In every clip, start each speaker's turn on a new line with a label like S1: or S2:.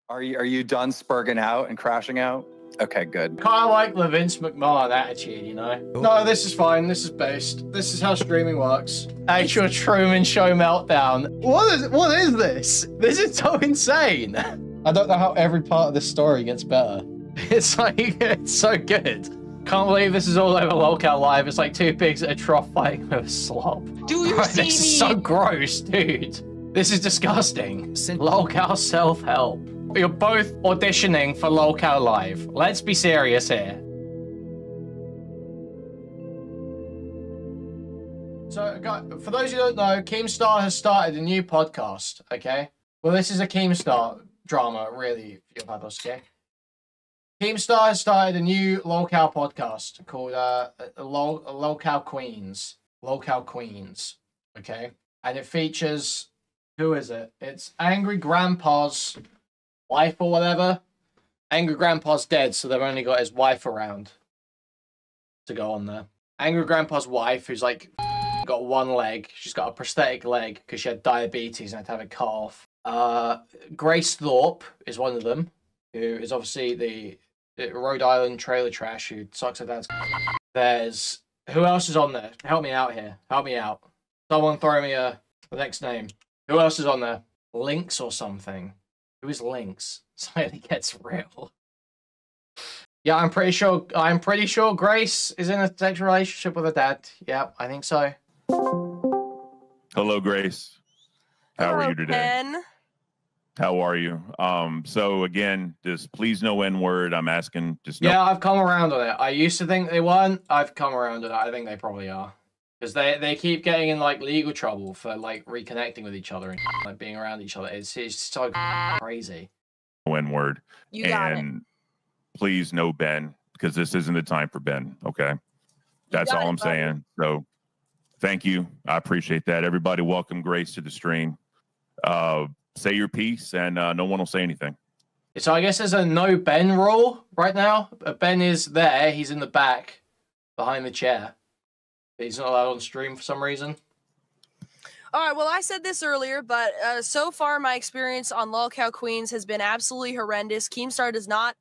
S1: Are you done spurging out and crashing out? Okay, good.
S2: Kind of like the Vince McMahon attitude, you know? No, this is fine. This is based. This is how streaming works. Actual Truman Show meltdown. What is this? This is so insane. I don't know how every part of this story gets better. It's like, it's so good. Can't believe this is all over Lolcow Live. It's like two pigs at a trough fighting with a slop.
S3: Do you see me?
S2: This is so gross, dude. This is disgusting. Lolcow self-help. You're both auditioning for Lolcow Live. Let's be serious here. So, for those who don't know, Keemstar has started a new podcast, okay? Well, this is a Keemstar drama, really, for your pathos, okay? Keemstar has started a new Lolcow podcast called Lolcow Queens. Lolcow Queens, okay? And it features, who is it? It's Angry Grandpa's wife or whatever. Angry Grandpa's dead, so they've only got his wife around to go on there. Angry Grandpa's wife, who's like got one leg. She's got a prosthetic leg because she had diabetes and had to have it cut off. Grace Thorpe is one of them, who is obviously the Rhode Island trailer trash who sucks her dad's. There's, who else is on there? Help me out here. Help me out. Someone throw me the next name. Who else is on there? Lynx or something. Who is Lynx? Slightly gets real. Yeah, I'm pretty sure Grace is in a sexual relationship with her dad. Yeah, I think so.
S4: Hello, Grace. How are you today?
S3: Ben.
S4: How are you? So again, just please no N-word. I'm asking just no.
S2: Yeah, I've come around on it. I used to think they weren't. I've come around on it. I think they probably are. Because they keep getting in like legal trouble for like reconnecting with each other and like being around each other. It's so crazy.
S4: No N-word.
S3: You got it.
S4: Please no Ben, because this isn't the time for Ben. Okay. That's all I'm saying. So thank you. I appreciate that. Everybody welcome Grace to the stream. Say your piece and no one will say anything.
S2: So I guess there's a no Ben rule right now. Ben is there. He's in the back behind the chair. He's not allowed on stream for some reason.
S3: All right, well, I said this earlier, but so far my experience on Lolcow Queens has been absolutely horrendous. Keemstar does not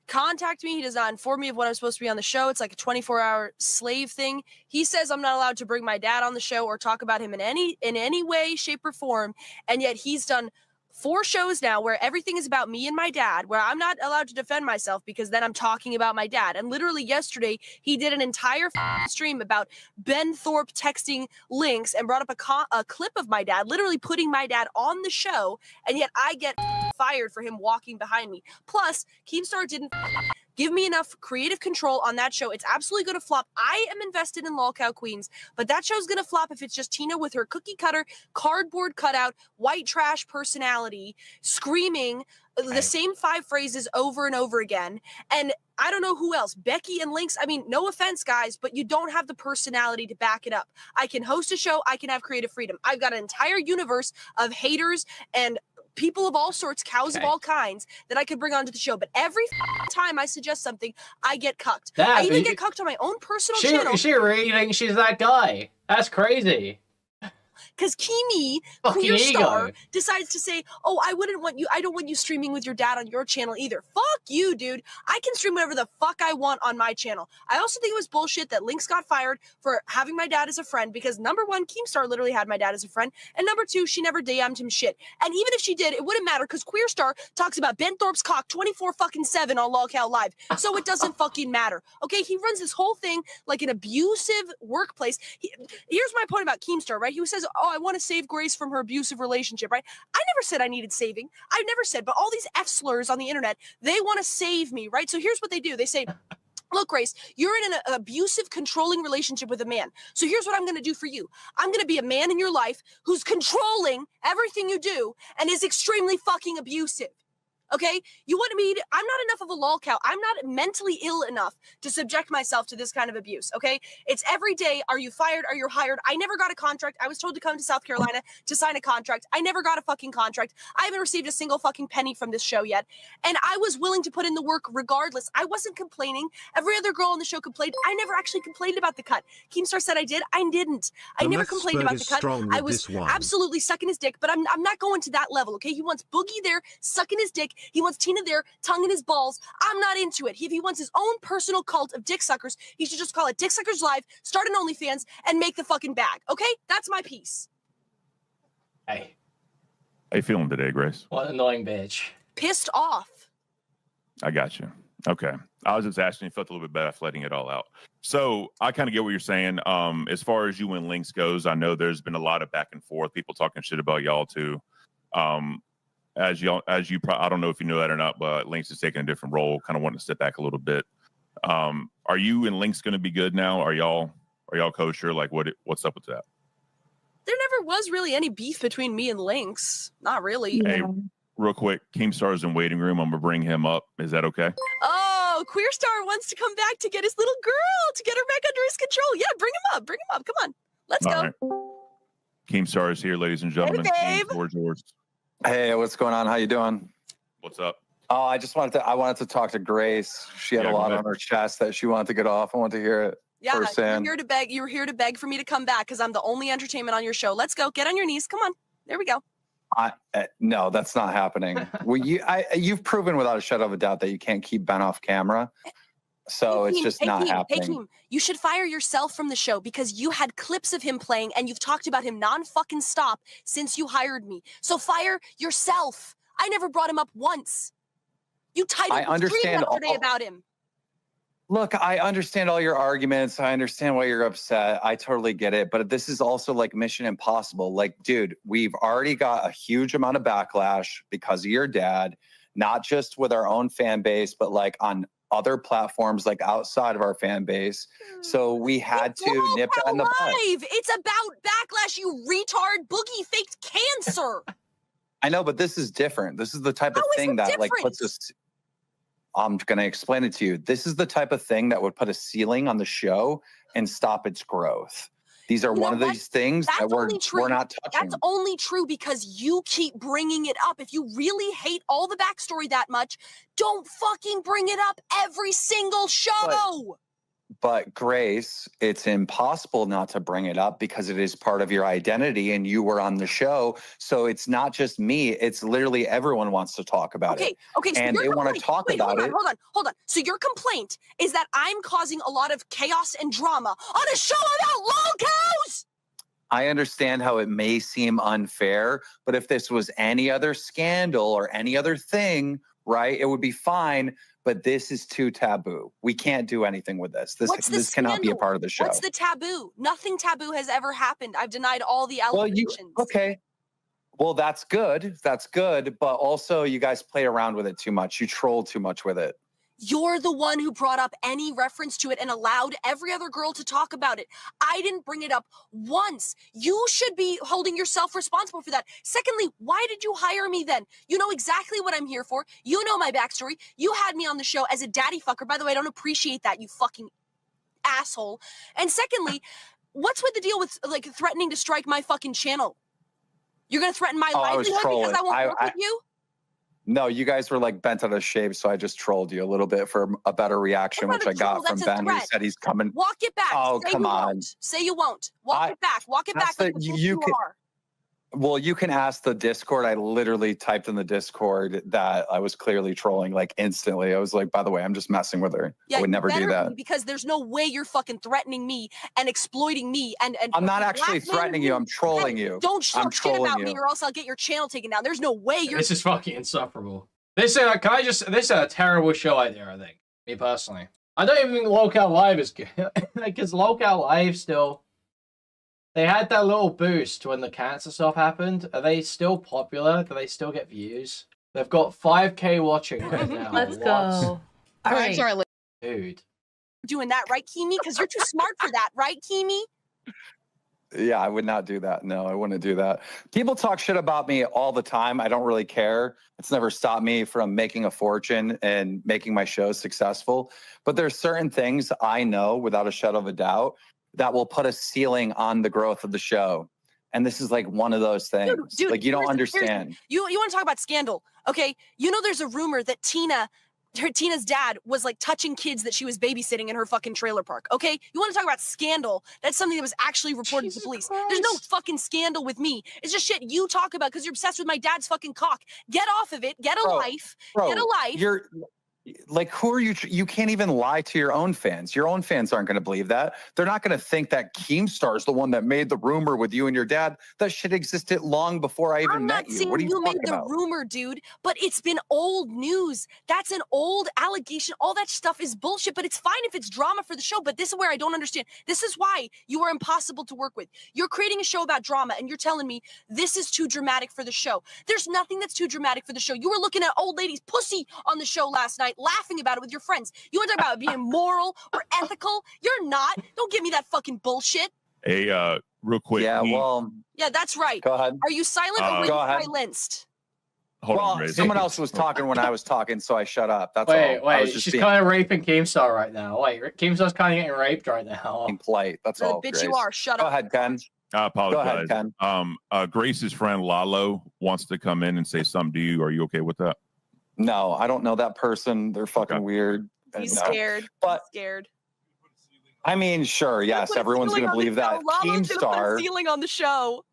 S3: contact me. He does not inform me of when I'm supposed to be on the show. It's like a 24-hour slave thing. He says I'm not allowed to bring my dad on the show or talk about him in any way, shape, or form, and yet he's done 4 shows now where everything is about me and my dad, where I'm not allowed to defend myself because then I'm talking about my dad. And literally yesterday, he did an entire stream about Ben Thorpe texting Lynx and brought up a clip of my dad, literally putting my dad on the show, and yet I get fired for him walking behind me. Plus, Keemstar didn't give me enough creative control on that show. It's absolutely going to flop. I am invested in Lolcow Queens, but that show's going to flop if it's just Tina with her cookie cutter, cardboard cutout, white trash personality, screaming the same 5 phrases over and over again. And I don't know who else. Becky and Lynx, I mean, no offense, guys, but you don't have the personality to back it up. I can host a show. I can have creative freedom. I've got an entire universe of haters and people of all sorts, cows of all kinds that I could bring onto the show. But every time I suggest something, I get cucked. I even get cucked on my own personal channel.
S2: She really thinks she's that guy. That's crazy.
S3: Because Kimi, Queerstar, decides to say, oh, I don't want you streaming with your dad on your channel either. Fuck you, dude. I can stream whatever the fuck I want on my channel. I also think it was bullshit that Lynx got fired for having my dad as a friend because number 1, Keemstar literally had my dad as a friend, and number 2, she never DM'd him shit. And even if she did, it wouldn't matter because Queerstar talks about Ben Thorpe's cock 24/7 on Lolcow Live, so it doesn't fucking matter. Okay, he runs this whole thing like an abusive workplace. Here's my point about Keemstar, right? He says, oh, I want to save Grace from her abusive relationship, right? I never said I needed saving. I never said, but all these F slurs on the internet, they want to save me, right? So here's what they do. They say, look, Grace, you're in an abusive, controlling relationship with a man. So here's what I'm going to do for you. I'm going to be a man in your life who's controlling everything you do and is extremely fucking abusive. Okay, you want me to, I'm not enough of a lolcow. I'm not mentally ill enough to subject myself to this kind of abuse. Okay, it's every day. Are you fired? Are you hired? I never got a contract. I was told to come to South Carolina to sign a contract. I never got a fucking contract. I haven't received a single fucking penny from this show yet. And I was willing to put in the work regardless. I wasn't complaining. Every other girl on the show complained. I never actually complained about the cut. Keemstar said I did. I didn't. I never complained about the cut. I was absolutely sucking his dick, but I'm not going to that level. Okay, he wants Boogie there sucking his dick. He wants Tina there, tongue in his balls. I'm not into it. If he wants his own personal cult of dick suckers, he should just call it Dick Suckers Live, start an OnlyFans, and make the fucking bag. Okay? That's my piece.
S2: Hey.
S4: How you feeling today, Grace?
S2: What an annoying bitch.
S3: Pissed off.
S4: I got you. Okay. I was just asking, you felt a little bit better after letting it all out. So I kind of get what you're saying. As far as you and Lynx goes, I know there's been a lot of back and forth, people talking shit about y'all too. I don't know if you know that or not, but Lynx is taking a different role, kind of wanting to step back a little bit. Are you and Lynx going to be good now? Are y'all kosher? Like what's up with that?
S3: There never was really any beef between me and Lynx. Not really.
S4: Hey, real quick, Keemstar's in waiting room. I'm gonna bring him up. Is that okay?
S3: Oh, Queer Star wants to come back to get his little girl, to get her back under his control. Yeah, bring him up. Bring him up. Come on. Let's go.
S4: Right. Keemstar is here, ladies and gentlemen.
S3: Hey, babe.
S4: George.
S1: Hey, what's going on? How you doing?
S4: What's up?
S1: Oh, I wanted to talk to Grace. She had a lot on her chest that she wanted to get off. I want to hear it.
S3: Yeah,
S1: firsthand.
S3: you're here to beg. You're here to beg for me to come back because I'm the only entertainment on your show. Let's go. Get on your knees. Come on. There we go.
S1: No, that's not happening. You've proven without a shadow of a doubt that you can't keep Ben off camera. So it's just not happening.
S3: Hey, Keem, you should fire yourself from the show because you had clips of him playing and you've talked about him non-fucking stop since you hired me. So fire yourself. I never brought him up once. You titled the stream yesterday about him.
S1: Look, I understand all your arguments. I understand why you're upset. I totally get it. But this is also like Mission Impossible. Like, dude, we've already got a huge amount of backlash because of your dad, not just with our own fan base, but like on other platforms, like outside of our fan base. So we had to nip that in the bud.
S3: It's about backlash, you retard. Boogie faked cancer.
S1: I know, but this is different. This is the type of thing that like puts us. I'm going to explain it to you. This is the type of thing that would put a ceiling on the show and stop its growth. These are one of these things that we're not touching.
S3: That's only true because you keep bringing it up. If you really hate all the backstory that much, don't fucking bring it up every single show.
S1: But Grace, it's impossible not to bring it up because it is part of your identity and you were on the show. So it's not just me. It's literally everyone wants to talk about it.
S3: Okay. So
S1: and they want to talk about it.
S3: Hold on. So your complaint is that I'm causing a lot of chaos and drama on a show about lolcows?
S1: I understand how it may seem unfair, but if this was any other scandal or any other thing, right, it would be fine. But this is too taboo. We can't do anything with this. This cannot be a part of the show.
S3: What's the taboo? Nothing taboo has ever happened. I've denied all the allegations.
S1: Okay. Well, that's good. That's good. But also, you guys play around with it too much. You troll too much with it.
S3: You're the one who brought up any reference to it and allowed every other girl to talk about it. I didn't bring it up once. You should be holding yourself responsible for that. Secondly, why did you hire me then? You know exactly what I'm here for. You know my backstory. You had me on the show as a daddy fucker. By the way, I don't appreciate that, you fucking asshole. And secondly, what's with the deal with like threatening to strike my fucking channel? You're going to threaten my livelihood because I won't work with you?
S1: No, you guys were like bent out of shape, so I just trolled you a little bit for a better reaction, which I got from Ben, who said he's coming.
S3: Walk it back.
S1: Oh, come on.
S3: Say you won't. Walk it back. Walk it back. Like you are.
S1: Well, you can ask the Discord. I literally typed in the Discord that I was clearly trolling like instantly. I was like, by the way, I'm just messing with her.
S3: Yeah,
S1: I would never do that.
S3: Because there's no way you're fucking threatening me and exploiting me. And
S1: I'm not actually threatening you. I'm trolling you.
S3: Don't talk shit about me or else I'll get your channel taken down. There's no way you're...
S2: This is fucking insufferable. This is a terrible show idea, I think. Me personally. I don't even think Lolcow Live is good. Because Lolcow Live still... They had that little boost when the cancer stuff happened. Are they still popular? Do they still get views? They've got 5K watching right now.
S5: Let's go. All right.
S3: Sorry,
S2: dude.
S3: Doing that, right, Kimi? Because you're too smart for that, right, Kimi?
S1: Yeah, I would not do that. No, I wouldn't do that. People talk shit about me all the time. I don't really care. It's never stopped me from making a fortune and making my show successful. But there's certain things I know without a shadow of a doubt that will put a ceiling on the growth of the show. And this is like one of those things.
S3: Dude,
S1: like you don't understand.
S3: You want to talk about scandal? Okay, you know there's a rumor that Tina's dad was like touching kids that she was babysitting in her fucking trailer park. Okay, you want to talk about scandal? That's something that was actually reported to police. There's no fucking scandal with me. It's just shit you talk about because you're obsessed with my dad's fucking cock. Get off of it. Get a life. Get a life.
S1: You're like, who are you? You can't even lie to your own fans. Your own fans aren't going to believe that. They're not going to think that Keemstar is the one that made the rumor with you and your dad. That shit existed long before I even met you. What are you talking about?
S3: Made the rumor, dude, but it's been old news. That's an old allegation. All that stuff is bullshit, but it's fine if it's drama for the show. But this is where I don't understand. This is why you are impossible to work with. You're creating a show about drama, and you're telling me this is too dramatic for the show. There's nothing that's too dramatic for the show. You were looking at old lady's pussy on the show last night, laughing about it with your friends. You want to talk about being moral or ethical? You're not. Don't give me that fucking bullshit.
S4: Hey, real quick.
S1: Yeah,
S3: yeah, that's right.
S1: Go ahead.
S3: Are you silent or were you silenced?
S4: Hold on,
S1: someone else was talking when I was talking, so I shut up. That's all.
S2: Wait, she's kind of raping Keemstar right now. Wait, Keemstar's kind of getting raped right now.
S1: Being polite. That's all.
S3: Bitch,
S1: Grace.
S3: you are. Shut
S1: Go
S3: up.
S1: ahead, Ken.
S4: I apologize.
S1: Go ahead,
S4: Ken. Grace's friend Lalo wants to come in and say something to you. Are you okay with that?
S1: No, I don't know that person. They're fucking weird.
S3: He's scared.
S1: But
S3: he's scared.
S1: I mean, sure, yes, everyone's going to believe that. Keemstar
S3: ceiling on the show.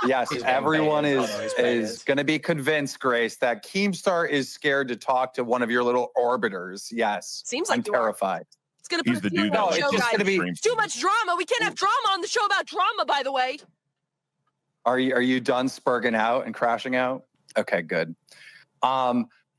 S1: Yes, everyone is going to be convinced, Grace, that Keemstar is scared to talk to one of your little orbiters. Yes,
S3: seems like
S1: I'm terrified.
S3: It's going to put
S4: the dude.
S3: On the show,
S1: it's just going to be
S3: it's too much drama. We can't have drama on the show about drama. By the way,
S1: are you done spurging out and crashing out? Okay, good.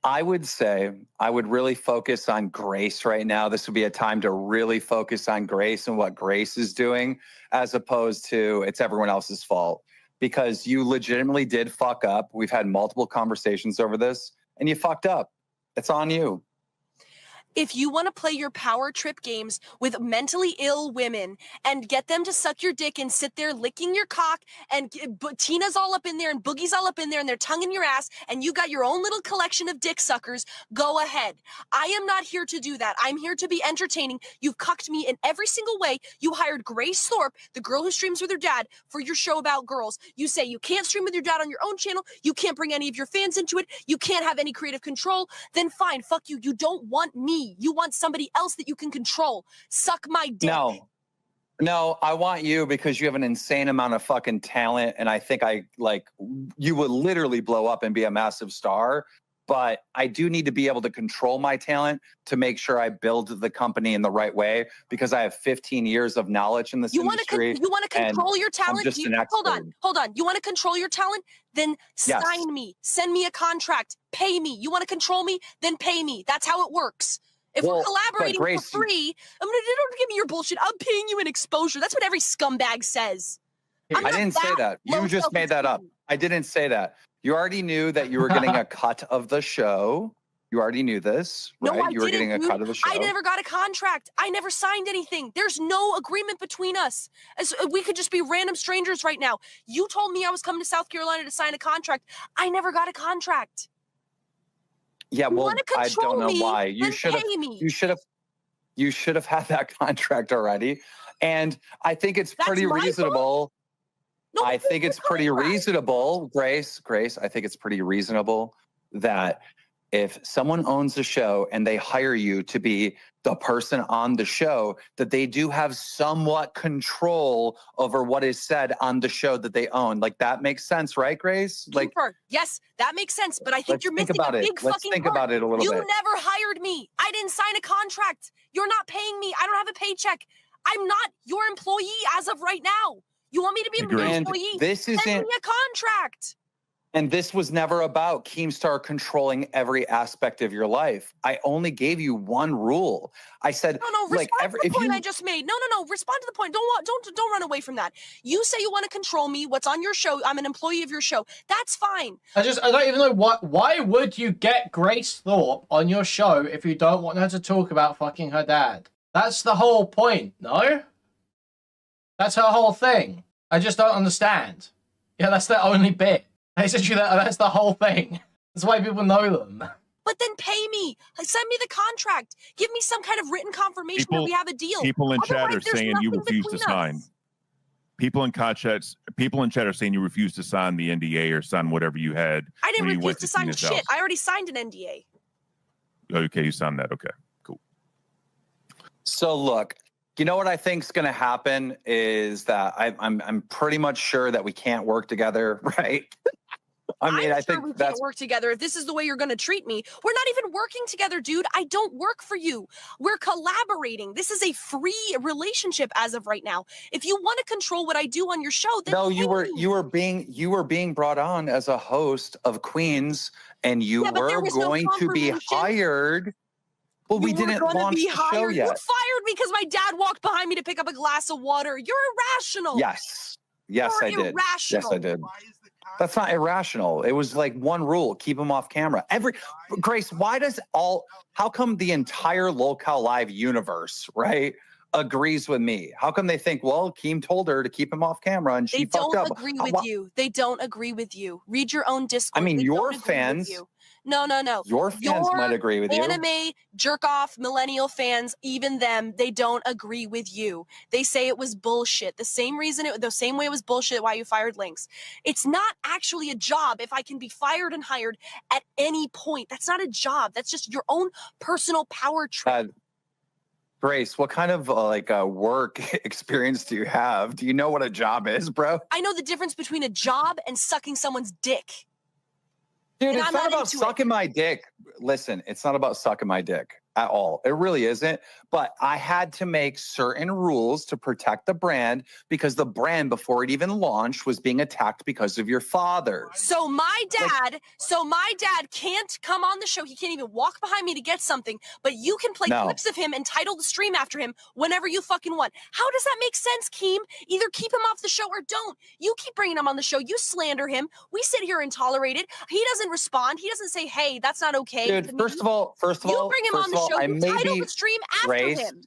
S1: I would say I would really focus on Grace right now. This would be a time to really focus on Grace and what Grace is doing, as opposed to it's everyone else's fault. Because you legitimately did fuck up. We've had multiple conversations over this, and you fucked up. It's on you.
S3: If you want to play your power trip games with mentally ill women and get them to suck your dick and sit there licking your cock and Tina's all up in there and Boogie's all up in there and they're tongue in your ass and you got your own little collection of dick suckers, go ahead. I am not here to do that. I'm here to be entertaining. You've cucked me in every single way. You hired Grace Thorpe, the girl who streams with her dad, for your show about girls. You say you can't stream with your dad on your own channel. You can't bring any of your fans into it. You can't have any creative control. Then fine, fuck you. You don't want me. You want somebody else that you can control. Suck my dick.
S1: No, I want you because you have an insane amount of fucking talent. And I think you would literally blow up and be a massive star. But I do need to be able to control my talent to make sure I build the company in the right way because I have 15 years of knowledge in this industry.
S3: You want to control your talent? Hold on. You want to control your talent? Then sign me. Send me a contract. Pay me. You want to control me? Then pay me. That's how it works. If we're collaborating for free, don't give me your bullshit. I'm paying you an exposure. That's what every scumbag says.
S1: I didn't say that. You just made that up. I didn't say that. You already knew that you were getting a cut of the show. You already knew this, right?
S3: No,
S1: you were getting a cut of the show.
S3: I never got a contract. I never signed anything. There's no agreement between us. We could just be random strangers right now. You told me I was coming to South Carolina to sign a contract. I never got a contract.
S1: Yeah, well, I don't know why. You should have had that contract already. And I think it's pretty reasonable.
S3: No,
S1: I think it's pretty reasonable, Grace, I think it's pretty reasonable that if someone owns a show and they hire you to be the person on the show, that they do have somewhat control over what is said on the show that they own. Like, that makes sense, right, Grace? Like,
S3: yes, that makes sense. But I think you're missing a big fucking part.
S1: Let's think about it a little bit.
S3: You never hired me. I didn't sign a contract. You're not paying me. I don't have a paycheck. I'm not your employee as of right now. You want me to be an employee? Send me a contract.
S1: And this was never about Keemstar controlling every aspect of your life. I only gave you one rule. I said,
S3: no, respond to the point I just made. No, respond to the point. Don't run away from that. You say you want to control me. What's on your show? I'm an employee of your show. That's fine.
S2: I don't even know why would you get Grace Thorpe on your show if you don't want her to talk about fucking her dad? That's the whole point, no? That's her whole thing. I just don't understand. Yeah, that's the only bit. Essentially, that's the whole thing. That's why people know them.
S3: But then pay me. Like, send me the contract. Give me some kind of written confirmation that we have a deal.
S4: People in chat
S3: Otherwise,
S4: are
S3: there's
S4: saying you
S3: nothing
S4: refuse to
S3: between
S4: sign.
S3: us.
S4: People in chat are saying you refuse to sign the NDA or sign whatever you had.
S3: I didn't
S4: when you
S3: refuse
S4: went
S3: to sign
S4: Tina's
S3: shit.
S4: house.
S3: I already signed an NDA.
S4: Okay, you signed that. Okay, cool.
S1: So look, you know what I think's going to happen is that I'm pretty much sure that we can't work together, right? I think
S3: we
S1: that's
S3: can't work together if this is the way you're going to treat me. We're not even working together, dude. I don't work for you. We're collaborating. This is a free relationship as of right now. If you want to control what I do on your show, then
S1: no.
S3: pay
S1: You were being brought on as a host of Queens, and you were going to be hired. Well, we didn't launch the show yet.
S3: You fired me because my dad walked behind me to pick up a glass of water. You're irrational.
S1: Yes,
S3: You're
S1: I did.
S3: irrational.
S1: Yes, I did. That's not irrational. It was like one rule: keep him off camera. Grace, how come the entire Lolcow Live universe, right, agrees with me? How come they think, well, Keem told her to keep him off camera and she fucked up?
S3: They don't agree with you. They don't agree with you. Read your own Discord.
S1: I mean,
S3: they
S1: your fans.
S3: No.
S1: Your fans might agree with you.
S3: Anime jerk off millennial fans, even them, they don't agree with you. They say it was bullshit. The same way it was bullshit why you fired Lynx. It's not actually a job if I can be fired and hired at any point. That's not a job. That's just your own personal power trip.
S1: Grace, what kind of work experience do you have? Do you know what a job is, bro?
S3: I know the difference between a job and sucking someone's dick.
S1: Dude, it's not about sucking my dick. Listen, it's not about sucking my dick at all. It really isn't. But I had to make certain rules to protect the brand because the brand, before it even launched, was being attacked because of your father.
S3: So my dad can't come on the show. He can't even walk behind me to get something, but you can play clips of him and title the stream after him whenever you fucking want. How does that make sense, Keem? Either keep him off the show or don't. You keep bringing him on the show. You slander him. We sit here and tolerate it. He doesn't respond. He doesn't say, hey, that's not okay.
S1: Dude, first of all,
S3: you bring him on the show. You title the stream after him.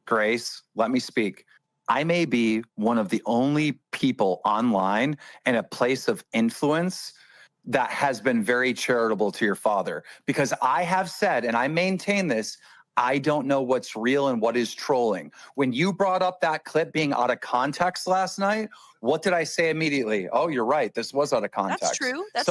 S1: Grace, let me speak. I may be one of the only people online in a place of influence that has been very charitable to your father, because I have said, and I maintain this, I don't know what's real and what is trolling. When you brought up that clip being out of context last night, what did I say immediately? Oh, you're right. This was out of context.
S3: That's true. That's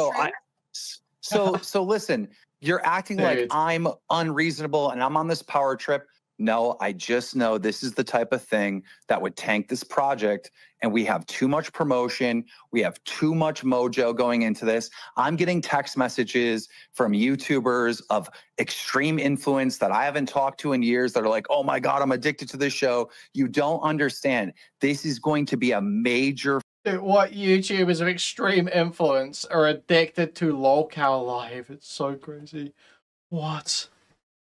S3: true.
S1: So listen, you're acting like I'm unreasonable and I'm on this power trip. No, I just know this is the type of thing that would tank this project, and we have too much promotion. We have too much mojo going into this. I'm getting text messages from YouTubers of extreme influence that I haven't talked to in years that are like, oh my God, I'm addicted to this show. You don't understand. This is going to be a major...
S2: What YouTubers of extreme influence are addicted to Lolcow Live? It's so crazy. What?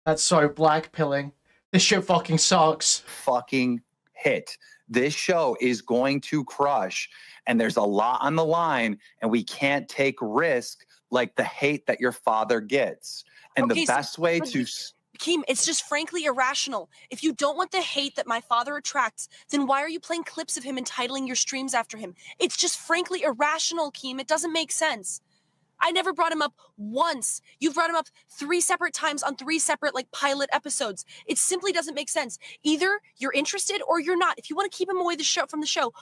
S2: That's so blackpilling. This shit fucking sucks.
S1: Fucking hit. This show is going to crush, and there's a lot on the line, and we can't take risk like the hate that your father gets. And the best way to...
S3: Keem, it's just frankly irrational. If you don't want the hate that my father attracts, then why are you playing clips of him and titling your streams after him? It's just frankly irrational, Keem. It doesn't make sense. I never brought him up once. You've brought him up 3 separate times on 3 separate pilot episodes. It simply doesn't make sense. Either you're interested or you're not. If you want to keep him away from the show.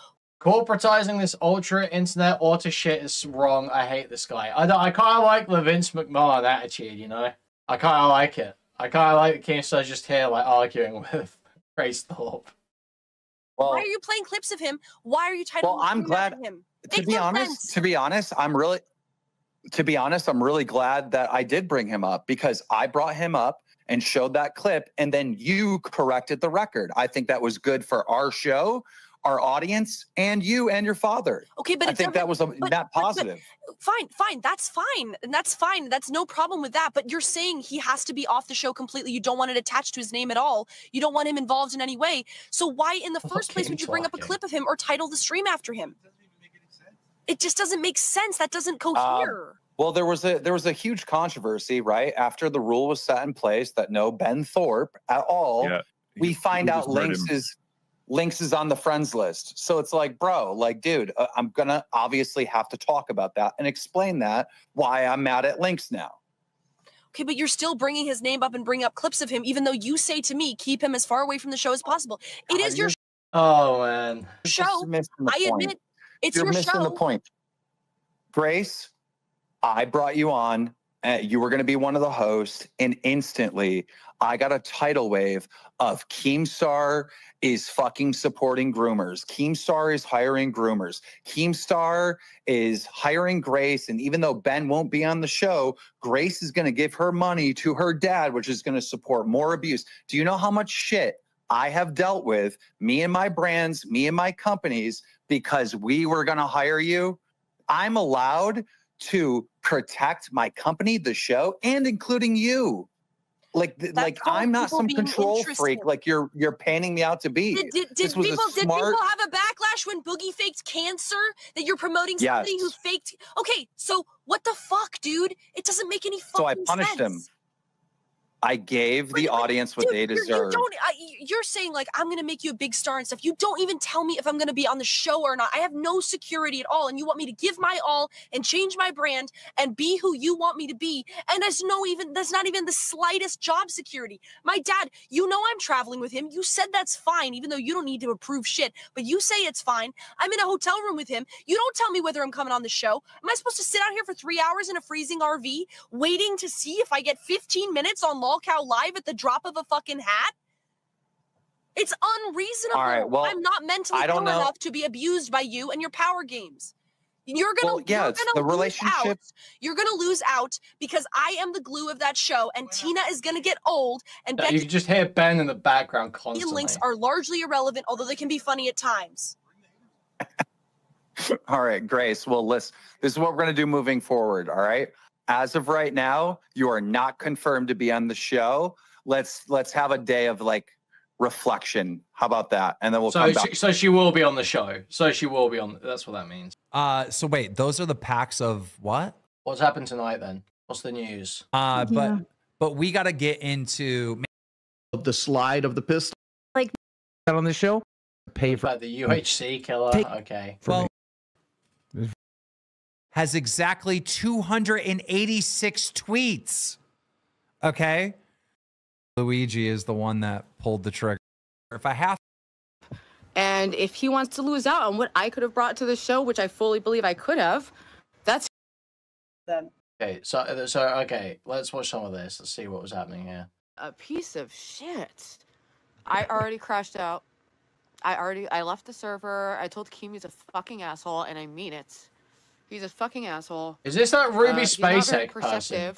S2: Corporatizing this ultra internet auto shit is wrong. I hate this guy. I kind of like the Vince McMahon attitude, you know? I kind of like it. I kind of like the Keemstar's just here arguing with Grace Thorpe.
S1: Well,
S3: why are you playing clips of him? Why are you titling
S1: I'm glad
S3: him?
S1: To be honest, I'm really glad that I did bring him up, because I brought him up and showed that clip, and then you corrected the record. I think that was good for our show, our audience, and you and your father.
S3: Okay, but
S1: I think that was net positive.
S3: Fine. That's fine. And that's fine. That's no problem with that. But you're saying he has to be off the show completely. You don't want it attached to his name at all. You don't want him involved in any way. So why in the first place would you bring up a clip of him or title the stream after him? It just doesn't make sense. That doesn't cohere.
S1: Well, there was a huge controversy, right? After the rule was set in place that no Ben Thorpe at all. Yeah, we find out Lynx Lynx is on the friends list. So it's like, bro, like, dude, I'm going to obviously have to talk about that and explain that why I'm mad at Lynx now.
S3: Okay, but you're still bringing his name up and bringing up clips of him, even though you say to me, keep him as far away from the show as possible. It is your
S2: Oh, man.
S3: show. I admit it's your show. You're
S1: missing the point. Grace, I brought you on. You were going to be one of the hosts, and instantly I got a tidal wave of Keemstar is fucking supporting groomers. Keemstar is hiring groomers. Keemstar is hiring Grace, and even though Ben won't be on the show, Grace is going to give her money to her dad, which is going to support more abuse. Do you know how much shit I have dealt with, me and my brands, me and my companies, because we were going to hire you? I'm allowed to protect my company, the show, and including you. Like I'm not some control freak like you're painting me out to be.
S3: Did people have a backlash when Boogie faked cancer? That you're promoting somebody who faked? Okay, so what the fuck, dude? It doesn't make any fucking sense.
S1: So I punished him. I gave the audience what they deserve.
S3: You're saying, like, I'm going to make you a big star and stuff. You don't even tell me if I'm going to be on the show or not. I have no security at all. And you want me to give my all and change my brand and be who you want me to be. And there's not even the slightest job security. My dad, you know I'm traveling with him. You said that's fine, even though you don't need to approve shit. But you say it's fine. I'm in a hotel room with him. You don't tell me whether I'm coming on the show. Am I supposed to sit out here for 3 hours in a freezing RV waiting to see if I get 15 minutes on Lolcow Live at the drop of a fucking hat? It's unreasonable.
S1: All right, well,
S3: I'm not mentally ill enough to be abused by you and your power games. You're gonna lose out because I am the glue of that show, and Tina is gonna get old. And
S2: you can just hear Ben in the background constantly.
S3: And Links are largely irrelevant, although they can be funny at times.
S1: All right, Grace. Well, this is what we're gonna do moving forward. All right. As of right now, you are not confirmed to be on the show. Let's have a day of like reflection. How about that? And then we'll come back.
S2: So she will be on the show. So she will be on. That's what that means.
S6: So wait, those are the packs of what?
S2: What's happened tonight then? What's the news?
S6: But we got to get into
S7: the slide of the pistol.
S8: Like
S7: on the show. Pay for
S2: the UHC killer. Okay.
S6: Well, has exactly 286 tweets. Okay. Luigi is the one that pulled the trigger. If I have.
S9: And if he wants to lose out on what I could have brought to the show, which I fully believe I could have, that's
S2: then. Okay, so okay, let's watch some of this. Let's see what was happening here.
S9: A piece of shit. I already crashed out. I left the server. I told Keem he's a fucking asshole, and I mean it. He's a fucking asshole.
S2: Is this that Ruby Spacek person?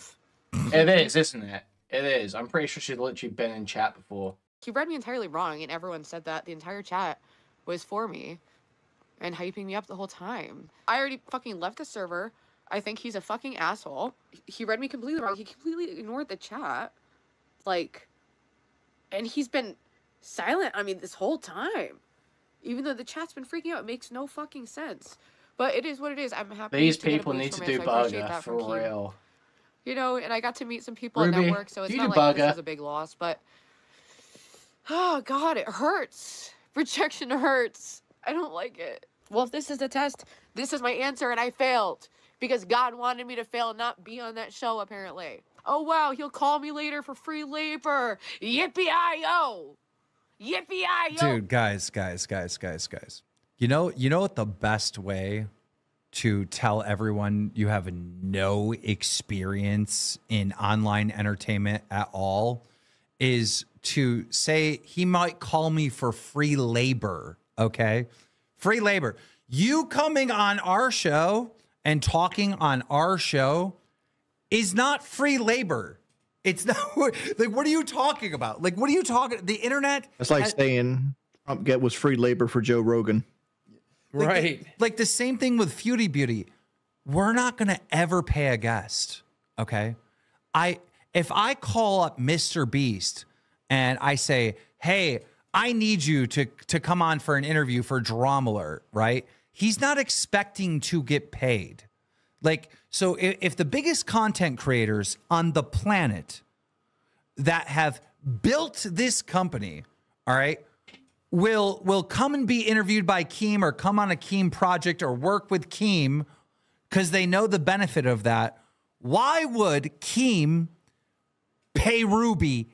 S2: It is, isn't it? It is. I'm pretty sure she's literally been in chat before.
S9: He read me entirely wrong, and everyone said that. The entire chat was for me and hyping me up the whole time. I already fucking left the server. I think he's a fucking asshole. He read me completely wrong. He completely ignored the chat. Like, and he's been silent on me this whole time. Even though the chat's been freaking out, it makes no fucking sense. But it is what it is. I'm happy.
S2: These people need to do burger for real.
S9: You know, and I got to meet some people at network, so it's not like this is a big loss. But oh god, it hurts. Rejection hurts. I don't like it. Well, if this is a test, this is my answer, and I failed because God wanted me to fail and not be on that show. Apparently. Oh wow, he'll call me later for free labor. Yippee-i-yo! Yippee-i-yo!
S6: Dude, guys. You know what the best way to tell everyone you have no experience in online entertainment at all is to say he might call me for free labor, okay? Free labor. You coming on our show and talking on our show is not free labor. It's not like, what are you talking about? Like, what are you talking? The internet.
S7: It's like saying Trump was free labor for Joe Rogan.
S6: Like
S10: right.
S6: Like the same thing with Feudy Beauty. We're not going to ever pay a guest. Okay. If I call up Mr. Beast and I say, hey, I need you to come on for an interview for Drama Alert, right? He's not expecting to get paid. Like, so if the biggest content creators on the planet that have built this company, all right, will come and be interviewed by Keem or come on a Keem project or work with Keem because they know the benefit of that, why would Keem pay Ruby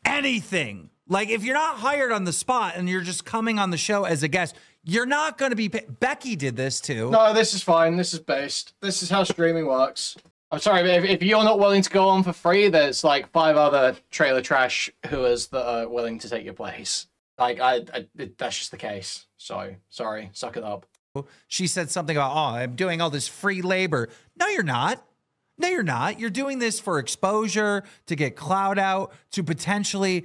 S6: anything? Like, if you're not hired on the spot and you're just coming on the show as a guest, you're not going to be paid. Becky did this too.
S2: No, this is fine. This is based. This is how streaming works. I'm sorry, but if you're not willing to go on for free, there's like 5 other trailer trash whoas that are willing to take your place. Like, that's just the case. So, sorry, suck it up.
S6: She said something about, oh, I'm doing all this free labor. No, you're not. No, you're not. You're doing this for exposure, to get clout out, to potentially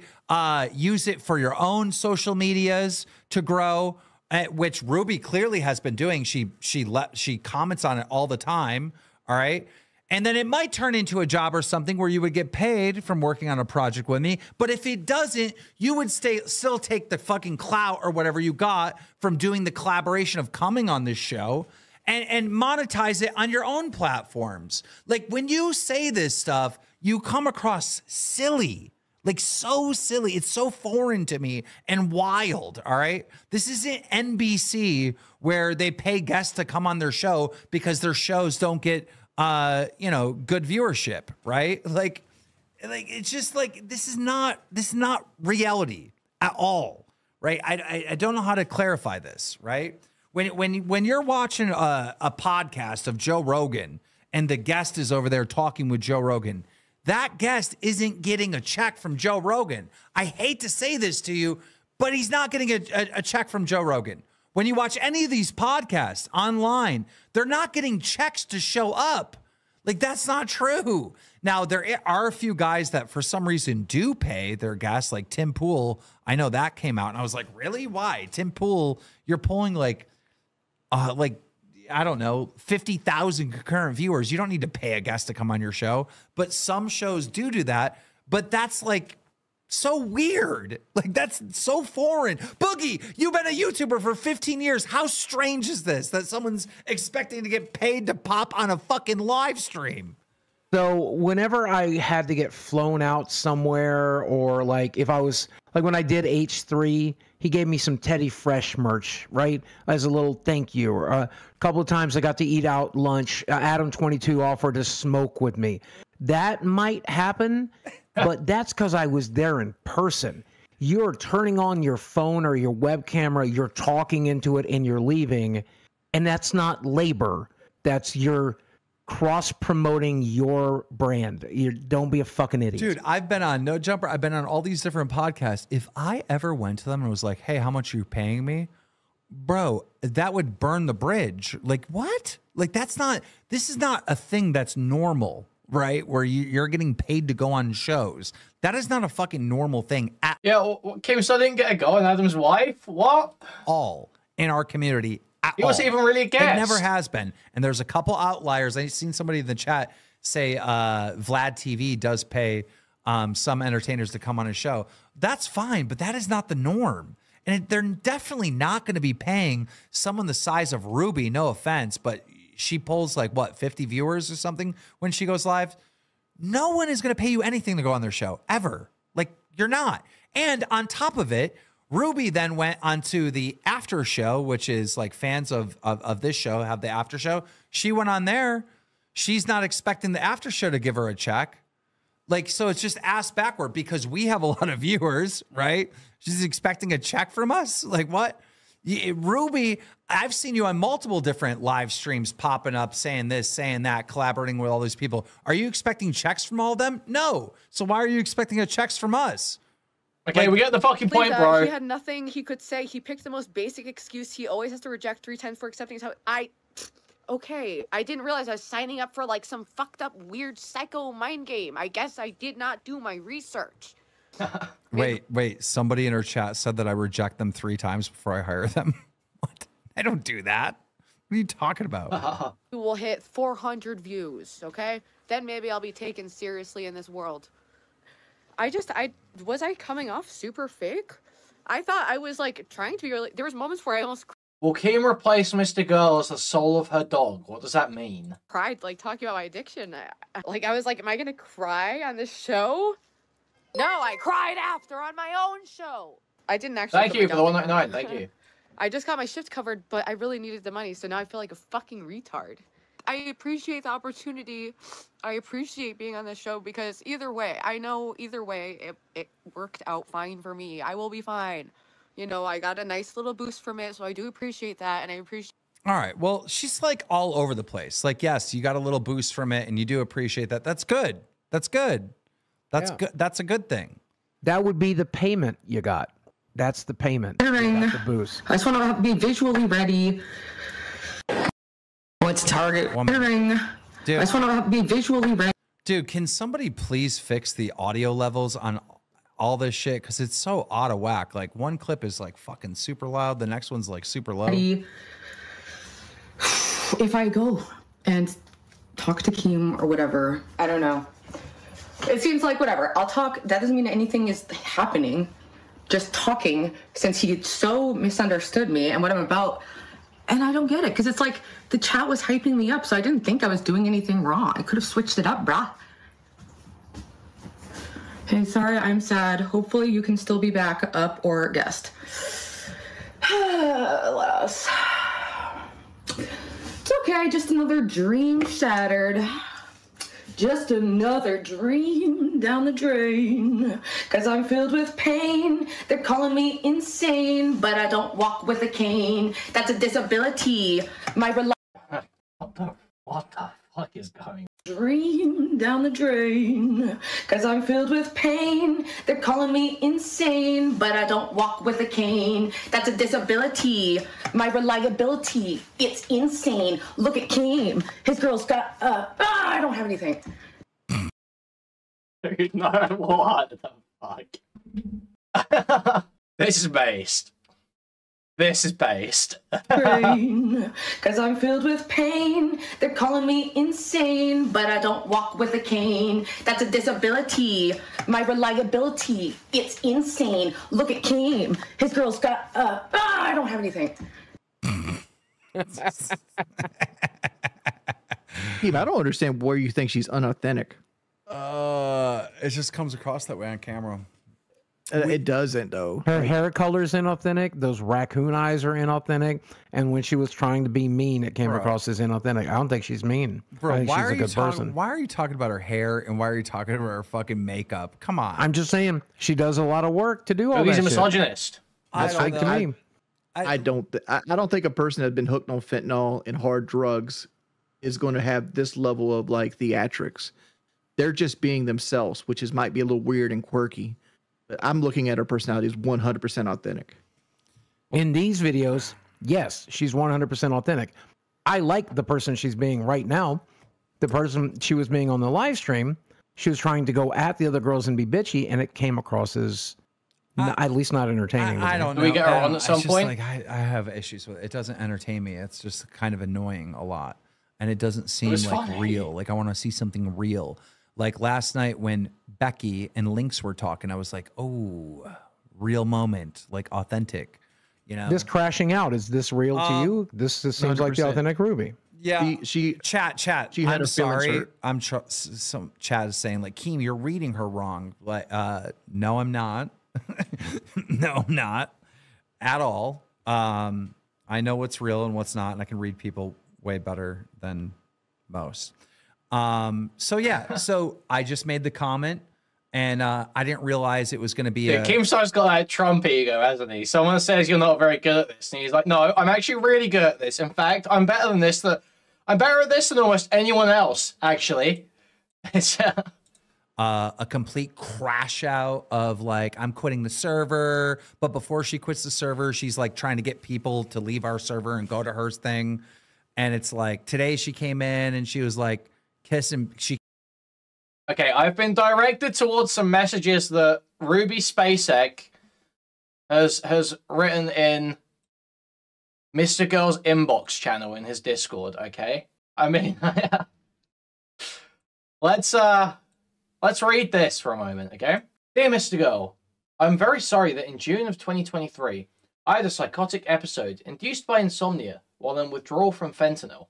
S6: use it for your own social medias to grow, which Ruby clearly has been doing. She comments on it all the time. All right. And then it might turn into a job or something where you would get paid from working on a project with me. But if it doesn't, you would still take the fucking clout or whatever you got from doing the collaboration of coming on this show and monetize it on your own platforms. Like, when you say this stuff, you come across silly, like so silly. It's so foreign to me and wild. All right. This isn't NBC where they pay guests to come on their show because their shows don't get good viewership, right? Like it's just like, this is not reality at all, right? I don't know how to clarify this, right? When you're watching a podcast of Joe Rogan and the guest is over there talking with Joe Rogan, that guest isn't getting a check from Joe Rogan. I hate to say this to you, but he's not getting a check from Joe Rogan. When you watch any of these podcasts online, they're not getting checks to show up. Like, that's not true. Now, there are a few guys that for some reason do pay their guests, like Tim Pool. I know that came out and I was like, really? Why? Tim Pool, you're pulling like, I don't know, 50,000 concurrent viewers. You don't need to pay a guest to come on your show. But some shows do that. But that's like so weird. Like, that's so foreign. Boogie, you've been a YouTuber for 15 years. How strange is this that someone's expecting to get paid to pop on a fucking live stream?
S8: So whenever I had to get flown out somewhere, or like if I was like when I did H3, he gave me some Teddy Fresh merch, right? As a little thank you. A couple of times I got to eat out lunch. Adam22 offered to smoke with me. That might happen, but that's because I was there in person. You're turning on your phone or your web camera, you're talking into it, and you're leaving. And that's not labor. That's your cross-promoting your brand. Don't be a fucking idiot.
S6: Dude, I've been on No Jumper. I've been on all these different podcasts. If I ever went to them and was like, hey, how much are you paying me? Bro, that would burn the bridge. Like, what? Like, this is not a thing that's normal, right? Where you're getting paid to go on shows. That is not a fucking normal thing at
S2: Kim Star didn't get a go on Adam's wife? What?
S6: all in our community.
S2: He wasn't even really a guest.
S6: It never has been. And there's a couple outliers. I've seen somebody in the chat say Vlad TV does pay some entertainers to come on his show. That's fine, but that is not the norm. And they're definitely not going to be paying someone the size of Ruby, no offense, but she pulls like, what, 50 viewers or something when she goes live? No one is going to pay you anything to go on their show, ever. Like, you're not. And on top of it, Ruby then went onto the after show, which is like fans of this show have the after show. She went on there. She's not expecting the after show to give her a check. Like, so it's just ass backward because we have a lot of viewers, right? She's expecting a check from us. Like, what? Ruby, I've seen you on multiple different live streams popping up, saying this, saying that, collaborating with all these people. Are you expecting checks from all of them? No. So why are you expecting a checks from us?
S2: Okay, we get the fucking point, bro.
S9: He had nothing he could say. He picked the most basic excuse. He always has to reject 3 times for accepting his house. Okay, I didn't realize I was signing up for like some fucked up weird psycho mind game. I guess I did not do my research.
S6: Wait. Somebody in her chat said that I reject them 3 times before I hire them. What? I don't do that. What are you talking about?
S9: You will hit 400 views, okay? Then maybe I'll be taken seriously in this world. Was I coming off super fake? I thought I was like trying to be really. There was moments where I almost
S2: Will Keem replace Mr. Girl as the soul of her dog? What does that mean?
S9: cried, like talking about my addiction. I was like, am I gonna cry on this show? No, I cried after on my own show. I didn't actually.
S2: Thank you for the 199. Thank you.
S9: I just got my shift covered, but I really needed the money, so now I feel like a fucking retard. I appreciate the opportunity. I appreciate being on the show because either way, I know either way it worked out fine for me. I will be fine. You know, I got a nice little boost from it, so I do appreciate that, and I appreciate.
S6: All right. Well, she's like all over the place. Like, yes, you got a little boost from it, and you do appreciate that. That's good. That's good. That's good. That's a good thing.
S8: That would be the payment you got. That's the payment. You got the boost.
S10: I just want to be visually ready. What's target?
S6: Dude,
S10: I just want to be visually ready.
S6: Dude, can somebody please fix the audio levels on all this shit? Because it's so out of whack. Like, one clip is like fucking super loud. The next one's like super low.
S10: If I go and talk to Keem or whatever, I don't know. It seems like whatever. I'll talk. That doesn't mean anything is happening. Just talking, since he so misunderstood me and what I'm about. And I don't get it, because it's like the chat was hyping me up, so I didn't think I was doing anything wrong. I could have switched it up, brah. Hey, sorry, I'm sad. Hopefully you can still be back up or guest. Alas. It's okay, just another dream shattered. Just another dream down the drain. Cause I'm filled with pain. They're calling me insane, but I don't walk with a cane. That's a disability.
S2: What the fuck is going on?
S10: Dream down the drain. Cause I'm filled with pain. They're calling me insane, but I don't walk with a cane. That's a disability. My reliability, it's insane. Look at Keem. His girl's got I don't have anything.
S2: Dude, no, what the fuck? This is based. This is based.
S10: Cause I'm filled with pain. They're calling me insane, but I don't walk with a cane. That's a disability. My reliability, it's insane. Look at Keem. His girl's got I don't have anything.
S7: Keem, I don't understand where you think she's unauthentic.
S6: It just comes across that way on camera.
S7: It doesn't, though.
S8: Her hair color's inauthentic. Those raccoon eyes are inauthentic. And when she was trying to be mean, it came across as inauthentic. I don't think she's mean.
S6: Bro,
S8: I think she's a good person.
S6: Why are you talking about her hair and why are you talking about her fucking makeup? Come on.
S8: I'm just saying she does a lot of work to do all
S2: He's
S8: that
S2: a
S8: shit.
S2: misogynist.
S8: That's fake to me.
S7: I don't think a person that's been hooked on fentanyl and hard drugs is going to have this level of like theatrics. They're just being themselves, which might be a little weird and quirky. But I'm looking at her personality as 100% authentic.
S8: In these videos, yes, she's 100% authentic. I like the person she's being right now. The person she was being on the live stream, she was trying to go at the other girls and be bitchy, and it came across as at least not entertaining.
S6: I don't know.
S2: Do we get her on at some point?
S6: Like, I have issues with it. It doesn't entertain me. It's just kind of annoying a lot. And it doesn't seem like real. Like I want to see something real. Like last night when Becky and Lynx were talking, I was like, oh, real moment, like authentic. You know,
S8: this crashing out, is this real to you? This seems 100%. Like the authentic Ruby.
S6: Yeah,
S7: she
S6: chat.
S7: She had
S6: I'm
S7: her
S6: sorry. Some chat is saying like, Keem, you're reading her wrong. Like, no, I'm not. No, I'm not at all. I know what's real and what's not, and I can read people way better than most. So yeah, so I just made the comment, and I didn't realize it was going to be.
S2: Keemstar's got that Trump ego, hasn't he? Someone says you're not very good at this, and he's like, "No, I'm actually really good at this. In fact, I'm better than this. I'm better at this than almost anyone else. Actually, it's
S6: a complete crash out of like, I'm quitting the server, but before she quits the server, she's like trying to get people to leave our server and go to her thing, and it's like today she came in and she was like.
S2: Okay, I've been directed towards some messages that Ruby Spacek has written in Mr. Girl's inbox channel in his Discord, okay? I mean, let's read this for a moment, okay? Dear Mr. Girl, I'm very sorry that in June of 2023, I had a psychotic episode induced by insomnia while in withdrawal from fentanyl.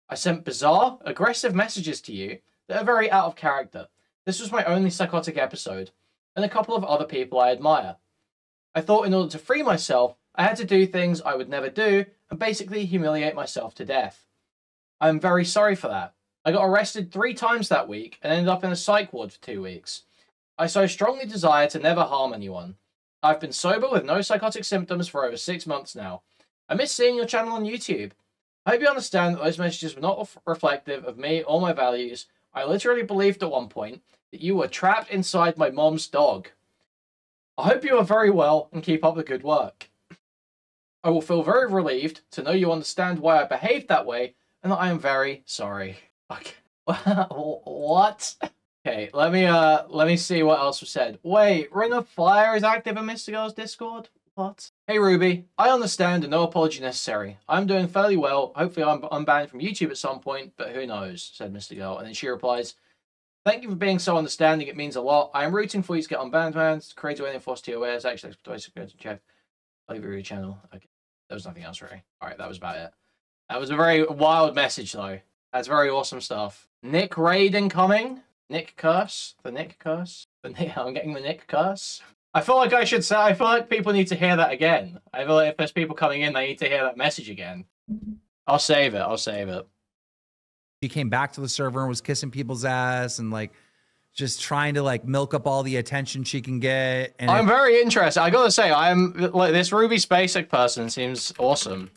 S2: I sent bizarre, aggressive messages to you that are very out of character. This was my only psychotic episode, and a couple of other people I admire. I thought in order to free myself, I had to do things I would never do and basically humiliate myself to death. I am very sorry for that. I got arrested 3 times that week and ended up in a psych ward for 2 weeks. I so strongly desire to never harm anyone. I've been sober with no psychotic symptoms for over 6 months now. I miss seeing your channel on YouTube. I hope you understand that those messages were not reflective of me or my values. I literally believed at one point that you were trapped inside my mom's dog. I hope you are very well and keep up the good work. I will feel very relieved to know you understand why I behaved that way and that I am very sorry. Okay. What? Okay, let me see what else was said. Wait, Ring of Fire is active in Mr. Girl's Discord? What? Hey Ruby, I understand and no apology necessary. I'm doing fairly well. Hopefully I'm unbanned from YouTube at some point, but who knows, said Mr. Girl. And then she replies, thank you for being so understanding. It means a lot. I am rooting for you to get unbanned, man. Create a enforce TOS. Actually, twice to check. I'll leave your channel. Okay. There was nothing else, really. Alright, that was about it. That was a very wild message, though. That's very awesome stuff. Nick Raid incoming. Nick Curse. The Nick Curse. I'm getting the Nick Curse. I feel like I should say, I feel like people need to hear that again. I feel like if there's people coming in, they need to hear that message again. I'll save it. I'll save it.
S6: She came back to the server and was kissing people's ass and like just trying to like milk up all the attention she can get. And
S2: I'm very interested. I gotta say, I'm like this Ruby Spacek person seems awesome.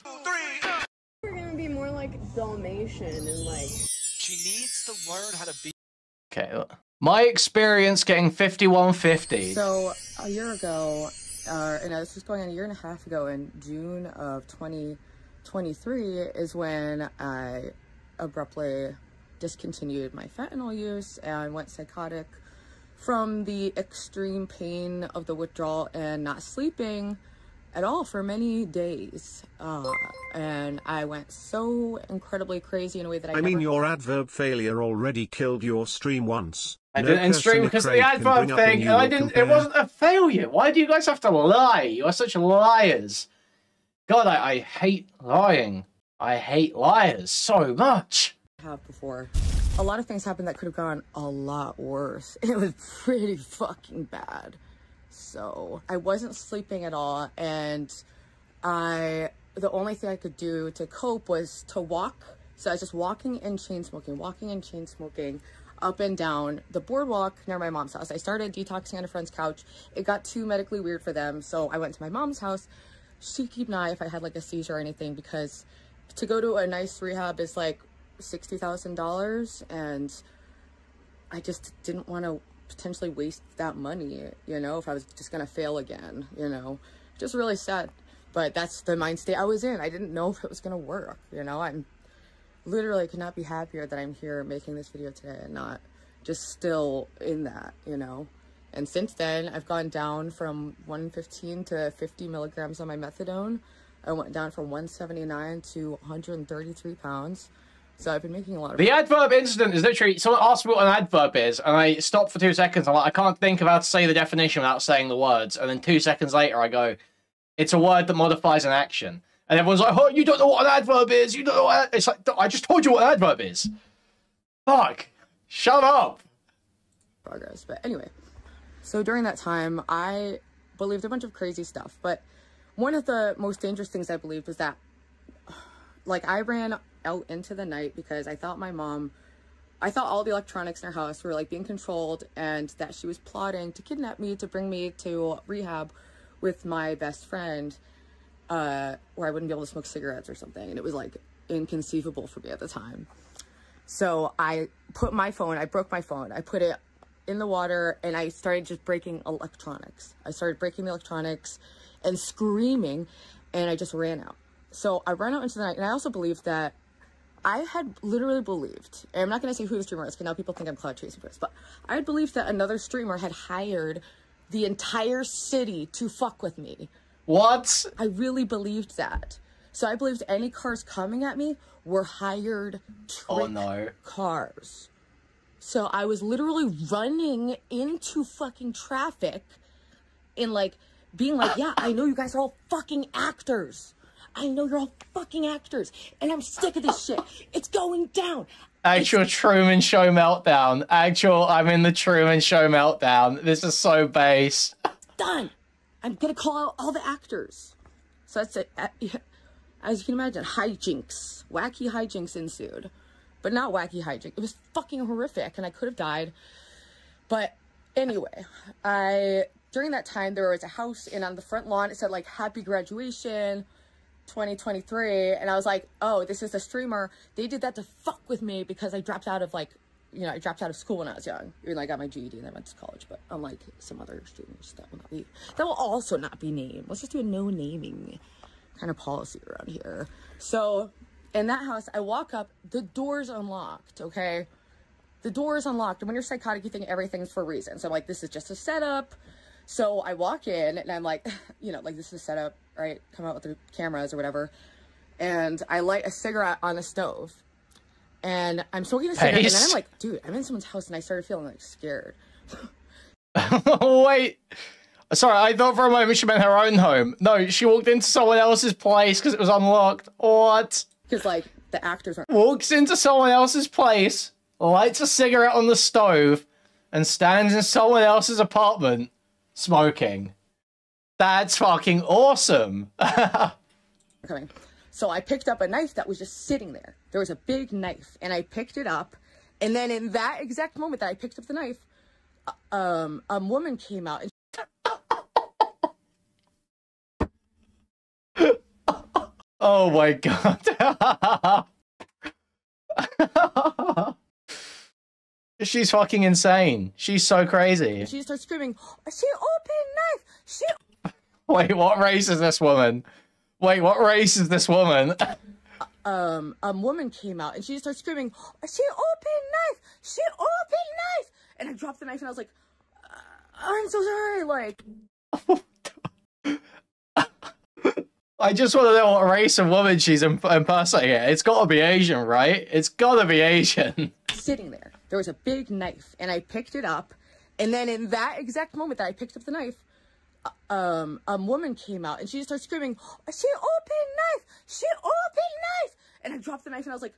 S11: We're gonna be more like Dalmatian and like.
S12: She needs to learn how to be.
S2: Okay. My experience getting 5150.
S10: So a year ago, and this was going on a year and a half ago in June of 2023 is when I abruptly discontinued my fentanyl use and went psychotic from the extreme pain of the withdrawal and not sleeping at all for many days. And I went so incredibly crazy in a way that I mean,
S13: your adverb failure already killed your stream once.
S2: I didn't stream because of the adverb thing, and I didn't. It wasn't a failure. Why do you guys have to lie? You are such liars. God, I hate lying. I hate liars so much.
S10: Have before. A lot of things happened that could have gone a lot worse. It was pretty fucking bad. So I wasn't sleeping at all, and the only thing I could do to cope was to walk. So I was just walking and chain smoking up and down the boardwalk near my mom's house. I started detoxing on a friend's couch. It got too medically weird for them, so I went to my mom's house. She'd keep an eye if I had like a seizure or anything, because to go to a nice rehab is like $60,000, and I just didn't want to potentially waste that money, you know, if I was just gonna fail again, you know. Just really sad, but that's the mind state I was in. I didn't know if it was gonna work, you know. I'm literally could not be happier that I'm here making this video today and not just still in that, you know. And since then, I've gone down from 115 to 50 milligrams on my methadone. I went down from 179 to 133 pounds. So I've been making a lot of...
S2: The adverb incident is literally... Someone asked me what an adverb is, and I stopped for 2 seconds. I'm like, I can't think of how to say the definition without saying the words. And then 2 seconds later, I go, it's a word that modifies an action. And everyone's like, oh, you don't know what an adverb is. You don't know what... It's like, I just told you what an adverb is. Fuck. Shut up.
S10: Progress. But anyway, so during that time, I believed a bunch of crazy stuff. But one of the most dangerous things I believed was that, like, I ran out into the night because I thought all the electronics in her house were, like, being controlled, and that she was plotting to kidnap me to bring me to rehab with my best friend, where I wouldn't be able to smoke cigarettes or something. And it was, like, inconceivable for me at the time. So I broke my phone, I put it in the water, and I started just breaking electronics. I started breaking the electronics and screaming, and I just ran out. So I ran out into the night, and I also believed that I had literally believed, and I'm not going to say who the streamer is, because now people think I'm cloud chasing for this, but I had believed that another streamer had hired the entire city to fuck with me.
S2: What?
S10: I really believed that. So I believed any cars coming at me were hired trick cars. So I was literally running into fucking traffic and, like, being like, yeah, I know you guys are all fucking actors. I know you're all fucking actors, and I'm sick of this shit. It's going down.
S2: Actual Truman Show meltdown. I'm in the Truman Show meltdown. This is so base.
S10: Done. I'm gonna call out all the actors. So that's it. As you can imagine, hijinks, wacky hijinks ensued, but not wacky hijinks. It was fucking horrific, and I could have died. But anyway, during that time there was a house, and on the front lawn it said like "Happy Graduation 2023," and I was like, oh, this is a streamer. They did that to fuck with me because I dropped out of I dropped out of school when I was young. Even though I got my GED and I went to college, but unlike some other streamers, that will also not be named. Let's just do a no naming kind of policy around here. So in that house, I walk up, the door's unlocked, okay? The door is unlocked, and when you're psychotic, you think everything's for a reason. So I'm like, this is just a setup. So I walk in, and I'm like, this is a setup, right? Come out with the cameras or whatever. And I light a cigarette on the stove. And I'm smoking a cigarette, and then I'm like, dude, I'm in someone's house, and I started feeling, like, scared.
S2: Wait. Sorry, I thought for a moment she meant her own home. No, she walked into someone else's place because it was unlocked. What?
S10: Because, like, the actors aren't...
S2: Walks into someone else's place, lights a cigarette on the stove, and stands in someone else's apartment smoking. That's fucking awesome.
S10: Okay. So I picked up a knife that was just sitting there. There was a big knife, and I picked it up, and then in that exact moment that I picked up the knife, a woman came out, and
S2: oh my god. She's fucking insane. She's so crazy.
S10: she starts screaming, she opened knife! She...
S2: Wait, what race is this woman? Wait, what race is this woman?
S10: A woman came out, and she starts screaming, she opened knife! She opened knife! And I dropped the knife, and I was like, I'm so sorry, like...
S2: I just want to know what race of woman she's impersonating. It's got to be Asian, right? It's got to be Asian.
S10: Sitting there. There was a big knife, and I picked it up, and then in that exact moment that I picked up the knife, a woman came out, and she starts screaming, she opened knife! She opened knife! And I dropped the knife, and I was like,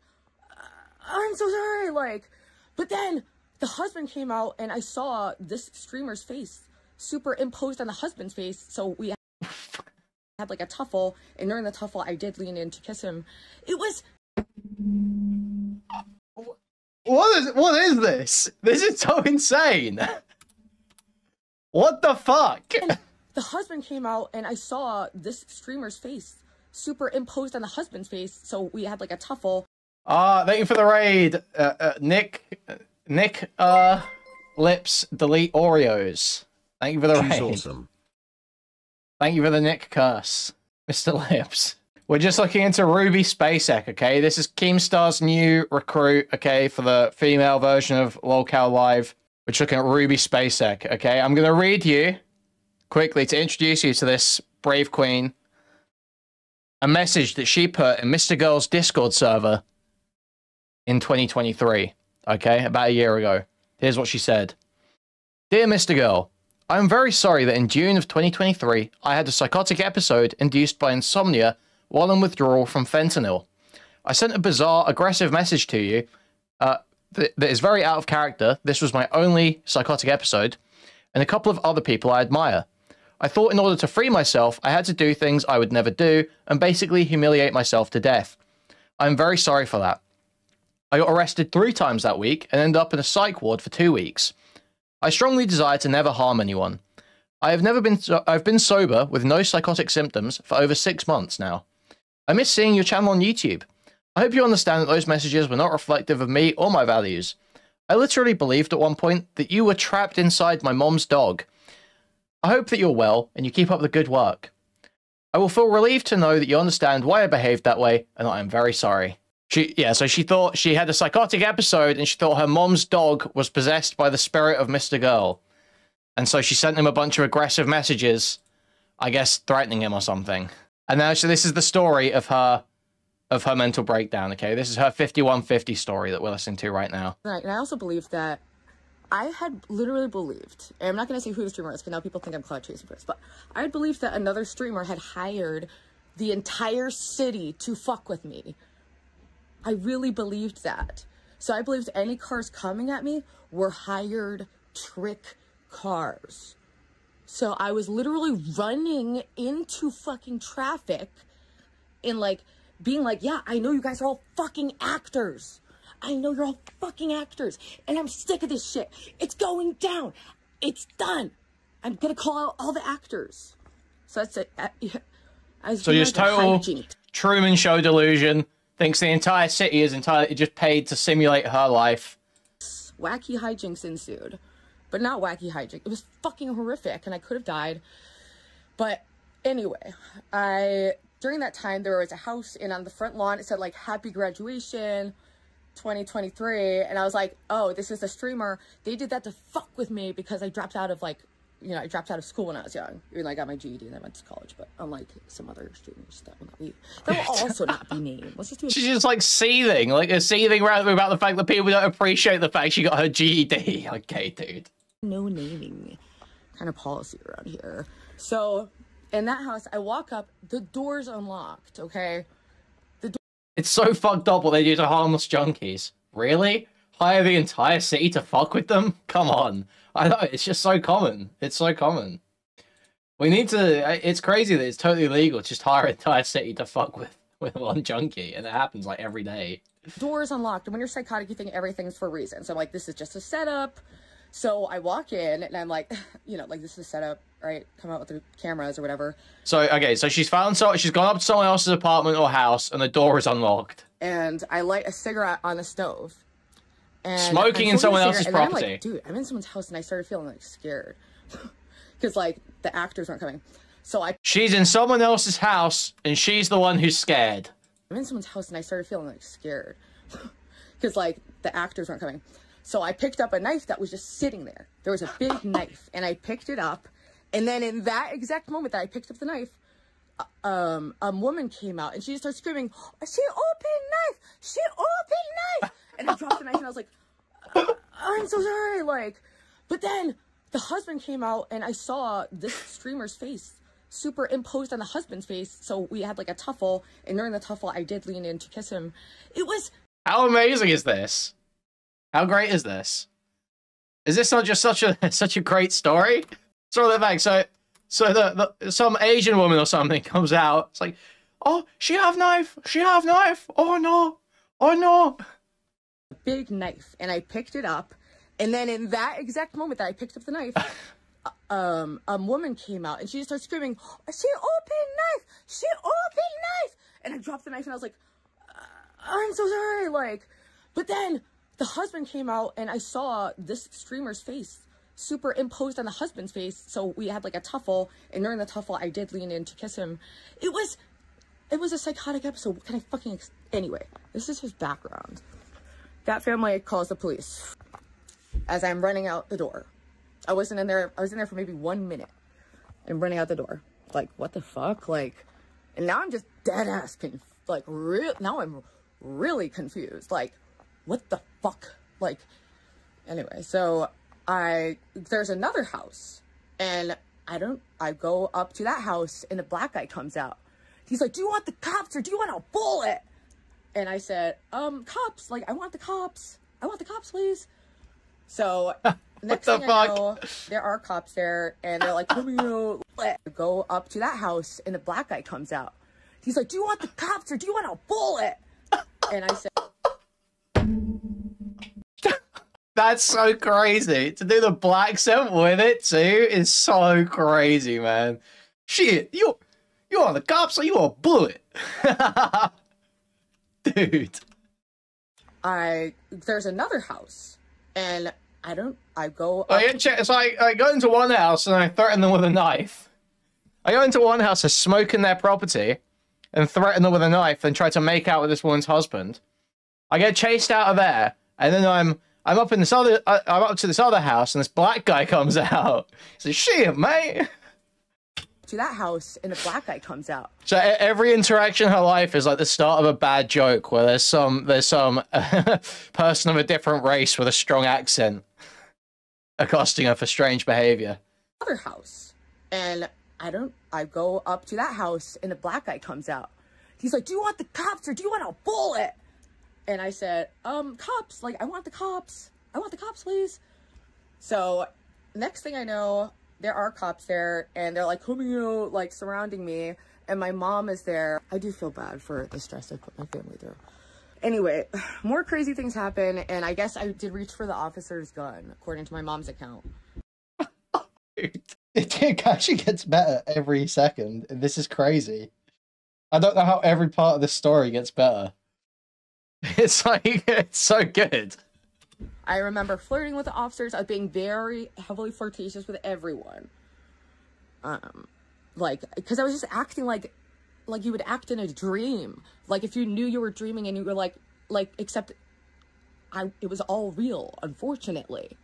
S10: I'm so sorry, like... But then the husband came out, and I saw this streamer's face superimposed on the husband's face, so we had like a tuffle, and during the tuffle I did lean in to kiss him. It was...
S2: What is this? This is so insane. What the fuck?
S10: And the husband came out, and I saw this streamer's face superimposed on the husband's face, so we had like a tuffle.
S2: Thank you for the raid. Nick Lips delete Oreos. Thank you for the raid.
S13: She's awesome.
S2: Thank you for the Nick curse, Mr. Lips. We're just looking into Ruby Spacek, okay? This is Keemstar's new recruit, okay, for the female version of Lolcow Live. We're just looking at Ruby Spacek, okay? I'm going to read you, quickly, to introduce you to this brave queen, a message that she put in Mr. Girl's Discord server in 2023, okay? About a year ago. Here's what she said. Dear Mr. Girl, I am very sorry that in June of 2023, I had a psychotic episode induced by insomnia while in withdrawal from fentanyl. I sent a bizarre, aggressive message to you that is very out of character. This was my only psychotic episode, and a couple of other people I admire. I thought in order to free myself, I had to do things I would never do, and basically humiliate myself to death. I am very sorry for that. I got arrested 3 times that week, and ended up in a psych ward for 2 weeks. I strongly desire to never harm anyone. I've been sober with no psychotic symptoms for over 6 months now. I miss seeing your channel on YouTube. I hope you understand that those messages were not reflective of me or my values. I literally believed at one point that you were trapped inside my mom's dog. I hope that you're well and you keep up the good work. I will feel relieved to know that you understand why I behaved that way, and I am very sorry. So she thought she had a psychotic episode, and she thought her mom's dog was possessed by the spirit of Mr. Girl. And so she sent him a bunch of aggressive messages, I guess threatening him or something. And now, so this is the story of her mental breakdown, okay? This is her 5150 story that we're listening to right now.
S10: Right, and I also believe that I had literally believed, and I'm not going to say who the streamer is, because now people think I'm cloud chasing for this, but I had believed that another streamer had hired the entire city to fuck with me. I really believed that. So I believed any cars coming at me were hired trick cars. So I was literally running into fucking traffic and like being like, yeah, I know you guys are all fucking actors. I know you're all fucking actors. And I'm sick of this shit. It's going down. It's done. I'm going to call out all the actors. So that's it.
S2: So just total Truman Show delusion. Thinks the entire city is entirely just paid to simulate her life.
S10: Wacky hijinks ensued. But not wacky hijinks. It was fucking horrific and I could have died. But anyway, during that time, there was a house and on the front lawn, it said like, happy graduation 2023. And I was like, oh, this is the streamer. They did that to fuck with me because I dropped out of like, you know, I dropped out of school when I was young. Even though I got my GED and I went to college, but unlike some other streamers, that will also not be named. Let's just do
S2: She's just like seething about the fact that people don't appreciate the fact she got her GED. Okay, dude.
S10: No naming kind of policy around here. So in that house, I walk up, the door's unlocked, okay?
S2: It's so fucked up what they do to harmless junkies. Really? Hire the entire city to fuck with them? Come on. I know, it's just so common. It's so common. We need to... It's crazy that it's totally legal to just hire an entire city to fuck with one junkie, and it happens like every day.
S10: Door's unlocked, and when you're psychotic, you think everything's for a reason. So I'm like, this is just a setup. So I walk in, and I'm like, you know, like, this is a setup, right? Come out with the cameras or whatever.
S2: So, okay, so she's gone up to someone else's apartment or house, and the door is unlocked.
S10: And I light a cigarette on the stove. And
S2: smoking in someone else's property.
S10: I'm like, dude, I'm in someone's house, and I started feeling, like, scared. Because, like, the actors weren't coming. So
S2: she's in someone else's house, and she's the one who's scared.
S10: I'm in someone's house, and I started feeling, like, scared. Because, like, the actors weren't coming. So I picked up a knife that was just sitting there. There was a big knife, and I picked it up. And then in that exact moment that I picked up the knife, a woman came out, and she just started screaming, she opened knife! She opened knife! And I dropped the knife, and I was like, I'm so sorry, like. But then the husband came out, and I saw this streamer's face superimposed on the husband's face. So we had like a tuffle, and during the tuffle, I did lean in to kiss him. It was...
S2: How amazing is this? How great is this? Is this not just such a great story? So the fact, so some Asian woman or something comes out. It's like, oh, she have knife. Oh no, oh no.
S10: A big knife, and I picked it up, and then in that exact moment that I picked up the knife, a woman came out, and she just started screaming, she opened knife. She opened knife. And I dropped the knife, and I was like, I'm so sorry, like. But then the husband came out, and I saw this streamer's face superimposed on the husband's face. So we had like a tuffle, and during the tuffle, I did lean in to kiss him. It was a psychotic episode. Can I fucking... Anyway, this is his background. That family calls the police as I'm running out the door. I was in there for maybe 1 minute. I'm running out the door. Like, what the fuck? Like, and now I'm just dead ass now I'm really confused. Like, what the fuck? Like, anyway, so there's another house, and I go up to that house, and a black guy comes out. He's like, do you want the cops or do you want a bullet? And I said, cops, like, I want the cops, please. So next thing I know, there are cops there, and they're like, go up to that house, and the black guy comes out. He's like, do you want the cops or do you want a bullet? And I said,
S2: that's so crazy. To do the black accent with it too is so crazy, man. Shit, you want the cops or you want a bullet? Dude.
S10: There's another house, and I go up.
S2: So I go into one house and I threaten them with a knife. I go into one house, I smoke in their property, and threaten them with a knife and try to make out with this woman's husband. I get chased out of there, and then I'm up in I'm up to this other house, and this black guy comes out. He's like, shit, mate.
S10: To that house, and the black guy comes out.
S2: So every interaction in her life is like the start of a bad joke where there's some person of a different race with a strong accent accosting her for strange behavior.
S10: Other house, and I go up to that house, and the black guy comes out. He's like, do you want the cops or do you want a bullet? And I said, cops, like, I want the cops, please. So next thing I know, there are cops there, and they're like coming out, like surrounding me, and my mom is there. I do feel bad for the stress I put my family through. Anyway, more crazy things happen, and I guess I did reach for the officer's gun, according to my mom's account.
S2: It actually gets better every second. This is crazy. I don't know how every part of the story gets better. It's like, it's so good.
S10: I remember flirting with the officers. I was being very heavily flirtatious with everyone. Like, because I was just acting like you would act in a dream. Like, if you knew you were dreaming and you were like, except it was all real, unfortunately.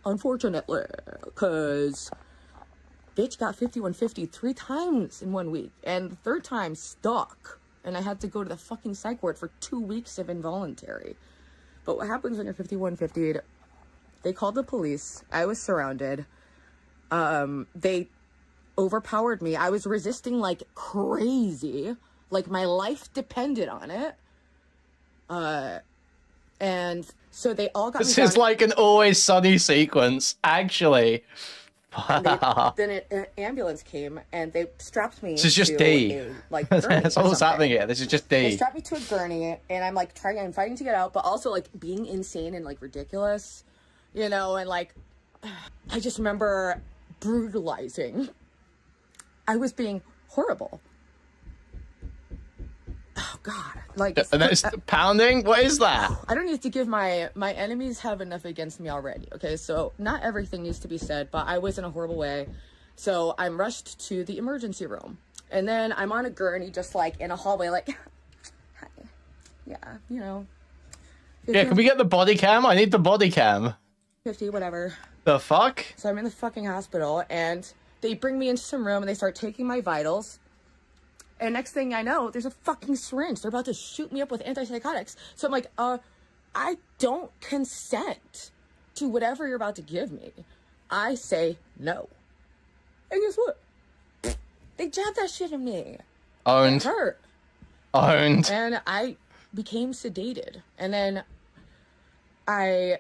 S10: Unfortunately, because bitch got 5150 3 times in 1 week, and the third time stuck, and I had to go to the fucking psych ward for 2 weeks of involuntary. But what happens when you're 5150'd? They called the police. I was surrounded. They overpowered me. I was resisting like crazy, like my life depended on it. And so they all got
S2: This
S10: me
S2: is
S10: down.
S2: like an Always Sunny sequence, actually.
S10: Then an ambulance came and they strapped me.
S2: This is just
S10: to
S2: D.
S10: That's
S2: all that's happening here. This is just D.
S10: They strapped me to a gurney, and I'm like I'm fighting to get out, but also like being insane and like ridiculous, you know. And like, I just remember brutalizing. I was being horrible. Oh God! Like,
S2: and then it's pounding. What is that?
S10: I don't need to give my enemies have enough against me already. Okay, so not everything needs to be said, but I was in a horrible way. So I'm rushed to the emergency room, and then I'm on a gurney, just like in a hallway, like, hi, yeah, you know. 50,
S2: Yeah, can we get the body cam? I need the body cam.
S10: 50, whatever.
S2: The fuck?
S10: So I'm in the fucking hospital, and they bring me into some room, and they start taking my vitals. And next thing I know, there's a fucking syringe. They're about to shoot me up with antipsychotics. So I'm like, I don't consent to whatever you're about to give me. I say no. And guess what? They jabbed that shit in me.
S2: Owned.
S10: It hurt.
S2: Owned.
S10: And I became sedated. And then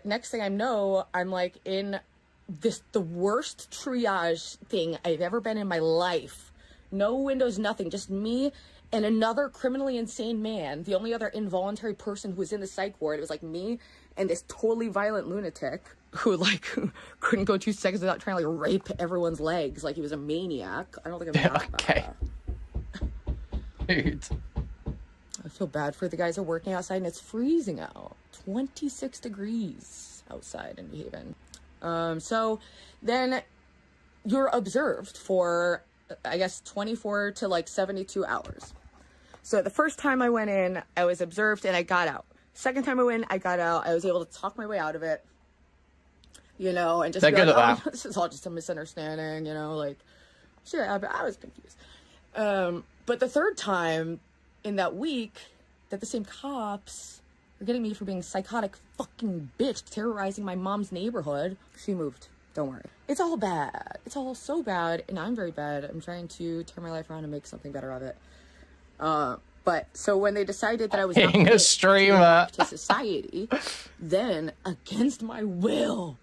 S10: next thing I know, I'm like in the worst triage thing I've ever been in my life. No windows, nothing, just me and another criminally insane man. The only other involuntary person who was in the psych ward, it was like me and this totally violent lunatic who like couldn't go 2 seconds without trying to like rape everyone's legs like he was a maniac. I don't think I'm
S2: okay. Dude.
S10: I feel bad for the guys who are working outside, and it's freezing out. 26 degrees outside in New Haven. So then you're observed for, I guess, 24 to like 72 hours. So the first time I went in, I was observed and I got out. Second time I went, I got out. I was able to talk my way out of it, you know, and just be like, oh, this is all just a misunderstanding, you know, like, sure, I was confused. But the third time in that week that the same cops were getting me for being a psychotic fucking bitch terrorizing my mom's neighborhood, she moved. Don't worry. It's all bad. It's all so bad, and I'm very bad. I'm trying to turn my life around and make something better of it. But so when they decided that I was
S2: being a streamer
S10: to society, then against my will,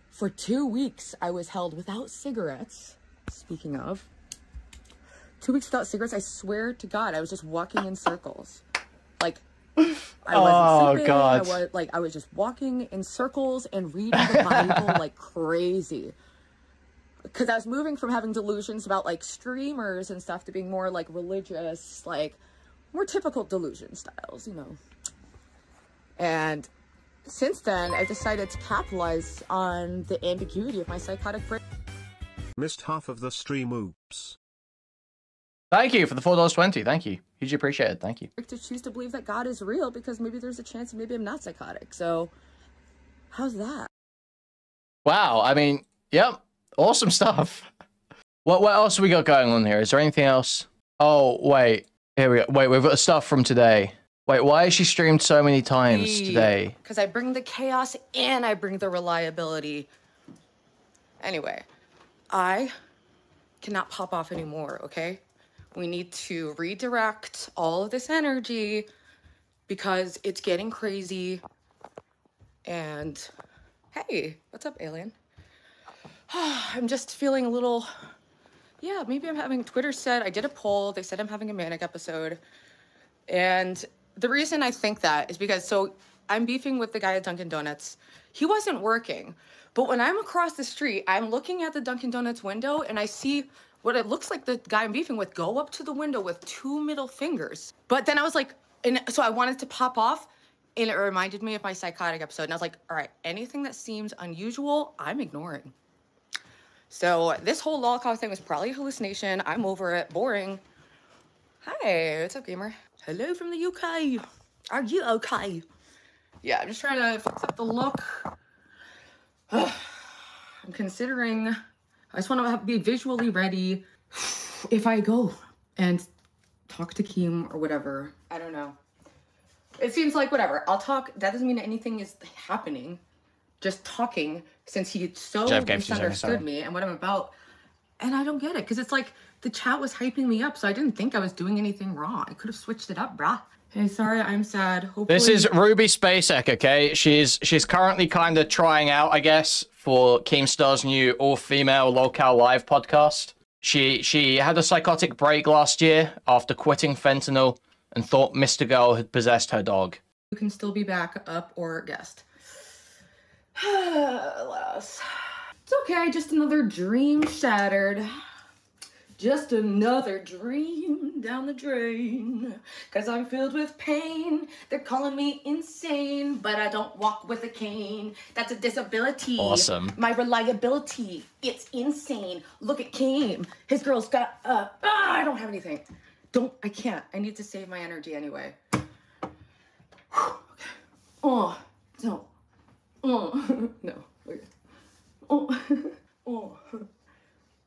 S10: for 2 weeks I was held without cigarettes. Speaking of, 2 weeks without cigarettes. I swear to God, I was just walking in circles, like. I wasn't sleeping.
S2: God.
S10: I was just walking in circles and reading the Bible like crazy. Because I was moving from having delusions about like streamers and stuff to being more like religious, like more typical delusion styles, you know. And since then, I decided to capitalize on the ambiguity of my psychotic brain.
S13: Missed half of the stream, oops.
S2: Thank you for the $4.20. Thank you. Hugely appreciated. Thank you.
S10: To choose to believe that God is real, because maybe there's a chance maybe I'm not psychotic. So, how's that?
S2: Wow. I mean, yep. Awesome stuff. What else have we got going on here? Is there anything else? Oh, wait. Here we go. Wait, we've got stuff from today. Wait, why has she streamed so many times today?
S10: Because I bring the chaos and I bring the reliability. Anyway, I cannot pop off anymore, okay? We need to redirect all of this energy because it's getting crazy. And hey, what's up, alien?
S9: I'm just feeling a little, yeah, maybe I'm having, Twitter said, I did a poll, they said I'm having a manic episode. And the reason I think that is because, so I'm beefing with the guy at Dunkin' Donuts. He wasn't working, but when I'm across the street, I'm looking at the Dunkin' Donuts window and I see what it looks like the guy I'm beefing with go up to the window with 2 middle fingers. But then I was like, and so I wanted to pop off, and it reminded me of my psychotic episode. And I was like, all right, anything that seems unusual, I'm ignoring. So this whole Lolcow thing was probably a hallucination. I'm over it. Boring. Hi, what's up, gamer? Hello from the UK. Are you okay? Yeah, I'm just trying to fix up the look. I'm considering, I just want to be visually ready if I go and talk to Keem or whatever. I don't know. It seems like whatever. I'll talk. That doesn't mean anything is happening. Just talking, since he so misunderstood me and what I'm about. And I don't get it, because it's like the chat was hyping me up, so I didn't think I was doing anything wrong. I could have switched it up, brah. Hey, sorry, I'm sad. Hopefully...
S14: This is Ruby Spacek, okay? She's currently kind of trying out, I guess, for Keemstar's new all-female Lolcow Live podcast. She had a psychotic break last year after quitting fentanyl and thought Mr. Girl had possessed her dog.
S9: You can still be back up or guest. Alas. It's okay, just another dream shattered. Just another dream down the drain. Cause I'm filled with pain. They're calling me insane, but I don't walk with a cane. That's a disability.
S14: Awesome.
S9: My reliability, it's insane. Look at Keem. His girl's got, I don't have anything. I can't. I need to save my energy anyway. Oh, no. Oh, no. Oh, oh.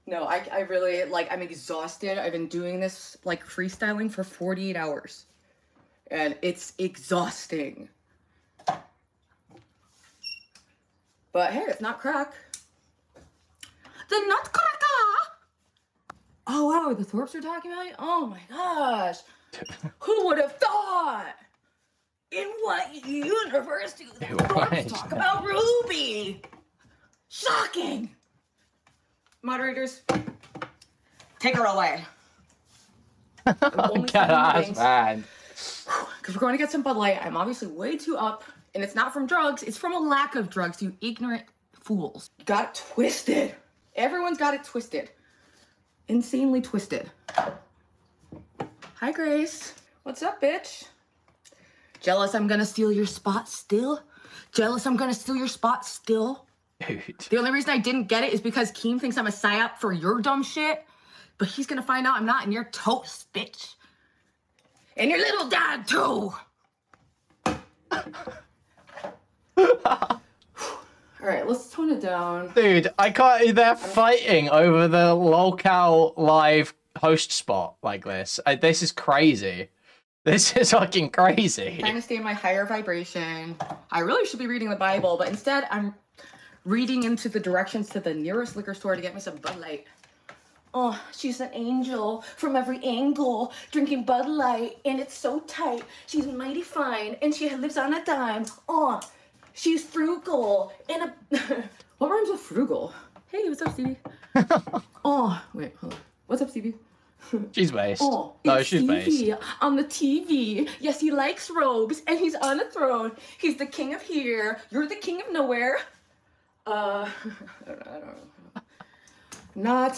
S9: No, I really, like, I'm exhausted. I've been doing this, like, freestyling for 48 hours. And it's exhausting. But hey, it's not crack. The nutcracker! Oh, wow, the Thorpes are talking about it? Oh my gosh. Who would have thought? In what universe do the Thorpes talk about Ruby? Shocking! Moderators, take her away.
S14: Gosh, man.
S9: Because we're going to get some Bud Light. I'm obviously way too up. And it's not from drugs. It's from a lack of drugs, you ignorant fools. Got it twisted. Everyone's got it twisted. Insanely twisted. Hi, Grace. What's up, bitch? Jealous I'm gonna steal your spot still? Jealous I'm gonna steal your spot still? Dude. The only reason I didn't get it is because Keem thinks I'm a psyop for your dumb shit. But he's gonna find out I'm not, and you're toast, bitch. And your little dad, too. Alright, let's tone it down.
S14: Dude, I can't. They're fighting over the Lolcow Live host spot like this. This is crazy. This is fucking crazy.
S9: Trying to stay in my higher vibration. I really should be reading the Bible, but instead I'm reading into the directions to the nearest liquor store to get me some Bud Light. Oh, she's an angel from every angle, drinking Bud Light, and it's so tight. She's mighty fine, and she lives on a dime. Oh, she's frugal, and a... What rhymes with frugal? Hey, what's up, Stevie? Oh, wait, hold on. What's up, Stevie?
S14: She's based.
S9: Oh,
S14: no, she's based.
S9: On the TV. Yes, he likes robes, and he's on a throne. He's the king of here. You're the king of nowhere. I don't know.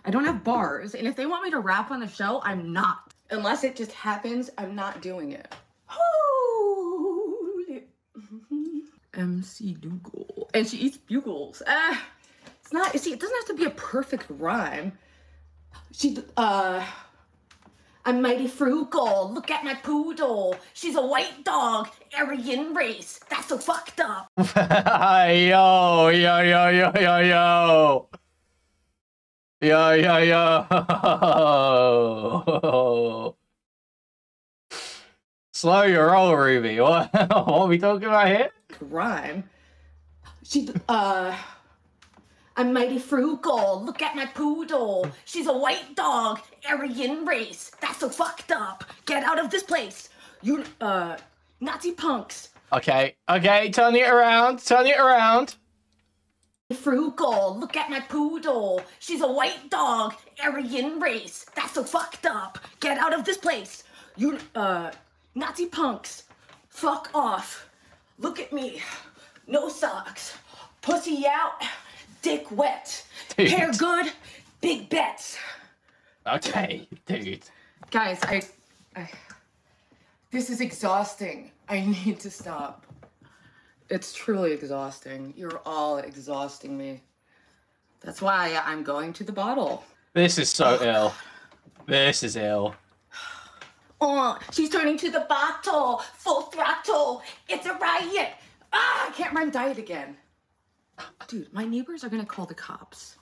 S9: I don't have bars, and if they want me to rap on the show, I'm not. Unless it just happens, I'm not doing it. Holy. MC Dougal. And she eats bugles. It's not, you see, it doesn't have to be a perfect rhyme. I'm mighty frugal. Look at my poodle. She's a white dog. Aryan race. That's so fucked up.
S14: Yo. Slow your roll, Ruby. What are we talking about here?
S9: Rhyme. I'm mighty frugal. Look at my poodle. She's a white dog. Aryan race. That's so fucked up. Get out of this place. You, Nazi punks.
S14: Okay. Turn it around.
S10: Frugal, look at my poodle. She's a white dog, Aryan race. That's so fucked up. Get out of this place. You, Nazi punks. Fuck off. Look at me. No socks. Pussy out. Dick wet.
S14: Dude.
S10: Hair good. Big bets.
S14: Okay, dude.
S10: Guys, I this is exhausting. I need to stop. It's truly exhausting. You're all exhausting me. That's why I'm going to the bottle.
S14: This is so ill. This is ill.
S10: Oh, she's turning to the bottle. Full throttle. It's a riot. Ah, I can't rhyme diet again. Dude, my neighbors are gonna call the cops.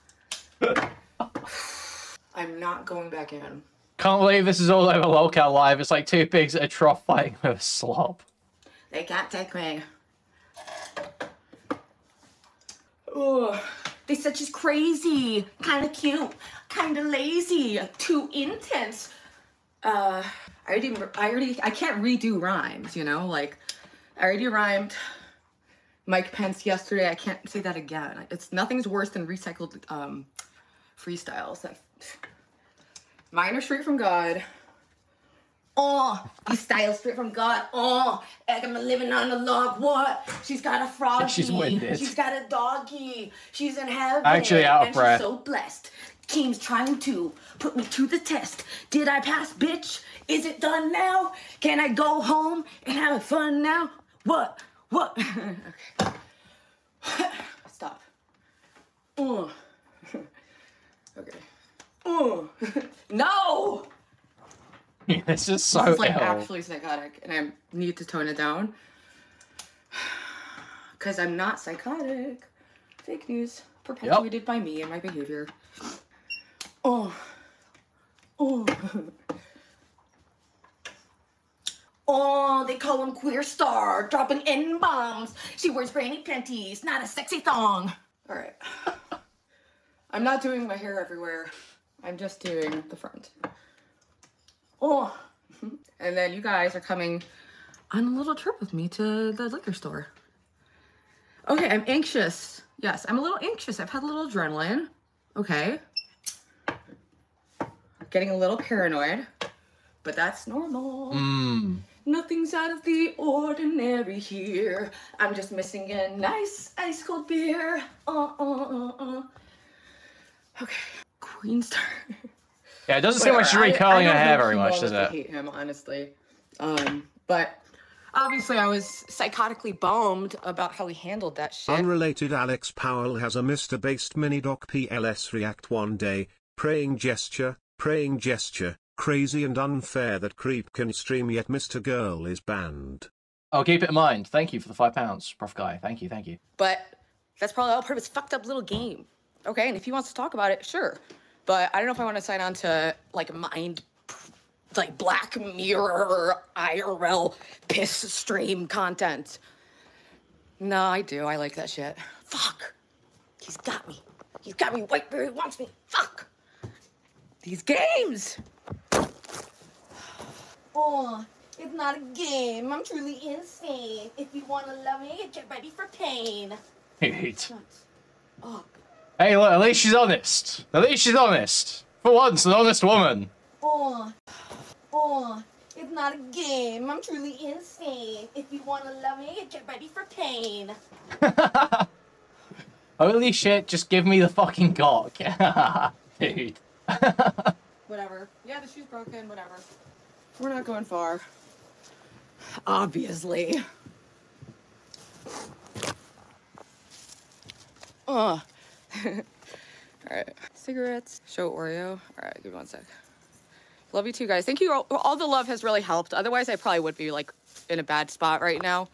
S10: I'm not going back in.
S14: Can't believe this is all over Lolcow Live. It's like two pigs at a trough fighting with a slop.
S10: They can't take me. Oh, they said she's crazy, kind of cute, kind of lazy, too intense. I can't redo rhymes, you know? Like, I already rhymed Mike Pence yesterday. I can't say that again. Nothing's worse than recycled freestyles. Mine are straight from God. Oh, these styles straight from God. Oh, I'm living on a log. What? She's got a froggy.
S14: She's winded.
S10: She's got a doggy. She's in heaven.
S14: Actually out of breath.
S10: She's so blessed. Keem's trying to put me to the test. Did I pass, bitch? Is it done now? Can I go home and have fun now? What? Okay. Stop. Oh. Okay. Oh. No!
S14: This is so
S10: This is like
S14: ill.
S10: actually psychotic, and I need to tone it down. Because I'm not psychotic. Fake news. Perpetuated by me and my behavior. Oh. Oh, they call him Queer Star, dropping N-bombs. She wears granny panties, not a sexy thong. All right. I'm not doing my hair everywhere. I'm just doing the front. Oh. And then you guys are coming on a little trip with me to the liquor store. Okay, I'm anxious. Yes, I'm a little anxious. I've had a little adrenaline. Okay. Getting a little paranoid, but that's normal. Nothing's out of the ordinary here. I'm just missing a nice ice cold beer. Okay, Queen Star.
S14: Yeah, it doesn't seem like she's recurling her hair very much, does it?
S10: I hate him, honestly. But obviously I was psychotically bummed about how he handled that shit.
S13: Unrelated, Alex Powell has a Mr. Based mini doc PLS react one day. Praying gesture, crazy and unfair that creep can stream yet Mr. Girl is banned.
S14: I'll keep it in mind. Thank you for the £5, Prof Guy. Thank you.
S10: But that's probably all part of his fucked up little game. Okay, and if he wants to talk about it, sure. But I don't know if I want to sign on to, like, Black Mirror IRL piss stream content. No, I do. I like that shit. Fuck. He's got me. He's got me right where he wants me. Fuck. These games. Oh, it's not a game. I'm truly insane. If you want to love me, get ready for pain. Oh.
S14: Hey, look, at least she's honest. At least she's honest. For once, an honest woman.
S10: Oh, it's not a game. I'm truly insane. If you want to love me, get ready for pain.
S14: Holy shit, just give me the fucking cock. Dude.
S10: Whatever. Yeah, the shoe's broken, whatever. We're not going far. Obviously. All right. Cigarettes. Show Oreo. All right, give me 1 sec. Love you too, guys. Thank you. All the love has really helped. Otherwise, I probably would be, like, in a bad spot right now.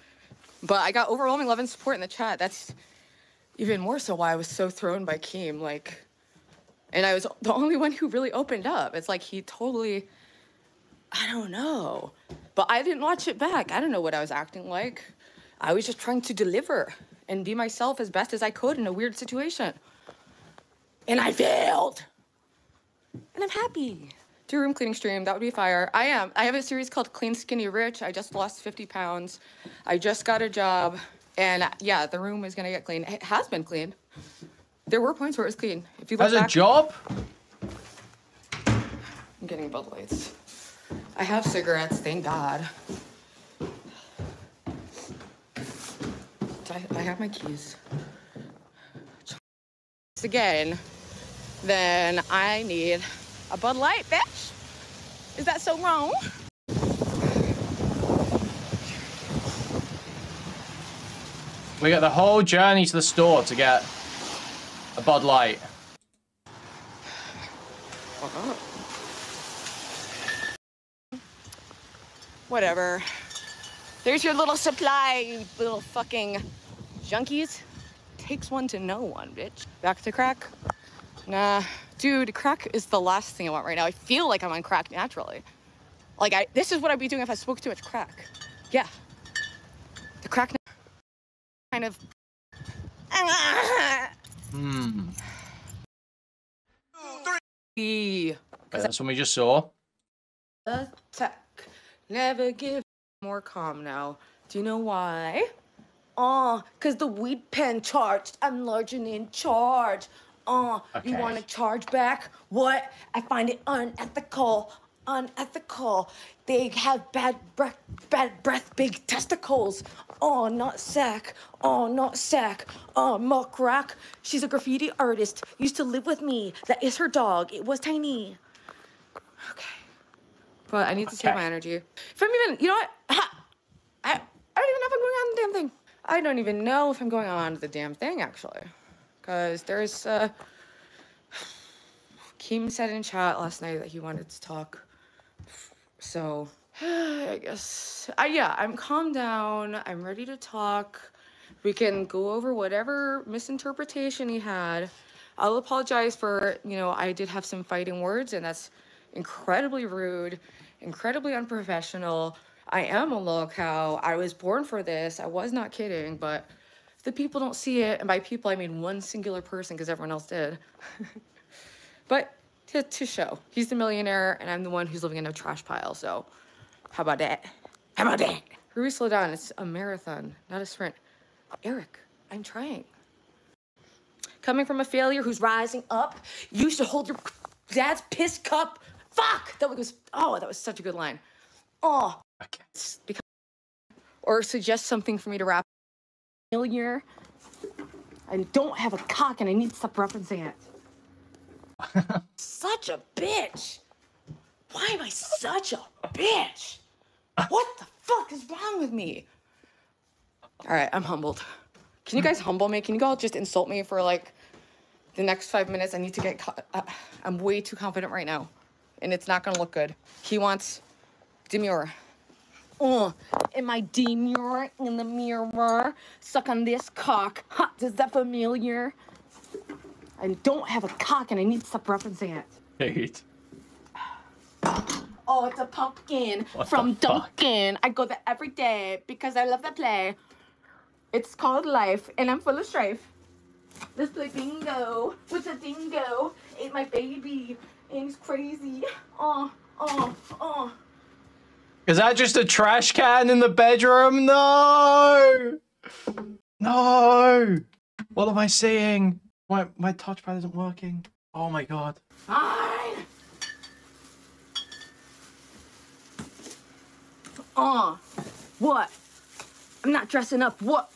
S10: But I got overwhelming love and support in the chat. That's even more so why I was so thrown by Keem. Like, and I was the only one who really opened up. It's like he totally, I don't know. But I didn't watch it back. I don't know what I was acting like. I was just trying to deliver and be myself as best as I could in a weird situation. And I failed. And I'm happy. Do a room cleaning stream. That would be fire. I am. I have a series called Clean, Skinny, Rich. I just lost 50 pounds. I just got a job. And yeah, the room is going to get clean. It has been cleaned. There were points where it was clean. If you look
S14: As a
S10: back,
S14: job?
S10: I'm getting Bud Lights. I have cigarettes, thank God. I have my keys. Again, then I need a Bud Light, bitch. Is that so wrong?
S14: We got the whole journey to the store to get a Bud Light.
S10: Whatever. There's your little supply, you little fucking junkies. Takes one to know one, bitch. Back to crack? Nah. Dude, crack is the last thing I want right now. I feel like I'm on crack naturally. Like, this is what I'd be doing if I smoked too much crack. Yeah. The crack kind of...
S14: That's what we just saw.
S10: Attack. Never give more calm now. Do you know why? Oh, because the weed pen charged. I'm large and in charge. You want to charge back? What? I find it unethical. Unethical. They have bad breath, big testicles. Oh, not sack. Oh, not sack. Oh, muck rack. She's a graffiti artist. Used to live with me. That is her dog. It was tiny. Okay. But I need to save my energy. If I'm even, you know what? I don't even know if I'm going on the damn thing. I don't even know if I'm going on the damn thing, actually. Because there's, Keem said in chat last night that he wanted to talk. So, I guess, yeah, I'm calmed down. I'm ready to talk. We can go over whatever misinterpretation he had. I'll apologize for, you know, I did have some fighting words, and that's incredibly rude, incredibly unprofessional. I am a lolcow. I was born for this. I was not kidding, but the people don't see it, and by people I mean one singular person because everyone else did. But to show, he's the millionaire, and I'm the one who's living in a trash pile. So, how about that? How about that? Ruby, slow down. It's a marathon, not a sprint. Eric, I'm trying. Coming from a failure who's rising up, you should hold your dad's piss cup. Fuck! That was such a good line. Oh. Okay. Or suggest something for me to rap. Failure. I don't have a cock and I need to stop referencing it. Such a bitch. Why am I such a bitch? What the fuck is wrong with me? All right, I'm humbled. Can you guys humble me? Can you all just insult me for like the next 5 minutes? I need to get I'm way too confident right now. And it's not gonna look good. He wants demure. Am I demure in the mirror? Suck on this cock. Ha, is that familiar? I don't have a cock and I need to stop referencing it.
S14: Dude.
S10: Oh, it's a pumpkin from Dunkin'. I go there every day because I love to play. It's called life and I'm full of strife. Let's play bingo with a dingo. Ate my baby and he's crazy.
S14: Is that just a trash can in the bedroom? No! No! What am I seeing? My touchpad isn't working. Oh my god.
S10: Fine. What? I'm not dressing up. What?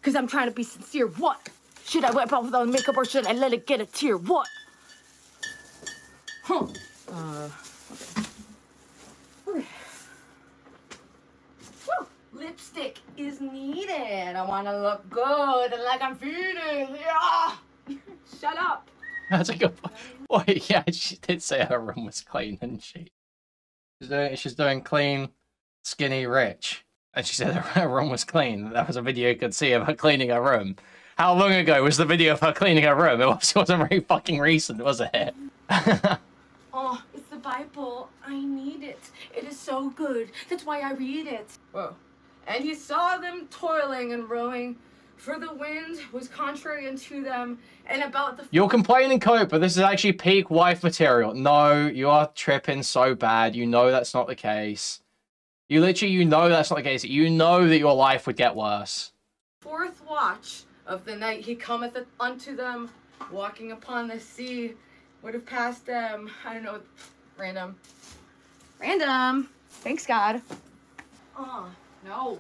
S10: Because I'm trying to be sincere. What? Should I wipe off without makeup or should I let it get a tear? What? Huh. Okay. Woo. Lipstick is needed. I want to look good and like I'm feeding. Yeah. Shut up.
S14: That's a good point. Wait, yeah, she did say her room was clean, didn't she? She's doing clean, skinny, rich. And she said her room was clean. That was a video you could see of her cleaning her room. How long ago was the video of her cleaning her room? It wasn't very fucking recent, was it?
S10: Oh, it's the Bible. I need it. It is so good. That's why I read it. Whoa. And he saw them toiling and rowing, for the wind was contrary unto them, and about the...
S14: You're complaining, Cope, but this is actually peak wife material. No, you are tripping so bad. You know that's not the case. You know that's not the case. You know that your life would get worse.
S10: Fourth watch, of the night he cometh unto them, walking upon the sea, would have passed them. I don't know, random. Random. Thanks, God. No.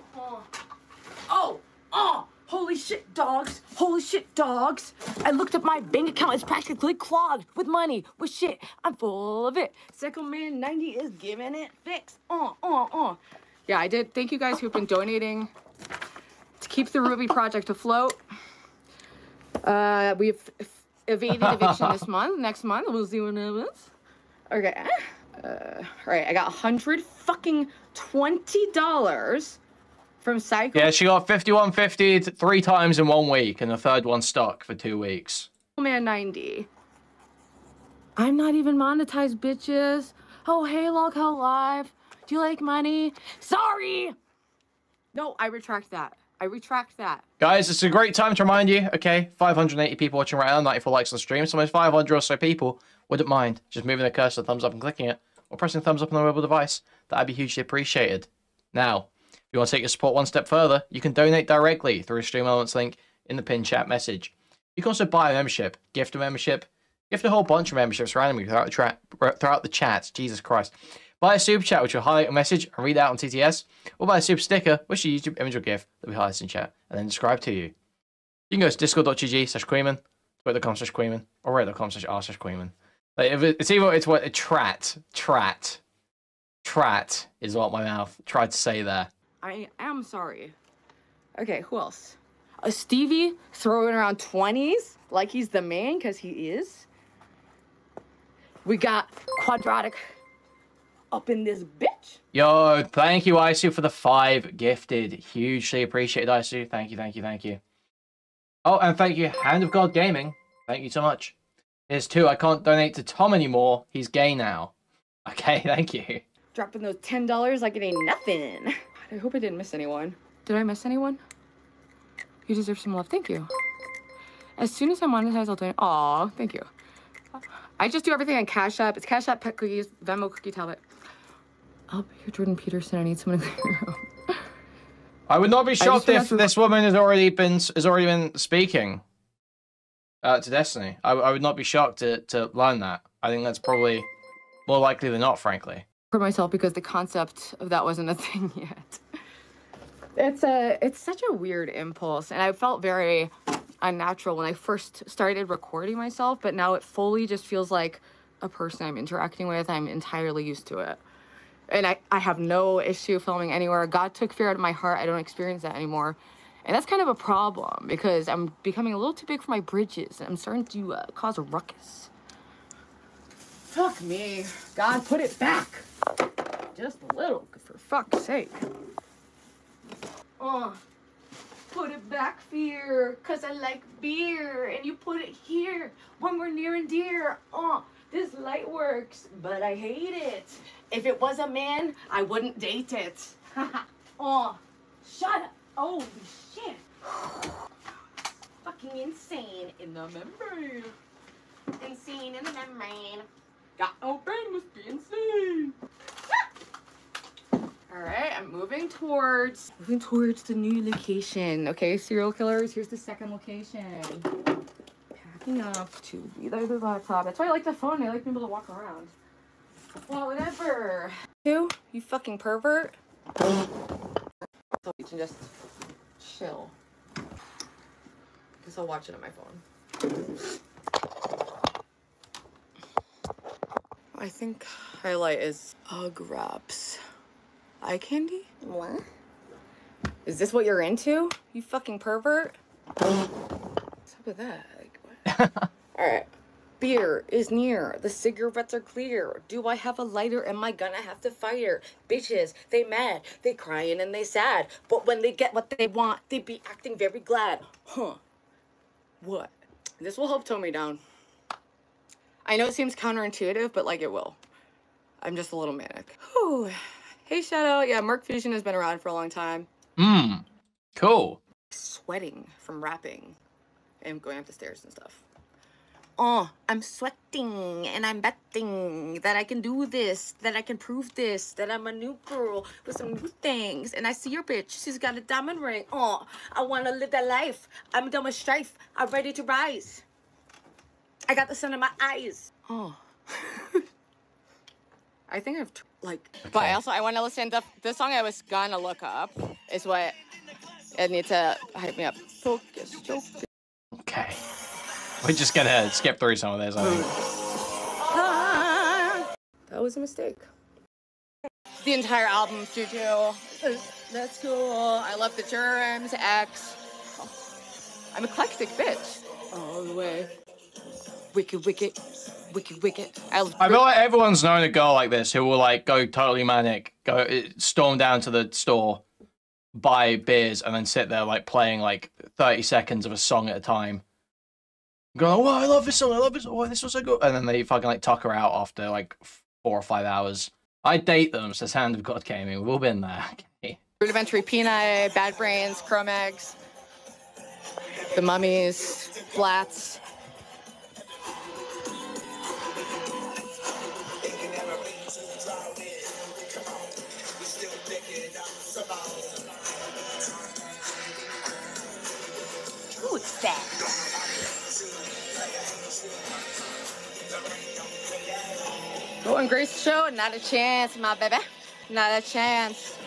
S10: Holy shit, dogs. Holy shit, dogs. I looked up my bank account. It's practically clogged with money, with shit. I'm full of it. Second Man 90 is giving it fix. Yeah, I did. Thank you guys who've been donating to keep the Ruby project afloat. We've evaded eviction this month. Next month, we'll see what happens. Okay. All right, I got $120 from Psycho.
S14: Yeah, she got 5150 3 times in 1 week, and the third one stuck for 2 weeks.
S10: Man 90. I'm not even monetized, bitches. Oh, hey, Lolcow Live. Do you like money? Sorry. No, I retract that.
S14: Guys, it's a great time to remind you, okay, 580 people watching right now, 94 likes on the stream. So almost 500 or so people wouldn't mind just moving their cursor, thumbs up and clicking it, or pressing thumbs up on their mobile device. That'd be hugely appreciated. Now, if you want to take your support one step further, you can donate directly through a Stream Elements link in the pinned chat message. You can also buy a membership, gift a membership, gift a whole bunch of memberships randomly throughout the chat. Jesus Christ. Buy a super chat, which will highlight a message and read out on TTS, or buy a super sticker, which is a YouTube image or GIF that we highlight in chat, and then describe to you. You can go to discord.gg/Kuihman, twitter.com/Kuihman, or reddit.com/r/Kuihman. Like, it's what a trat is what my mouth tried to say there.
S10: I am sorry. Okay, who else? A Stevie throwing around 20s like he's the man, because he is. We got Quadratic up in this bitch.
S14: Yo, thank you, Isu, for the 5 gifted. Hugely appreciated, Isu. Thank you. Oh, and thank you, Hand of God Gaming. Thank you so much. Here's 2. I can't donate to Tom anymore. He's gay now. Okay, thank you.
S10: Dropping those $10 like it ain't nothing. I hope I didn't miss anyone. Did I miss anyone? You deserve some love. Thank you. As soon as I monetize, I'll donate. Aw, thank you. I just do everything on Cash App. It's Cash App, Pet Cookies, Venmo, Cookie Talbot. I'll be here, Jordan Peterson. I need someone to clear your room.
S14: I would not be shocked if this woman has already been speaking to Destiny. I would not be shocked to learn that. I think that's probably more likely than not, frankly.
S10: For myself, because the concept of that wasn't a thing yet. It's such a weird impulse, and I felt very unnatural when I first started recording myself, but now it fully just feels like a person I'm interacting with. I'm entirely used to it. And I have no issue filming anywhere. God took fear out of my heart. I don't experience that anymore. And that's kind of a problem because I'm becoming a little too big for my britches. And I'm starting to cause a ruckus. Fuck me. God, put it back. Just a little, for fuck's sake. Put it back, fear, cause I like beer. And you put it here when we're near and dear. This light works, but I hate it. If it was a man, I wouldn't date it. Shut up. Holy shit. Fucking insane in the membrane. Insane in the membrane. Got no brain, must be insane. Alright, I'm moving towards the new location. Okay, serial killers, here's the second location. Packing up to be there the laptop. That's why I like the phone, I like being able to walk around. Well, whatever. You fucking pervert. So you can just chill. Guess I'll watch it on my phone. I think highlight is Wraps. Eye candy? What? Is this what you're into? You fucking pervert? What's up with that? Like, what? Alright. Beer is near. The cigarettes are clear. Do I have a lighter? Am I gonna have to fight her? Bitches, they mad. They crying and they sad. But when they get what they want, they be acting very glad. Huh. What? This will help tone me down. I know it seems counterintuitive, but like it will. I'm just a little manic. Whew. Hey, Shadow. Yeah, Merc Fusion has been around for a long time.
S14: Cool.
S10: Sweating from rapping and going up the stairs and stuff. oh, I'm sweating and I'm betting that I can do this, that I can prove this, that I'm a new girl with some new things. And I see your bitch, she's got a diamond ring. Oh, I want to live that life. I'm done with strife. I'm ready to rise. I got the sun in my eyes. Oh. I think I've, But I want to listen to the song I was gonna look up is what it needs to hype me up. Focus, focus.
S14: Okay. We're just gonna skip through some of this, I think.
S10: That was a mistake. The entire album, Juju. That's cool. I love the germs, X. Oh, I'm eclectic, bitch. All the way. Wicked, wicked. Wicked, wicked.
S14: I feel like everyone's known a girl like this who will like go totally manic, storm down to the store, buy beers, and then sit there like playing like 30 seconds of a song at a time. Going, oh, I love this song, I love this. Oh, this was so good. And then they fucking like tuck her out after like 4 or 5 hours. I date them, says Hand of God Gaming. We've all been there. Okay.
S10: Rudimentary Peanut, Bad Brains, Chrome Eggs, The Mummies, Flats. Who's that? Going Grace show, not a chance, my baby. Not a chance.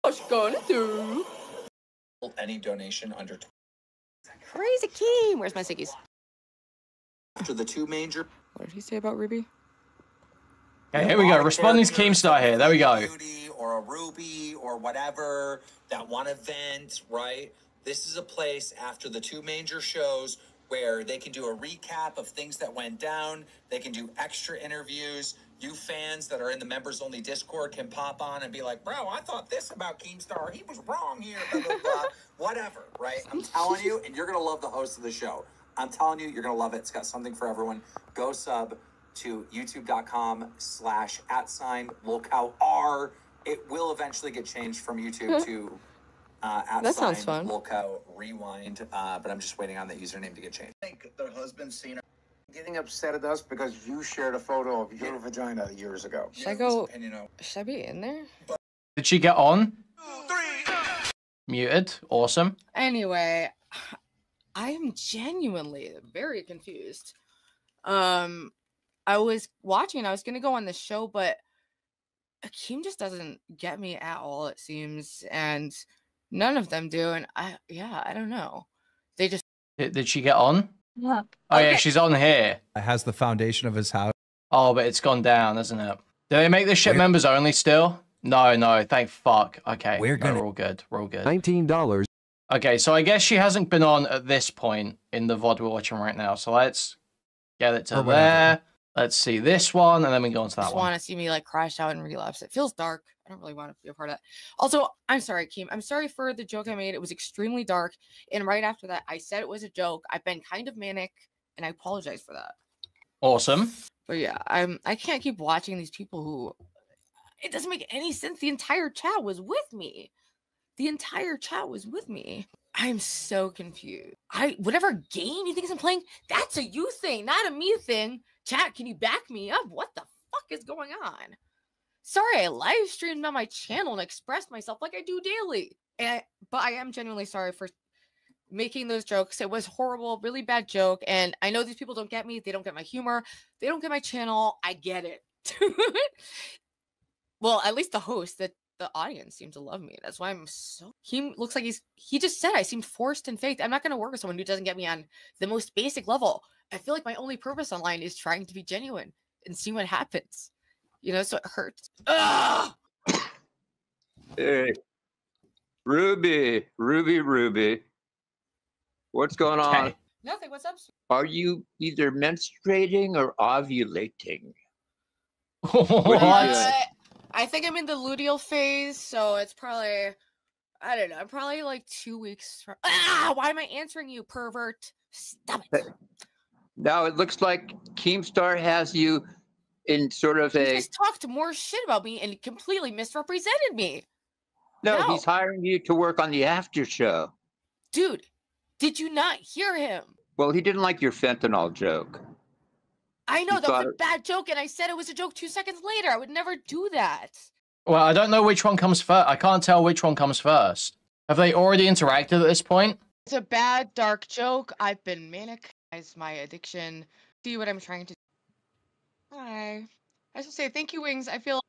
S10: What's gonna do?
S15: Any donation under
S10: Crazy Keem. Where's my ciggies?
S15: after the 2 major.
S10: What did he say about Ruby?
S14: Okay, here we go. Responding to Keemstar here. There we go.
S15: Or a Ruby or whatever, that one event, right? This is a place after the 2 major shows where they can do a recap of things that went down. They can do extra interviews. You fans that are in the members only Discord can pop on and be like, bro, I thought this about Keemstar. He was wrong here. Blah, blah, blah. Whatever, right? I'm telling you, and you're going to love the host of the show. I'm telling you, you're going to love it. It's got something for everyone. Go sub to youtube.com/@Lolcow. It will eventually get changed from YouTube to
S10: that sounds fun.
S15: Lolcow Rewind, but I'm just waiting on the username to get changed.
S16: I think their husband's seen her getting upset at us because you shared a photo of your vagina years ago.
S10: Should I go? Should I be in there?
S14: Did she get on? Muted. Awesome.
S10: Anyway, I am genuinely very confused. I was watching, I was gonna go on the show, but Akeem just doesn't get me at all, it seems, and none of them do, and I don't know. They just
S14: Did she get on?
S3: Yeah.
S14: Oh yeah, she's on here.
S6: It has the foundation of his house.
S14: Oh, but it's gone down, isn't it? Do they make this shit members only still? No, thank fuck. Okay, we're all good. We're all good.
S17: $19.
S14: Okay, so I guess she hasn't been on at this point in the VOD we're watching right now. So let's get it to there. Let's see this one, and then we go on to that
S10: just
S14: one.
S10: want to see me like crash out and relapse. It feels dark. I don't really want to be a part of that. Also, I'm sorry, Keem. I'm sorry for the joke I made. It was extremely dark. And right after that, I said it was a joke. I've been kind of manic, and I apologize for that.
S14: Awesome.
S10: But yeah, I can't keep watching these people who it doesn't make any sense. The entire chat was with me. The entire chat was with me. I'm so confused. Whatever game you think I'm playing, that's a you thing, not a me thing. Chat, can you back me up? What the fuck is going on? Sorry, I live streamed on my channel and expressed myself like I do daily. But I am genuinely sorry for making those jokes. It was horrible, really bad joke. And I know these people don't get me. They don't get my humor. They don't get my channel. I get it. Well, at least the host, the audience seemed to love me. That's why I'm so... He looks like he just said I seemed forced and faked. I'm not going to work with someone who doesn't get me on the most basic level. I feel like my only purpose online is trying to be genuine and see what happens. You know, so it hurts. Ugh!
S18: Hey, Ruby. What's going on?
S10: Nothing. What's up?
S18: Are you either menstruating or ovulating?
S10: I think I'm in the luteal phase, so it's probably, I don't know, I'm probably like 2 weeks from... Why am I answering you, pervert? Stop it.
S18: Now it looks like Keemstar has you in sort of
S10: He just talked more shit about me and completely misrepresented me.
S18: No, he's hiring you to work on the after show.
S9: Dude, did you not hear him?
S18: Well, he didn't like your fentanyl joke.
S9: I know,
S18: He
S9: that was
S18: thought
S9: a bad joke, and I said it was a joke 2 seconds later. I would never do that.
S14: Well, I don't know which one comes first. I can't tell which one comes first. Have they already interacted at this point?
S9: It's a bad, dark joke. I've been manic. It's my addiction. See what I'm trying to do. Hi. I should say thank you, Wings. I feel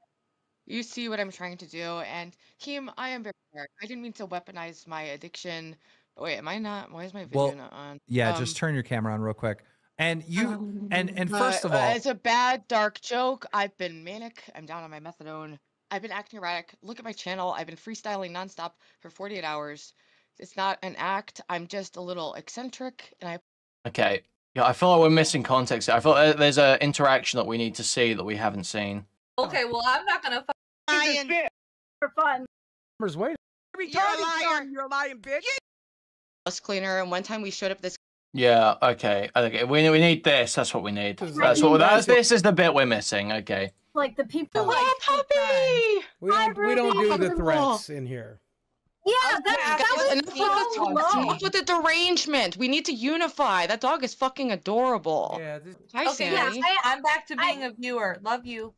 S9: you see what I'm trying to do. And Keem, I am very sorry. I didn't mean to weaponize my addiction. Wait, am I not? Why is my video not on?
S6: Yeah, just turn your camera on real quick. And you and first of all,
S9: it's a bad, dark joke. I've been manic. I'm down on my methadone. I've been acting erratic. Look at my channel. I've been freestyling nonstop for 48 hours. It's not an act. I'm just a little eccentric, and I.
S14: Okay. Yeah, I feel like we're missing context. I feel like there's an interaction that we need to see that we haven't seen.
S17: Okay, well, I'm not gonna for fun.
S8: Wait.
S19: You're a liar. You're a lying bitch.
S9: Bus cleaner, and one time we showed up this.
S14: Yeah. Okay. Okay. We need this. That's what we need. That's what. This is the bit we're missing. Okay.
S17: Like the people like
S9: puppy.
S8: We don't do the threats in here.
S17: Yeah, that was so low.
S9: Enough with the derangement. We need to unify. That dog is fucking adorable.
S8: Yeah.
S9: Hi,
S17: Okay,
S9: Sammy.
S17: I'm back to being a viewer. Love you.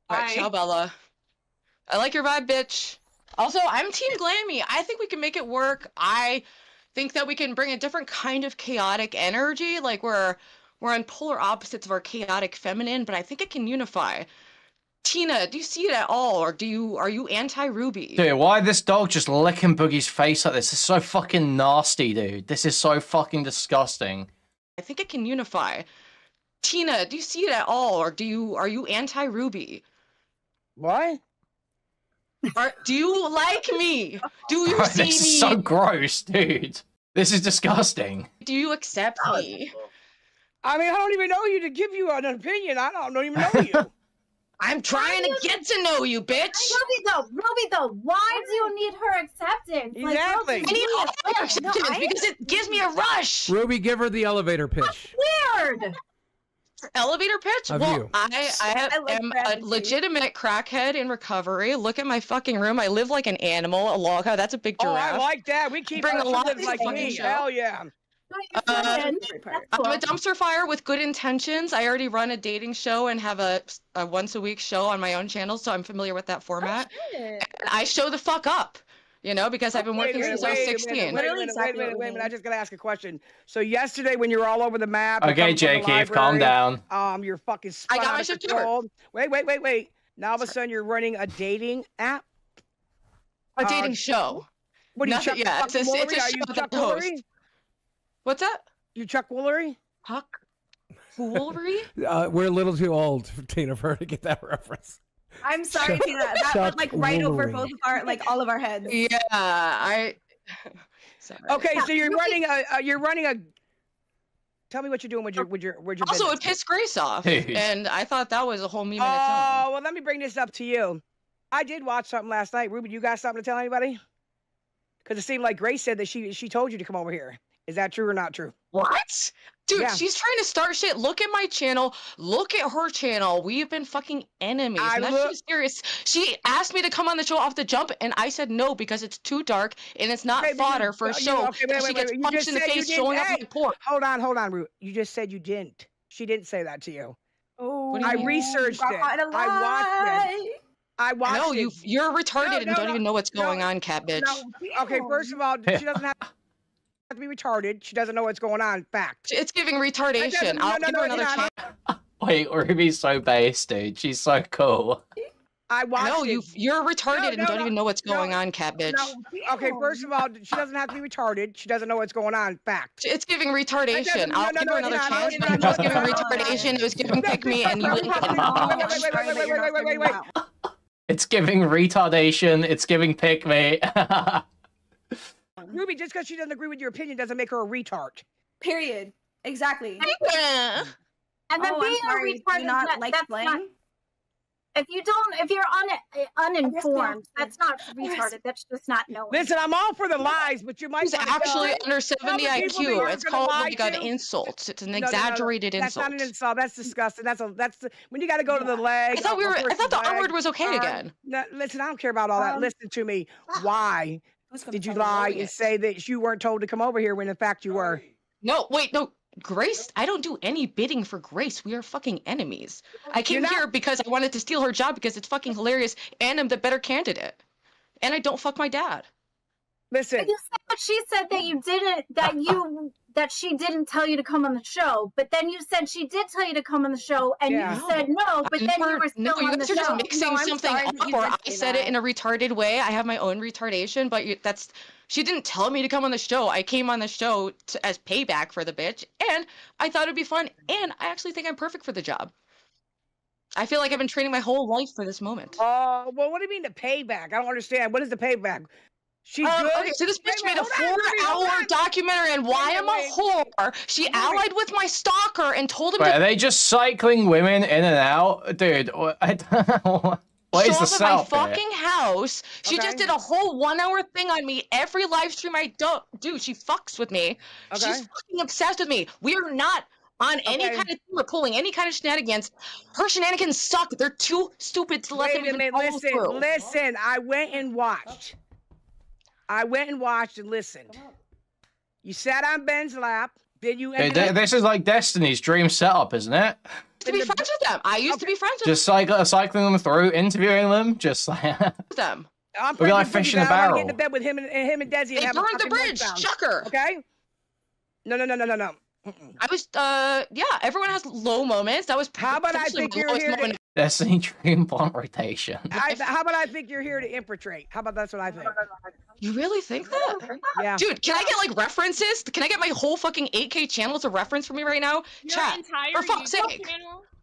S9: All right, ciao, Bella. I like your vibe, bitch. Also, I'm Team Glammy. I think we can make it work. I think that we can bring a different kind of chaotic energy. Like we're on polar opposites of our chaotic feminine, but I think it can unify. Tina, do you see it at all, or are you anti-Ruby?
S14: Dude, why this dog just licking Boogie's face like this? This is so fucking nasty, dude. This is so fucking disgusting.
S9: I think it can unify. Tina, do you see it at all, or are you anti-Ruby?
S19: What?
S9: Do you like me? Do you
S14: Bro,
S9: see
S14: this
S9: me?
S14: is so gross, dude. This is disgusting.
S9: Do you accept me?
S19: I mean, I don't even know you to give you an opinion. I don't even know you.
S9: I'm trying to get to know you, bitch.
S17: Ruby though, why do you need her acceptance?
S19: Exactly.
S9: I need all your acceptance because it gives me a rush.
S8: Ruby, give her the elevator pitch.
S17: Weird.
S9: Elevator pitch?
S8: Of
S9: Well,
S8: you.
S9: I am a legitimate crackhead in recovery. Look at my fucking room. I live like an animal, a Lolcow. That's a big
S19: Oh,
S9: giraffe.
S19: I like that. We keep
S9: Bring
S19: our
S9: a lot
S19: children
S9: of
S19: like
S9: fucking
S19: me.
S9: show.
S19: Hell yeah.
S9: I'm a dumpster fire with good intentions. I already run a dating show and have a once a week show on my own channel, so I'm familiar with that format. And I show the fuck up, you know, because I've been working since I was 16.
S19: Wait a minute. I just gotta ask a question. So yesterday, when you were all over the map,
S14: Okay, J-Keith, calm down.
S19: You're fucking spun
S9: I got
S19: out
S9: my
S19: of
S9: shit
S19: control. Wait. Now all of a sudden, you're running a dating app.
S9: A dating show.
S19: What are you,
S9: Nothing-
S19: Chuck?
S9: yeah,
S19: Chuck
S9: it's a
S19: Woolery?
S9: show
S19: Are you
S9: that
S19: Chuck
S9: I host.
S19: Woolery?
S9: What's that?
S19: You Chuck Woolery?
S9: Chuck Woolery?
S8: We're a little too old, Tina, for her to get that reference.
S17: I'm sorry, Tina. That
S8: Chuck
S17: went like right over
S8: Woolery.
S17: both of our all of our heads.
S9: Yeah, Sorry.
S19: Okay, so you're running a. Tell me what you're doing with your
S9: Also,
S19: business.
S9: it pissed Grace off,
S14: Dude.
S9: and I thought that was a whole meme in its own.
S19: Oh, well, let me bring this up to you. I did watch something last night. Ruby, you got something to tell anybody? Because it seemed like Grace said that she told you to come over here. Is that true or not true?
S9: What? Dude,
S19: Yeah.
S9: she's trying to start shit. Look at my channel. Look at her channel. We have been fucking enemies. And that shit is serious. She asked me to come on the show off the jump, and I said no because it's too dark and it's not fodder for a show.
S19: Okay,
S9: She gets
S19: You
S9: punched
S19: just
S9: in the
S19: said you
S9: face
S19: didn't.
S9: showing up
S19: Hey,
S9: my port.
S19: hold on, Ruby. You just said you didn't. She didn't say that to you.
S17: Oh,
S9: What do you
S19: I
S9: mean?
S19: researched it.
S17: Caught in a
S19: I watched
S9: No,
S19: it.
S9: you're retarded and don't even know what's going on, cat bitch.
S19: No. Okay, first of all, she doesn't have to be retarded. She doesn't know what's going on. Fact.
S9: It's giving retardation. I'll give her another chance.
S14: Wait, Ruby's so base, dude. She's so cool.
S19: I watched
S9: No,
S19: it.
S9: you're retarded and don't even know what's going on, cat bitch.
S19: Okay, first of all, she doesn't have to be retarded. She doesn't know what's going on. Fact.
S9: It's giving retardation.
S19: No,
S9: I'll give her another chance. But it was giving retardation. It was giving pick me, and you didn't.
S19: Wait.
S14: It's giving retardation. It's giving pick me.
S19: Ruby, just because she doesn't agree with your opinion doesn't make her a retard.
S17: Period. Exactly.
S9: Yeah.
S17: And then
S11: Oh,
S17: being
S11: I'm sorry.
S17: a retard
S11: Do you not like
S17: that's
S11: slang?
S17: not. if you're uninformed, that's not retarded. That's just not knowing.
S19: Listen, I'm all for the lies, but you might.
S9: He's actually under 70 IQ. It's called like an insult. It's an exaggerated
S19: insult.
S9: insult.
S19: That's not an insult. That's disgusting. when you got to go to the leg.
S9: I thought the R word was okay again.
S19: No, listen, I don't care about all that. Listen to me. Why did you lie and say that you weren't told to come over here when in fact you were?
S9: No, wait, no. Grace, I don't do any bidding for Grace. We are fucking enemies. I came here because I wanted to steal her job because it's fucking hilarious and I'm the better candidate. And I don't fuck my dad.
S19: Listen.
S17: She said that you didn't, that she didn't tell you to come on the show, but then you said she did tell you to come on the show, and you said no, but then you were still on the show.
S9: You guys are just mixing something up, or I said it in a retarded way. I have my own retardation, but she didn't tell me to come on the show. I came on the show as payback for the bitch, and I thought it'd be fun, and I actually think I'm perfect for the job. I feel like I've been training my whole life for this moment.
S19: Oh, well, what do you mean the payback? I don't understand. What is the payback? She's good.
S9: Okay, so this bitch made a 4-hour documentary on why I'm a whore. She allied with my stalker and told him
S14: Wait, are they just cycling women in and out? Dude, I don't know. What is the
S9: show up at my
S14: South
S9: fucking house. She just did a whole 1-hour thing on me. Every live stream I do, she fucks with me. She's fucking obsessed with me. We are not on any kind of thing or pulling any kind of shenanigans. Her shenanigans suck. They're too stupid to let them even follow through.
S19: Listen. I went and watched. And listened. You sat on Ben's lap. Did you?
S14: This is like Destiny's dream setup, isn't it?
S9: To be friends with them. I used to be friends with
S14: Just cycling them through, interviewing them, just like
S9: them.
S14: We're like fish in a barrel.
S19: Get into bed with him and Desi.
S9: They burned the bridge. Chucker.
S19: Okay. No.
S9: I was, yeah, everyone has low moments. That was
S19: how about I think you're here to...
S14: Destiny dream blunt rotation.
S19: How about I think you're here to infiltrate? How about that's what I think?
S9: You really think that?
S19: Yeah.
S9: Dude, can I get like references? Can I get my whole fucking 8K channel as a reference for me right now? Chat. For fuck's sake.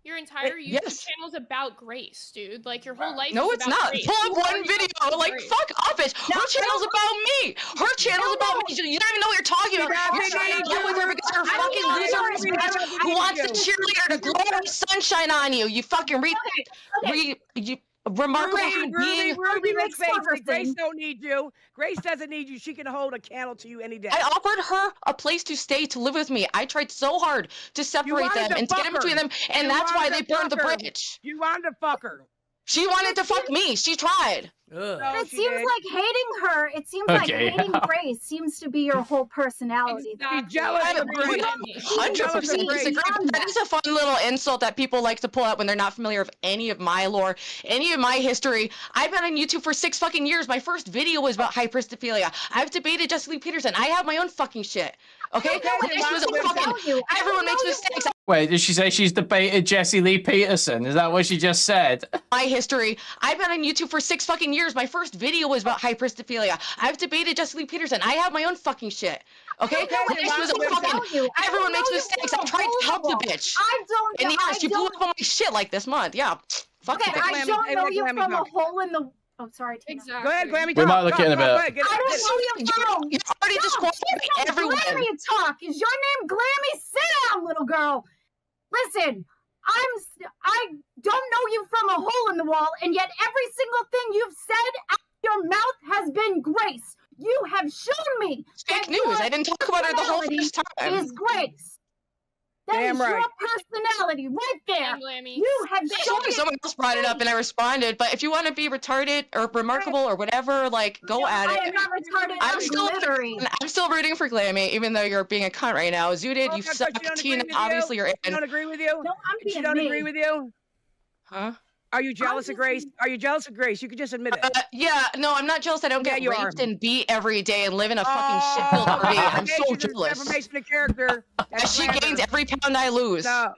S20: Your entire YouTube channel is about Grace, dude. Like, your whole life
S9: No,
S20: is
S9: it's
S20: about
S9: not.
S20: Grace.
S9: Pull up one video. Like, fuck off it. Her channel's about me. Her channel's about me. You don't even know what you're talking about. You're trying to deal with her because you're a fucking loser bitch who wants the cheerleader to glow sunshine on you. You fucking remarkable human being.
S19: Ruby, let's face it. Grace don't need you. Grace doesn't need you. She can hold a candle to you any day.
S9: I offered her a place to stay, to live with me. I tried so hard to separate them and to get in between them, and that's why they burned the bridge.
S19: You wanted to fuck her.
S9: She wanted to fuck me. She tried.
S17: It seems like hating her. It seems like hating Grace seems to be your whole personality.
S19: She's jealous of Grace.
S9: 100% disagree. That is a fun little insult that people like to pull out when they're not familiar with any of my lore, any of my history. I've been on YouTube for 6 fucking years. My first video was about hyperstophilia. I've debated Jesse Lee Peterson. I have my own fucking shit. Okay? Everyone makes mistakes.
S14: Wait, did she say she's debated Jesse Lee Peterson? Is that what she just said?
S9: My history. I've been on YouTube for 6 fucking years. My first video was about hyperstophilia. I've debated Jesse Lee Peterson. I have my own fucking shit. Okay? Everyone makes mistakes. I tried to help the bitch. And yeah, she blew up on my shit like this month. Yeah. Fuck
S17: it. I don't know you from a hole in the... Oh, sorry.
S20: Exactly.
S19: Go ahead, Glammy.
S14: We might look in a bit.
S17: I don't know you from...
S9: You already disqualified everyone.
S17: Glammy talk. Is your name Glammy? Sit down, little girl. Listen, I don't know you from a hole in the wall, and yet every single thing you've said out of your mouth has been Grace. You have shown me.
S9: Fake news. I didn't talk about her the whole first time.
S17: Is Grace. That is your personality right there. You have shown me.
S9: Someone else brought it up and I responded. But if you want to be retarded or remarkable or whatever, like, go at it.
S17: I am not retarded.
S9: I'm still rooting for Glammy, even though you're being a cunt right now. Zooted, you suck. Tina, obviously you're in.
S19: She don't agree with you?
S17: No, I'm being
S19: She don't agree with you?
S9: Huh?
S19: Are you jealous of Grace? Are you jealous of Grace? You could just admit it.
S9: Yeah, no, I'm not jealous. I don't get raped and beat every day and live in a fucking shit-filled RV. I'm so jealous.
S19: Information of character.
S9: She gains every pound I lose. So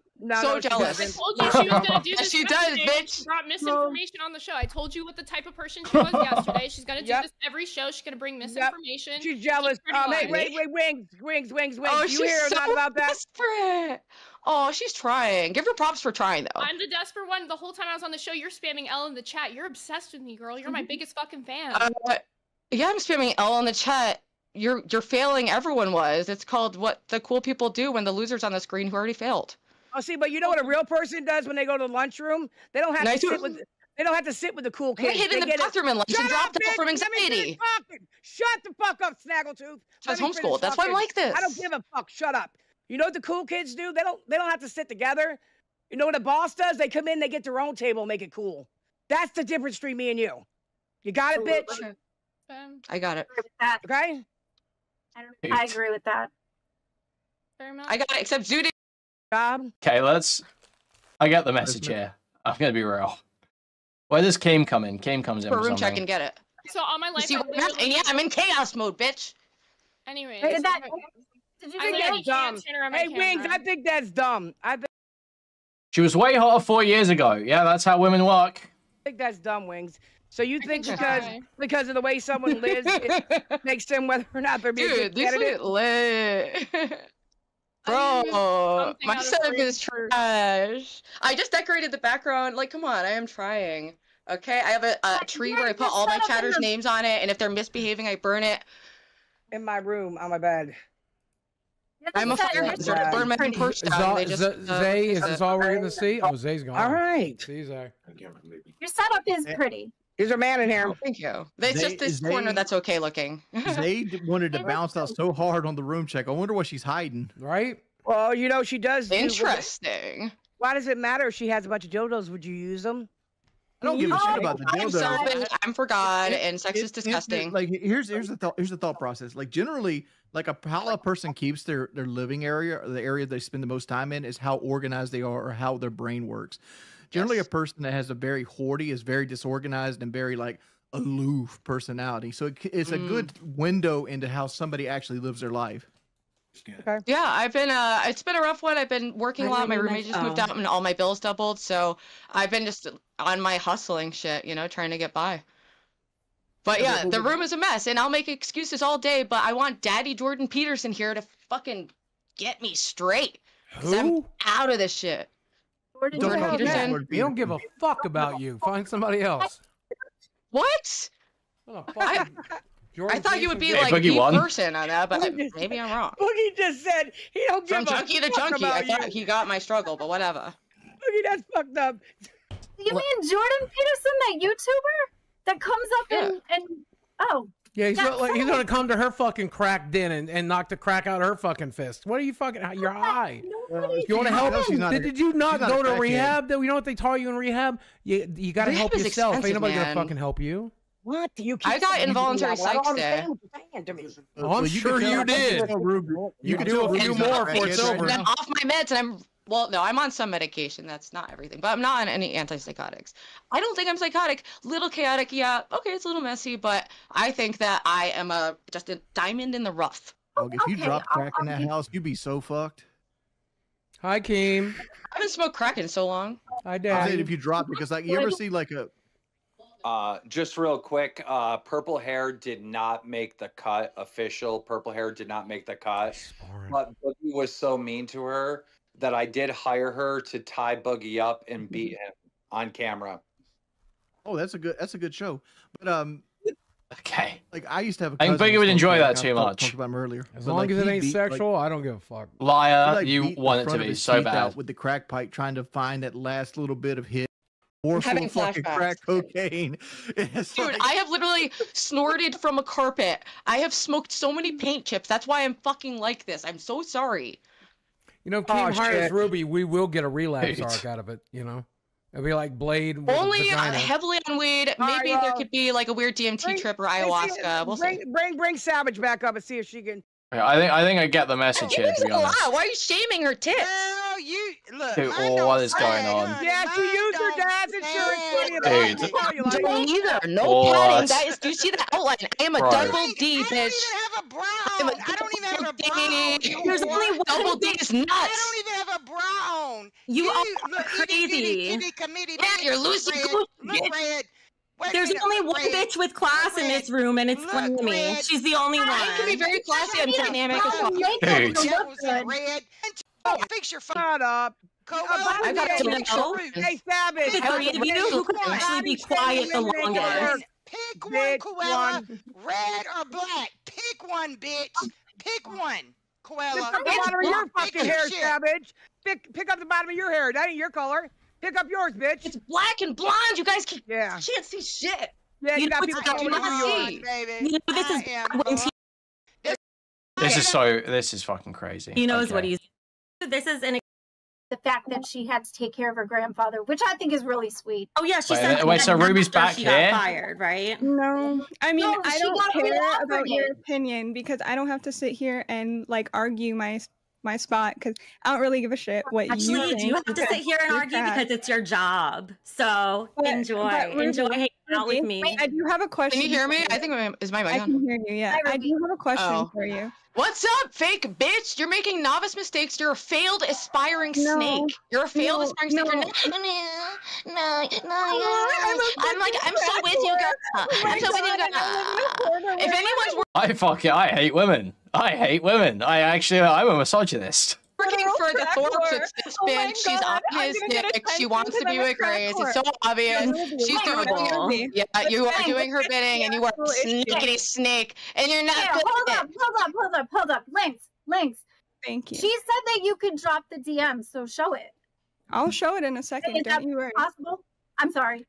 S9: jealous.
S20: I told you she was gonna do this.
S9: She does, bitch.
S20: She brought misinformation on the show. I told you what the type of person she was yesterday. She's gonna do this every show. She's gonna bring misinformation.
S19: She's jealous. Hey, wait, wings.
S9: Oh,
S19: you hear
S9: she's
S19: not about that?
S9: Desperate. Oh, she's trying. Give her props for trying, though.
S20: I'm the desperate one. The whole time I was on the show, you're spamming L in the chat. You're obsessed with me, girl. You're my biggest fucking fan.
S9: Yeah, I'm spamming L in the chat. You're failing. Everyone was. It's called what the cool people do when the loser's on the screen who already failed.
S19: Oh, see, but you know what a real person does when they go to the lunchroom? They don't have to sit with. They don't have to sit with the cool kids.
S9: I hid in the bathroom and
S19: Shut
S9: dropped
S19: up,
S9: out from
S19: bitch! Let me finish
S9: anxiety.
S19: talking. Shut the fuck up, Snaggletooth.
S9: I
S19: Let
S9: was
S19: me finish
S9: homeschooled. That's why I'm
S19: talking.
S9: like this.
S19: I don't give a fuck. Shut up. You know what the cool kids do? They don't have to sit together. You know what a boss does? They come in, they get their own table, and make it cool. That's the difference between me and you. You got it, bitch?
S9: I got it.
S19: Okay?
S17: I agree with that.
S9: I got it, except Zooty.
S14: Okay, I get the message here. I'm gonna be real. Where does Keem come in? Keem comes in
S9: For
S14: for
S9: room check
S14: something.
S9: and get it.
S20: So on my life,
S9: See what and yeah, I'm in chaos mode, bitch.
S20: Anyways.
S17: Did you
S20: I
S17: think
S20: literally
S19: That's dumb.
S20: can't turn around my
S19: Hey, Wings,
S20: camera.
S19: I think that's dumb. I
S14: She was way hotter 4 years ago. Yeah, that's how women work.
S19: think that's dumb, Wings. So you think
S20: can
S19: because
S20: try.
S19: because of the way someone lives, it makes them whether or not they're being a
S9: Dude,
S19: good
S9: this
S19: candidate?
S9: is lit. Bro, my setup is trash. I just decorated the background. Like, come on, I am trying. Okay, I have a tree where I put all my chatters' names on it, and if they're misbehaving, I burn it.
S19: In my room, on my bed.
S9: I'm a fire hazard. I burn my own porch down. They just,
S8: Zay, is this all we're gonna see? Oh, Zay's gone.
S19: All right.
S8: See Zay.
S17: Your setup is pretty.
S19: There's a man in here.
S9: Thank you. It's just this corner that's okay looking.
S7: Zayd wanted to bounce out so hard on the room check. I wonder what she's hiding.
S8: Right?
S19: Well, you know she does.
S9: Interesting.
S19: Why does it matter if she has a bunch of dildos? Would you use them?
S7: I don't give a shit about the
S9: I'm
S7: dildo.
S9: selfish. I'm for God, and sex is disgusting.
S7: Like here's the thought process. Like generally, like how a person keeps their living area, or the area they spend the most time in, is how organized they are or how their brain works. Generally, a person that has a very hoardy is very disorganized and very like aloof personality. So it's a good window into how somebody actually lives their life.
S19: Okay.
S9: Yeah, I've been it's been a rough one. I've been working a lot. My roommate just moved out and all my bills doubled. So I've been just on my hustling shit, you know, trying to get by. But yeah, the room is a mess and I'll make excuses all day, but I want Daddy Jordan Peterson here to fucking get me straight. 'Cause I'm out of this shit. Jordan Peterson.
S8: He don't give a fuck about you. Find somebody else.
S9: What? I thought you would be like
S14: Boogie
S9: the
S14: won.
S9: person on that, but maybe I'm wrong.
S19: Boogie just said he don't give
S9: From
S19: a
S9: junkie to
S19: fuck
S9: junkie,
S19: about
S9: I thought
S19: you.
S9: he got my struggle, but whatever.
S19: Boogie, that's fucked up.
S17: You mean Jordan Peterson, that YouTuber that comes up and oh.
S8: Yeah, he's gonna come to her fucking crack den and knock the crack out of her fucking fist. What are you fucking? You're high. You want to help? Did you not go to rehab? Though you know what they taught you in rehab? You got to help
S9: Rehab is
S8: yourself. Ain't
S9: expensive,
S8: nobody gonna
S9: man.
S8: fucking help you.
S19: What do you?
S9: I got involuntary psych stay.
S8: Oh, I'm sure you did. You can do a few more before it's over.
S9: I'm off my meds and I'm on some medication. That's not everything, but I'm not on any antipsychotics. I don't think I'm psychotic. Little chaotic, yeah. Okay, it's a little messy, but I think that I am just a diamond in the rough.
S7: Dog, if you dropped crack in that house, you'd be so fucked.
S8: Hi, Keem.
S9: I haven't smoked crack in so long.
S8: Hi,
S7: I
S8: Dad.
S7: said if you drop, because like you ever see like a
S1: Just real quick, purple hair did not make the cut official. Purple hair did not make the cut. But Boogie was so mean to her that I did hire her to tie Boogie up and beat him on camera.
S7: Oh, that's a good show. But
S14: okay.
S7: Like I used to have a
S14: I think
S7: cousin
S14: Boogie would
S7: who
S14: enjoy
S7: smoked
S14: that
S7: crack.
S14: too
S7: I
S14: much.
S7: talked about him earlier.
S8: As
S7: But,
S8: long
S7: like,
S8: as it
S7: he
S8: ain't
S7: beat,
S8: sexual, I don't give a fuck.
S14: Liar,
S7: like,
S14: you
S7: beat the
S14: want it
S7: front
S14: to
S7: of
S14: be
S7: his
S14: so
S7: teeth
S14: bad.
S7: out with the crack pipe, trying to find that last little bit of hit. Or full
S9: having
S7: fucking
S9: flashbacks.
S7: crack cocaine. It's
S9: Dude,
S7: like-
S9: I have literally snorted from a carpet. I have smoked so many paint chips. That's why I'm fucking like this. I'm so sorry.
S8: You know, Keem hires
S19: shit.
S8: Ruby. We will get a relapse
S14: Right.
S8: arc out of it. You know, it'll be like Blade. With
S9: Only
S8: a vagina.
S9: heavily on weed. Maybe there could be like a weird DMT trip or ayahuasca. We'll see.
S19: Bring Savage back up and see if she can.
S14: Yeah, I think I get the message here, to be honest.
S9: Why are you shaming her tits?
S12: Well, you look.
S14: Dude,
S12: I know
S14: what is
S12: say,
S14: going on?
S12: honey,
S19: Yeah, she
S12: mine
S19: used her
S12: don't
S19: dad's insurance
S12: say
S19: money.
S14: Dude.
S19: That's all you like.
S9: Don't either. No
S14: What?
S9: padding. That is. Do you see the outline? I am a
S14: Bro.
S9: double D,
S12: I
S9: bitch.
S12: don't even have a brow. I don't even have a brow.
S9: There's only one double D is nuts.
S12: I don't even have a brown.
S5: You are
S12: look,
S5: crazy.
S12: Itty committee.
S9: Yeah, you're loosey goosey,
S12: Look,
S9: bitch.
S12: Red. Wait a
S5: There's
S12: minute,
S5: only
S12: look,
S5: one
S12: Red.
S5: bitch with class in this room, and it's
S12: Look,
S5: Flammy.
S12: Red.
S5: She's the only one.
S9: I can be very classy and dynamic as well.
S14: Dude.
S12: Devils in red. Oh, fix your phone.
S19: Shut up.
S9: I got
S19: Hey,
S9: to make sure.
S19: Hey, Savage.
S5: The three of you who can actually be quiet the longest.
S12: Pick one,
S19: Pick
S12: Koala.
S19: one.
S12: Red or black. Pick one, bitch. Pick one, Koala.
S19: Pick up the bottom of your
S12: Pick
S19: fucking hair,
S12: shit.
S19: Savage. Pick up the bottom of your hair. That ain't your color. Pick up yours, bitch.
S5: It's black and blonde. You guys can't see shit.
S19: Yeah, you got people
S5: do not see.
S12: Baby.
S5: You know, this is when
S14: This is fucking crazy.
S5: he knows
S14: Okay.
S5: what he's. This is an.
S17: The fact that she had to take care of her grandfather, which I think is really sweet.
S5: Oh yeah, she
S14: Wait,
S5: said.
S14: wait, so Ruby's
S5: after
S14: back
S5: she
S14: here?
S5: got fired, right?
S21: No, I mean
S17: No,
S21: I
S17: she
S21: don't
S17: got
S21: care
S17: re-offered
S21: about your
S17: it.
S21: opinion because I don't have to sit here and like argue my spot because I don't really give a shit what you
S5: Actually,
S21: think.
S5: you have to sit here and
S21: You're
S5: argue
S21: crap.
S5: because it's your job. So enjoy hanging out with me.
S21: I do have a question.
S9: Can you hear me?
S21: for
S9: I think is my mic
S21: I
S9: on?
S21: can hear you. Yeah, I do have a question for you.
S9: What's up, fake bitch? You're making novice mistakes. You're a failed aspiring snake. You're a failed aspiring snake. You're I'm so with you, girl. I'm so with you, girl. If anyone's
S14: I hate women. I hate women. I'm a misogynist.
S9: working for the Thorpes, this bitch, she's optimistic. She wants to be with Grace. It's so obvious. She's doing yeah, you are doing her bidding, and you are sneaky snake, and you're not good at it.
S17: Hold up. Links.
S21: Thank you.
S17: She said that you could drop the DM, so show it.
S21: I'll show it in a second.
S17: Is that
S21: Don't you worry.
S17: possible? I'm sorry.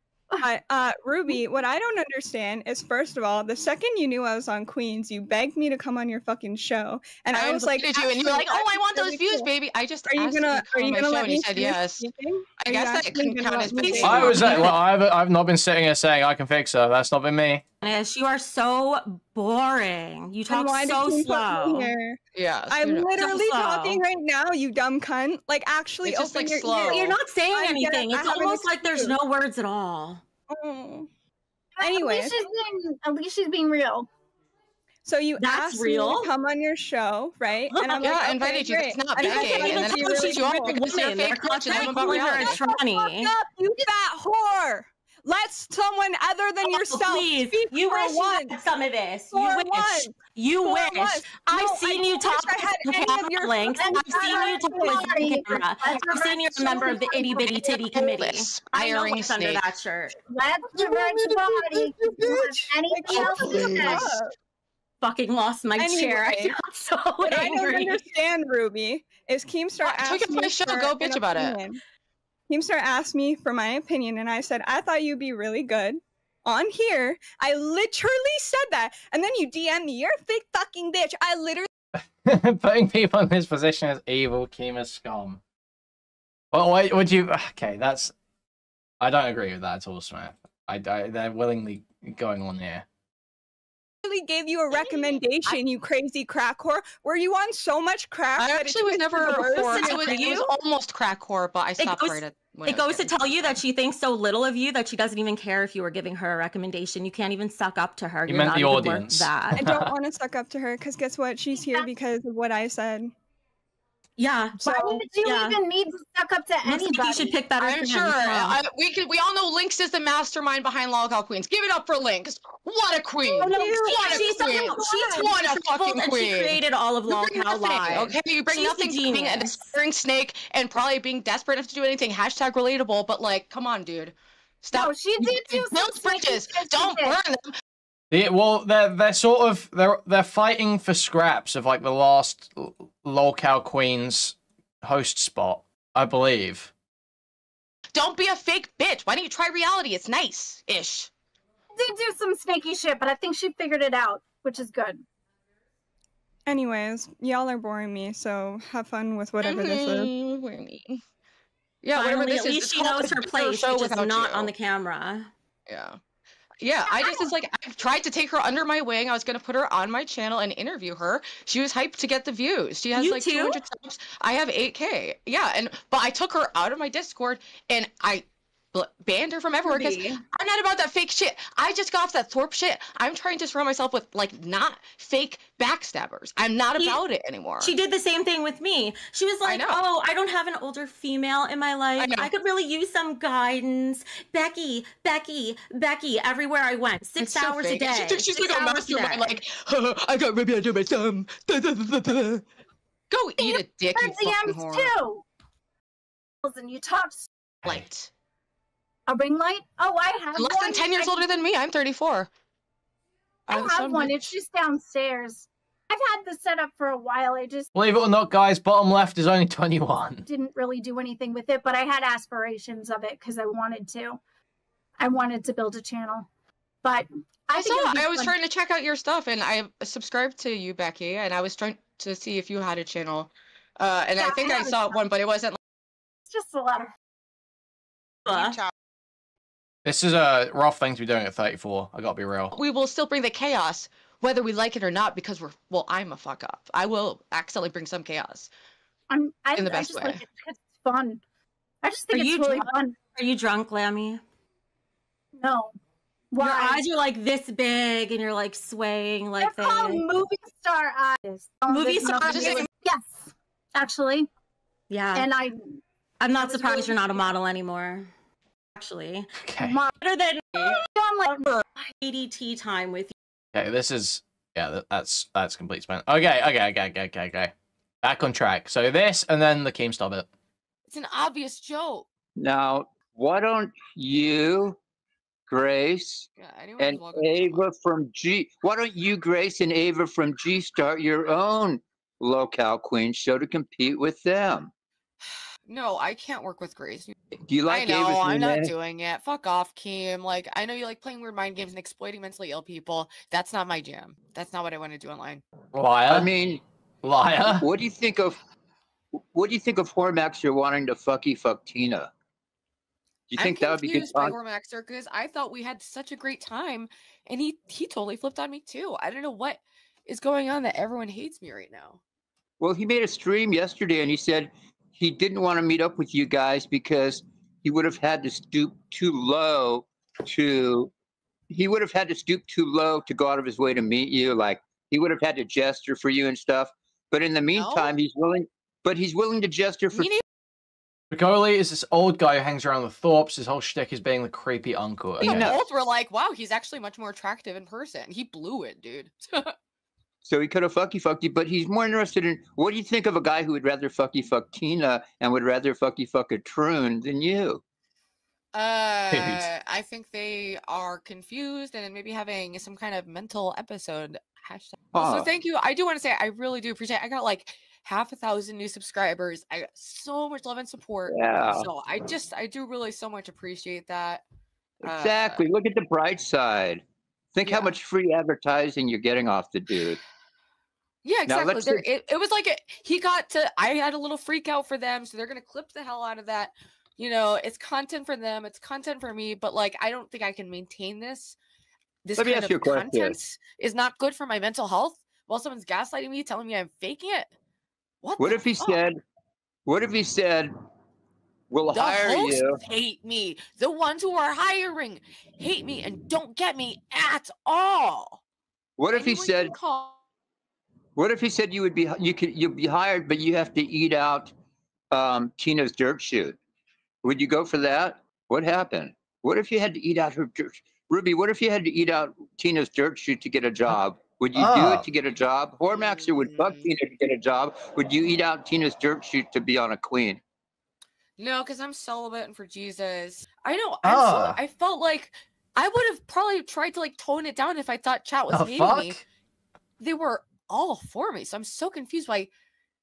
S21: Ruby, what I don't understand is, first of all, the second you knew I was on Queens, you begged me to come on your fucking show, and I was like,
S9: you, and you were like, "Oh, I want those views, baby." I just
S21: are you gonna
S9: show,
S21: let
S9: and
S21: me
S9: you said yes.
S21: I
S9: guess that can count as bidding.
S14: I've not been sitting here saying I can fix her. That's not been me.
S5: Anish, you are so boring. You talk
S21: why
S5: so
S21: did you put me
S5: slow.
S21: here?
S9: Yeah,
S21: I'm literally
S5: So slow.
S21: talking right now, you dumb cunt. Like, actually,
S9: It's just,
S21: open
S9: like,
S21: your
S9: slow.
S21: ears.
S5: You're not saying
S21: I get it.
S5: anything.
S21: I
S5: It's
S21: have an
S5: almost like there's
S21: excuse.
S5: no words at all.
S17: Anyway, at least she's being real.
S21: So you
S5: That's
S21: asked
S5: real.
S21: me to come on your show, right? And I'm
S9: Yeah,
S21: like,
S9: I invited
S21: okay,
S9: you.
S21: great.
S9: That's not
S21: And I
S9: begging.
S21: said,
S9: And then I
S21: "You're
S9: put you on because you're a
S5: They're
S9: fake bitch and I'm about
S5: calling her a
S9: reality.
S5: tranny.
S21: Fuck up, you fat whore! Let someone other than yourself
S5: Please,
S21: speak
S5: you
S21: for
S5: wish you
S21: once.
S5: had some of this.
S21: For
S5: You wish.
S21: once.
S5: You
S21: For
S5: wish.
S21: once.
S5: I've
S21: No,
S5: seen
S21: I
S5: you
S21: wish
S5: talk
S21: I had
S5: with
S21: any of
S5: camera
S21: your
S5: links.
S21: fucking
S5: I've seen you talk with
S21: sorry.
S5: camera. I've seen you a member of the itty bitty titty committee. I know
S9: Aspiring
S5: what's under
S9: snake.
S5: that shirt.
S17: Let's revert to body. Anything else to say?
S5: Fucking lost my chair. I
S21: Anyway,
S5: got so
S21: what I don't
S5: angry.
S21: understand, Ruby, is Keemstar
S9: Took
S21: asked
S9: it
S21: me
S9: my show.
S21: for
S9: Go
S21: an
S9: bitch about it.
S21: opinion. Keemstar asked me for my opinion, and I said, I thought you'd be really good. On here, I literally said that. And then you DM me, you're a fake fucking bitch. I literally
S14: Putting people in this position is evil, Kima scum. Well, wait, would you? Okay, that's. I don't agree with that at all, Smith. They're willingly going on here.
S21: gave you a recommendation, you crazy crack whore. Were you on so much crack?
S9: I
S21: that
S9: actually was
S21: it
S9: never
S21: twisted the
S9: before.
S21: words?
S9: It was almost crack whore, but I stopped right at when
S5: It goes to tell you that she thinks so little of you that she doesn't even care if you were giving her a recommendation. You can't even suck up to her.
S14: You
S5: You're
S14: meant
S5: not
S14: the
S5: even
S14: audience.
S5: worth that.
S21: I don't want to suck up to her because guess what? She's here because of what I said.
S5: Yeah.
S21: So
S17: Why did you even need to suck up to anybody?
S5: You should pick better.
S9: I'm sure. We all know Lynx is the mastermind behind Lolcow Queens. Give it up for Lynx. What a queen!
S5: Oh, no,
S9: What a
S5: she's
S9: queen! What a fucking
S5: and
S9: queen!
S5: she created all of
S9: You bring
S5: Lolcow
S9: nothing,
S5: Live.
S9: okay? You bring
S5: She's
S9: nothing
S5: the
S9: to being an
S5: genius.
S9: aspiring snake and probably being desperate enough to do anything. Hashtag relatable, but like, come on, dude. Stop.
S17: No, she did do
S9: Build bridges. Don't burn them.
S14: Well, they're sort of they're fighting for scraps of like the last Lolcow Queens host spot, I believe.
S9: Don't be a fake bitch. Why don't you try reality? It's nice-ish.
S17: Did do some snaky shit, but I think she figured it out, which is good.
S21: Anyways, y'all are boring me, so have fun with whatever this is.
S9: We're mean. Yeah,
S5: Finally,
S9: whatever this
S5: at
S9: is.
S5: least
S9: it's
S5: she
S9: called
S5: knows her
S9: the
S5: place,
S9: show
S5: which is
S9: without
S5: not
S9: you.
S5: on the camera.
S9: Yeah. Yeah, it's like I've tried to take her under my wing. I was gonna put her on my channel and interview her. She was hyped to get the views. She has
S5: You
S9: like
S5: too?
S9: 200 subs. I have 8K. Yeah, but I took her out of my Discord and I banned her from everywhere because
S5: Ruby.
S9: I'm not about that fake shit. I just got off that Thorpe shit. I'm trying to surround myself with like not fake backstabbers. I'm not about it anymore.
S5: She did the same thing with me. She was like, oh, I don't have an older female in my life. I could really use some guidance. Becky, everywhere I went. 6
S9: so
S5: hours a
S9: fake.
S5: day.
S9: She's
S5: 6
S9: like a
S5: hours a
S9: mastermind,
S5: day.
S9: like, I got Ruby under my thumb. Go eat a dick, you fucking whore.
S17: too. And you talked
S9: Light.
S17: a ring light. Oh, I have
S9: Less
S17: one.
S9: than 10 years older than me. I'm 34.
S17: I have one. It's just downstairs. I've had this set up for a while. I just
S14: Believe it or not, guys, bottom left is only 21.
S17: didn't really do anything with it, but I had aspirations of it because I wanted to. I wanted to build a channel, but I
S9: was trying to check out your stuff, and I subscribed to you, Becky, and I was trying to see if you had a channel. And I think I saw one, but it wasn't.
S17: It's just a lot of.
S14: This is a rough thing to be doing at 34. I gotta be real.
S9: We will still bring the chaos, whether we like it or not, because I'm a fuck up. I will accidentally bring some chaos.
S17: In the
S9: best
S17: just
S9: way.
S17: Like it's fun. I just think it's really fun.
S5: Are you drunk, Lammy?
S17: No.
S5: Your
S17: Why?
S5: eyes are like this big, and you're like swaying like
S17: They're called movie star eyes.
S5: Movie star eyes?
S17: Yes, actually.
S5: Yeah.
S17: And
S5: I'm not surprised you're not a model anymore. Actually.
S14: Okay.
S5: Better than
S17: I'm like
S5: ADT time with you.
S14: Okay, this is that's complete spin. Okay. Back on track. So this and then the Keemstar bit.
S9: It's an obvious joke.
S18: Now, why don't you, Grace, and Ava from G? Why don't you, Grace, and Ava from G start your own Lolcow Queen show to compete with them?
S9: No, I can't work with Grace.
S18: Do you like
S9: I know,
S18: Ava's
S9: I'm not
S18: romantic-
S9: doing it. Fuck off, Keem. Like, I know you like playing weird mind games and exploiting mentally ill people. That's not my jam. That's not what I want to do online.
S14: Liar.
S18: I mean,
S14: liar.
S18: What do you think of Hormaxer wanting to fuck Tina? Do you think that would be good?
S9: I'm confused by Hormaxer because I thought we had such a great time, and he totally flipped on me too. I don't know what is going on that everyone hates me right now.
S18: Well, he made a stream yesterday, and he said he didn't want to meet up with you guys because he would have had to stoop too low to go out of his way to meet you. Like he would have had to gesture for you and stuff. But in the meantime, he's willing to gesture for.
S14: Bigoli is this old guy who hangs around with Thorpes. His whole shtick is being the creepy uncle.
S9: We
S14: Okay.
S9: both were like, wow, he's actually much more attractive in person. He blew it, dude.
S18: So he could have fucked you, but he's more interested in what do you think of a guy who would rather fuck Tina and would rather fuck a troon than you?
S9: I think they are confused and maybe having some kind of mental episode. Hashtag. Also, thank you. I do want to say I really do appreciate. I got like 1,000 new subscribers. I got so much love and support.
S18: Yeah.
S9: So I do really so much appreciate that.
S18: Exactly. Look at the bright side. Think how much free advertising you're getting off the dude.
S9: Yeah,
S18: Now,
S9: exactly. It was like I had a little freak out for them, so they're gonna clip the hell out of that. You know, it's content for them, it's content for me, but like I don't think I can maintain this. This kind of content is not good for my mental health. While someone's gaslighting me, telling me I'm faking it.
S18: What if he said, we'll hire you?
S9: The hosts hate me. The ones who are hiring hate me and don't get me at all.
S18: What if he said? What if he said you'd be hired, but you have to eat out Tina's dirt shoot? Would you go for that? What happened? What if you had to eat out her dirt? Ruby, what if you had to eat out Tina's dirt shoot to get a job? Would you do it to get a job? Hormaxer would fuck Tina to get a job. Would you eat out Tina's dirt shoot to be on a queen?
S9: No, because I'm celibate and for Jesus. I know. I felt like I would have probably tried to like tone it down if I thought chat was hating me. They were all for me, so I'm so confused by.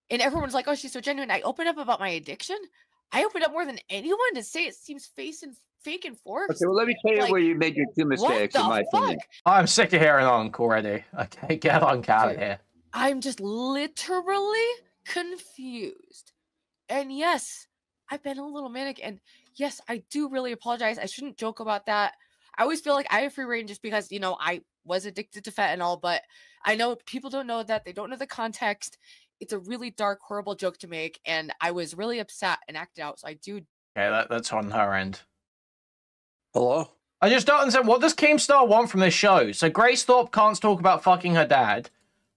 S9: And everyone's like, "Oh, she's so genuine." I opened up about my addiction. I opened up more than anyone to say it seems fake and forced.
S18: Okay, well, let me tell you where you made your two mistakes, in my opinion.
S14: I'm sick of hearing Unc already. Okay, get Unc out of here.
S9: I'm just literally confused. And yes, I've been a little manic. And yes, I do really apologize. I shouldn't joke about that. I always feel like I have free reign just because, you know, I was addicted to fentanyl. But I know people don't know that. They don't know the context. It's a really dark, horrible joke to make. And I was really upset and acted out. So I do.
S14: Okay, that's on her end.
S4: Hello?
S14: I just don't understand. What does Keemstar want from this show? So Grace Thorpe can't talk about fucking her dad.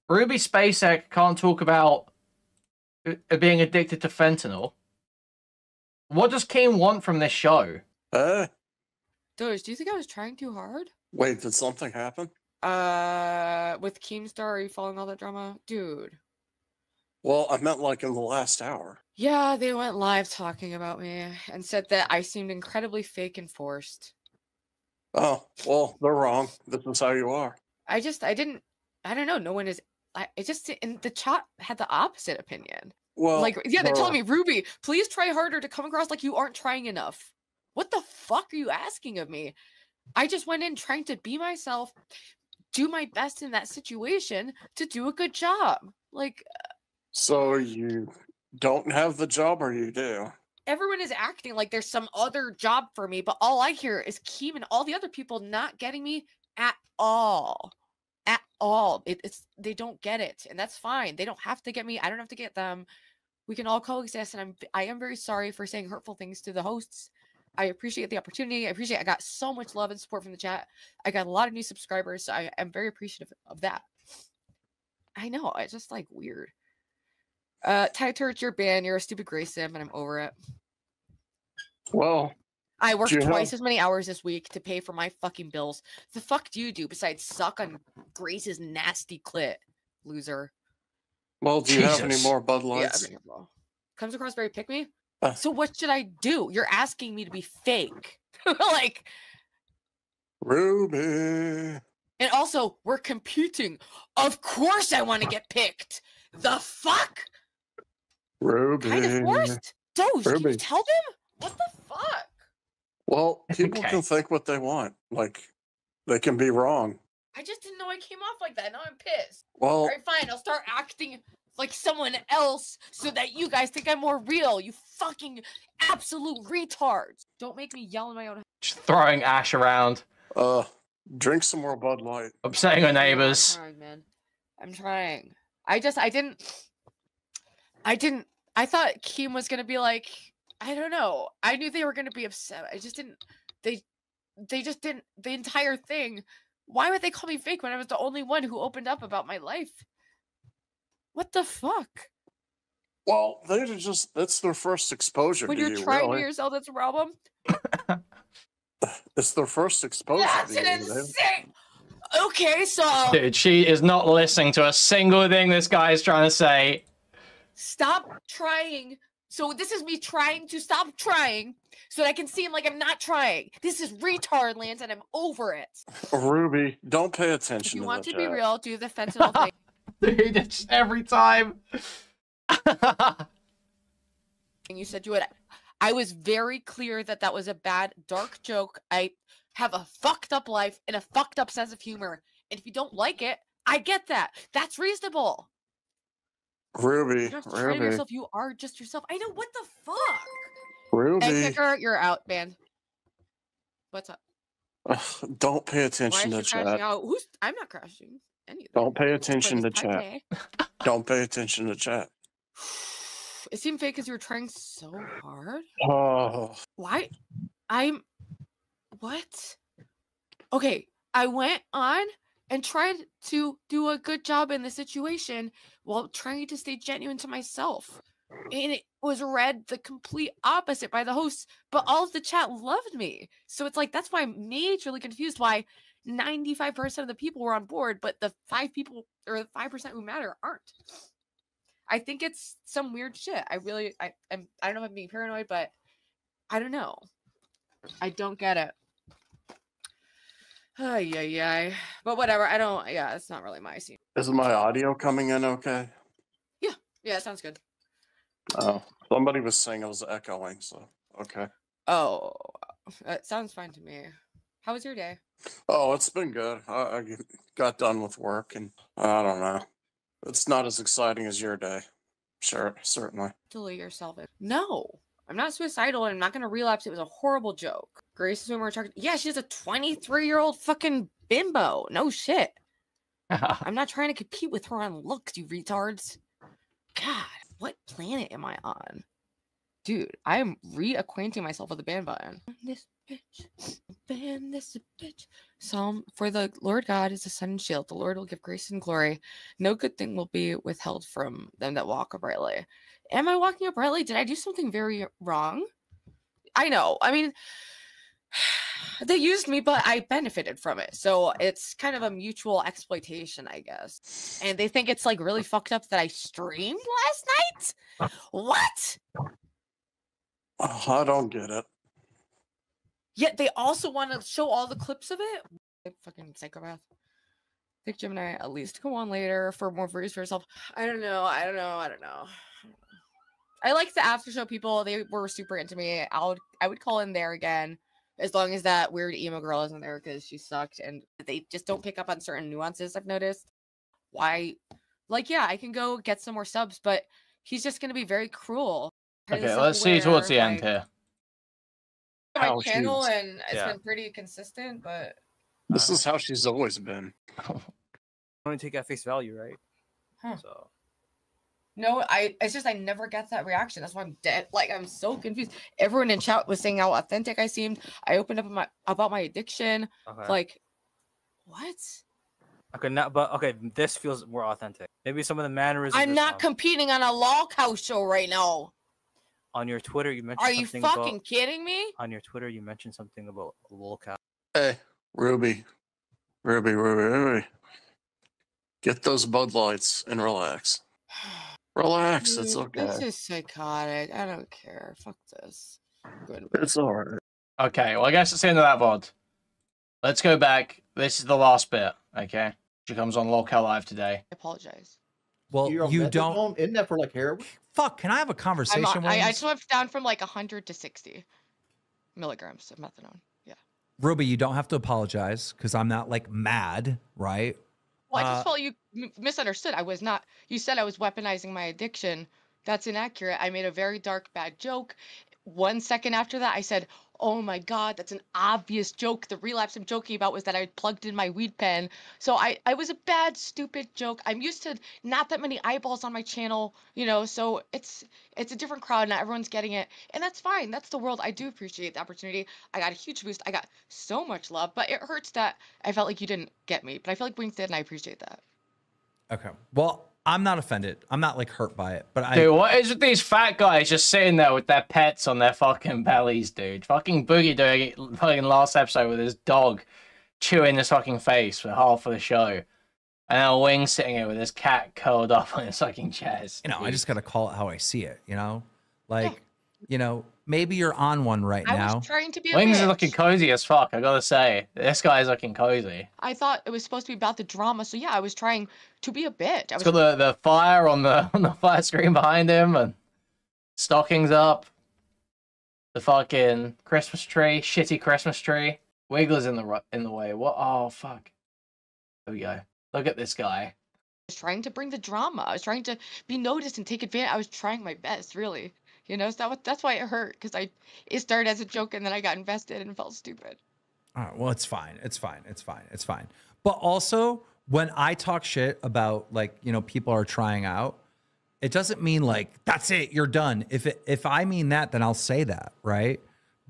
S14: Ruby Spacek can't talk about being addicted to fentanyl. What does Keem want from this show?
S9: Doge, do you think I was trying too hard?
S4: Wait, did something happen?
S9: With Keemstar, are you following all that drama? Dude.
S4: Well, I meant like in the last hour.
S9: Yeah, they went live talking about me and said that I seemed incredibly fake and forced.
S4: Oh, well, they're wrong. This is how you are.
S9: I don't know. No one is it just in the chat had the opposite opinion.
S4: Well,
S9: like, yeah, they're telling me, Ruby, please try harder to come across like you aren't trying enough. What the fuck are you asking of me? I just went in trying to be myself, do my best in that situation to do a good job. Like,
S4: so you don't have the job, or you do?
S9: everyone is acting like there's some other job for me, but all I hear is Keem and all the other people not getting me at all. At all. They don't get it, and that's fine. They don't have to get me. I don't have to get them. We can all coexist, and I am very sorry for saying hurtful things to the hosts. I appreciate the opportunity. I got so much love and support from the chat. I got a lot of new subscribers, so I am very appreciative of that. I know, it's just like weird. Ty Turch, you're banned. You're a stupid gray sim, and I'm over it.
S4: Well,
S9: I worked twice as many hours this week to pay for my fucking bills. The fuck do you do besides suck on Grace's nasty clit, loser?
S4: Well, do you have any more Bud Lights?
S9: Yeah, comes across very pick me. So what should I do? You're asking me to be fake. Like,
S4: Ruby.
S9: And also, we're competing. Of course I want to get picked. The fuck?
S4: Ruby.
S9: Kind of forced. Doge, can
S4: Ruby.
S9: you tell them? What the fuck?
S4: Well, people can think what they want. Like, they can be wrong.
S9: I just didn't know I came off like that. Now I'm pissed.
S4: Well,
S9: all right, fine. I'll start acting like someone else so that you guys think I'm more real. You fucking absolute retards. Don't make me yell in my own.
S14: Just throwing ash around.
S4: Drink some more Bud Light.
S14: Upsetting her neighbors.
S9: I'm trying, man. I'm trying. I didn't. I thought Keem was gonna be like, I don't know. I knew they were gonna be upset. I just didn't. They just didn't. The entire thing. Why would they call me fake when I was the only one who opened up about my life? What the fuck?
S4: Well, that's their first exposure
S9: When
S4: to
S9: you're
S4: you,
S9: trying
S4: really.
S9: to yourself, that's a problem.
S4: It's their first exposure
S9: That's
S4: to
S9: an
S4: you.
S9: insane. Okay, so
S14: Dude, she is not listening to a single thing this guy is trying to say.
S9: stop trying. So this is me trying to stop trying so that I can seem like I'm not trying. This is retard lands and I'm over it.
S4: Ruby, don't pay
S9: If
S4: attention
S9: you
S4: to
S9: want
S4: the
S9: to be
S4: chat.
S9: real, do the fentanyl thing.
S14: Dude, it's every time.
S9: And you said you would. I was very clear that that was a bad, dark joke. I have a fucked up life and a fucked up sense of humor. And if you don't like it, I get that. That's reasonable.
S4: Ruby,
S9: You're not trying
S4: Ruby,
S9: yourself. You are just yourself. I know. What the fuck?
S4: Ruby.
S9: Egg kicker, you're out, man. What's up?
S4: Don't pay
S9: Why
S4: attention
S9: is
S4: to
S9: she crashing
S4: chat.
S9: out? I'm not crashing. Any of
S4: Don't pay
S9: that.
S4: attention to
S9: Just
S4: chat.
S9: playing this pipe
S4: Don't pay attention to chat.
S9: It seemed fake because you were trying so hard.
S4: Oh,
S9: Why? What? Okay, I went on and tried to do a good job in the situation while trying to stay genuine to myself. And it was read the complete opposite by the hosts, but all of the chat loved me. So it's like, that's why I'm majorly confused why 95% of the people were on board, but the 5 people or the 5% who matter aren't. I think it's some weird shit. I don't know if I'm being paranoid, but I don't know. I don't get it. Ay. But whatever. Yeah, it's not really my scene.
S4: is my audio coming in okay?
S9: Yeah, it sounds good.
S4: Oh, somebody was saying it was echoing, so okay.
S9: Oh, it sounds fine to me. How was your day?
S4: Oh, it's been good. I got done with work, and I don't know. It's not as exciting as your day. Sure, certainly.
S9: Delete yourself. No, I'm not suicidal and I'm not going to relapse. It was a horrible joke. Grace is more attractive. Yeah, she's a 23-year-old fucking bimbo. No shit. I'm not trying to compete with her on looks, you retards. God, what planet am I on? Dude, I am reacquainting myself with the ban button. This bitch. Ban this bitch. Psalm for the Lord God is a sun and shield. The Lord will give grace and glory. No good thing will be withheld from them that walk uprightly. Am I walking uprightly? Did I do something very wrong? I know. I mean, they used me, but I benefited from it. So it's kind of a mutual exploitation, I guess. And they think it's like really fucked up that I streamed last night? What?
S4: Oh, I don't get it.
S9: Yet they also want to show all the clips of it? Fucking psychopath. think Gemini at least go on later for more views for herself. I don't know. I like the after show people. They were super into me. I would call in there again as long as that weird emo girl isn't there because she sucked and they just don't pick up on certain nuances. I've noticed. Why? Like, yeah, I can go get some more subs, but he's just gonna be very cruel.
S14: Okay, let's see towards the end here.
S9: My channel and it's been pretty consistent, but
S4: This is how she's always been.
S2: Only take at face value, right?
S9: Huh.
S2: So
S9: no, it's just I never get that reaction. That's why I'm dead. Like I'm so confused. Everyone in chat was saying how authentic I seemed. I opened up about my addiction.
S2: okay.
S9: Like, what?
S2: Okay, okay, this feels more authentic. Maybe some of the mannerisms.
S9: I'm not competing on a Lolcow show right now.
S2: On your Twitter, you mentioned.
S9: Are you fucking kidding me?
S2: On your Twitter, you mentioned something about Lolcow.
S4: Hey, Ruby. Get those Bud Lights and relax. Relax, it's okay.
S9: This is psychotic. I don't care. Fuck this.
S4: It's alright.
S14: Okay, well, I guess it's the end of that VOD. Let's go back. This is the last bit, okay? She comes on Lolcow Live today.
S9: I apologize.
S6: Well, you don't.
S7: Methadone? Isn't that for like heroin?
S6: Fuck, can I have a conversation with
S9: I just went down from like 100 to 60 milligrams of methadone. Yeah.
S6: Ruby, you don't have to apologize because I'm not like mad, right?
S9: Well, I just felt you misunderstood. I was not. You said I was weaponizing my addiction. That's inaccurate. I made a very dark, bad joke. 1 second after that, I said, oh my God, that's an obvious joke. The relapse I'm joking about was that I plugged in my weed pen. So I was a bad, stupid joke. I'm used to not that many eyeballs on my channel, you know, so it's a different crowd. Not everyone's getting it. And that's fine. That's the world. I do appreciate the opportunity. I got a huge boost. I got so much love, but it hurts that I felt like you didn't get me. But I feel like Wings did, and I appreciate that.
S6: Okay. Well, I'm not offended. I'm not like hurt by it, but
S14: Dude, what is with these fat guys just sitting there with their pets on their fucking bellies, dude? Fucking Boogie doing it fucking last episode with his dog chewing his fucking face for half of the show. And now Wings sitting here with his cat curled up on his fucking chest.
S6: You know, I just got to call it how I see it, you know? Like, you know, maybe you're on one right now.
S9: I was trying to be a
S14: Wings
S9: bitch.
S14: is looking cozy as fuck, I gotta say. This guy's looking cozy.
S9: I thought it was supposed to be about the drama, so yeah, I was trying to be a bitch.
S14: It's got the fire on the fire screen behind him and stockings up. The fucking Christmas tree, shitty Christmas tree. Wiggler's in the way. What? Oh fuck. There we go. Look at this guy.
S9: I was trying to bring the drama. I was trying to be noticed and take advantage. I was trying my best, really. You know, so that's why it hurt, because it started as a joke and then I got invested and felt stupid.
S6: All right, well, it's fine. It's fine. It's fine. It's fine. But also, when I talk shit about, like, you know, people are trying out, it doesn't mean like, that's it, you're done. If I mean that, then I'll say that, right?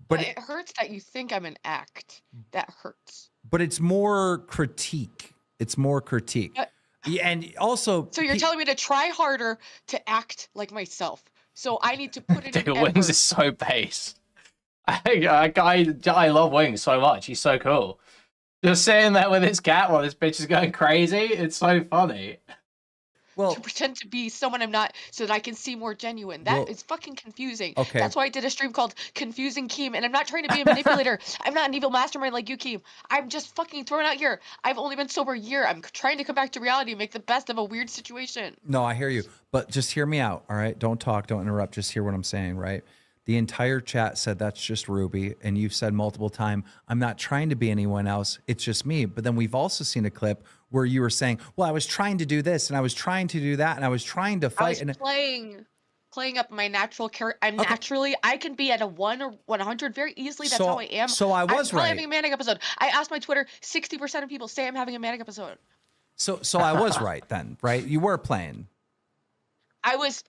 S9: But it hurts that you think I'm an act. That hurts.
S6: But it's more critique. It's more critique. Yeah, and also...
S9: So you're telling me to try harder to act like myself. So I need to put it
S14: Dude,
S9: in
S14: Wings
S9: effort.
S14: is so base. I love Wings so much. He's so cool. Just sitting there with his cat while this bitch is going crazy. It's so funny.
S6: Well,
S9: to pretend to be someone I'm not so that I can seem more genuine. That is fucking confusing.
S6: Okay.
S9: That's why I did a stream called Confusing Keem, and I'm not trying to be a manipulator. I'm not an evil mastermind like you, Keem. I'm just fucking thrown out here. I've only been sober a year. I'm trying to come back to reality and make the best of a weird situation.
S6: No, I hear you. But just hear me out, all right? Don't talk, don't interrupt. Just hear what I'm saying, right? The entire chat said that's just Ruby, and you've said multiple times, I'm not trying to be anyone else. It's just me. But then we've also seen a clip where you were saying, well, I was trying to do this, and I was trying to do that, and I was trying to fight.
S9: I was playing up my natural character. I'm naturally, I can be at a 1 or 100 very easily. That's how I am.
S6: So I was
S9: I'm
S6: right.
S9: having a manic episode. I asked my Twitter, 60% of people say I'm having a manic episode.
S6: So I was right then, right? You were playing.
S9: I was.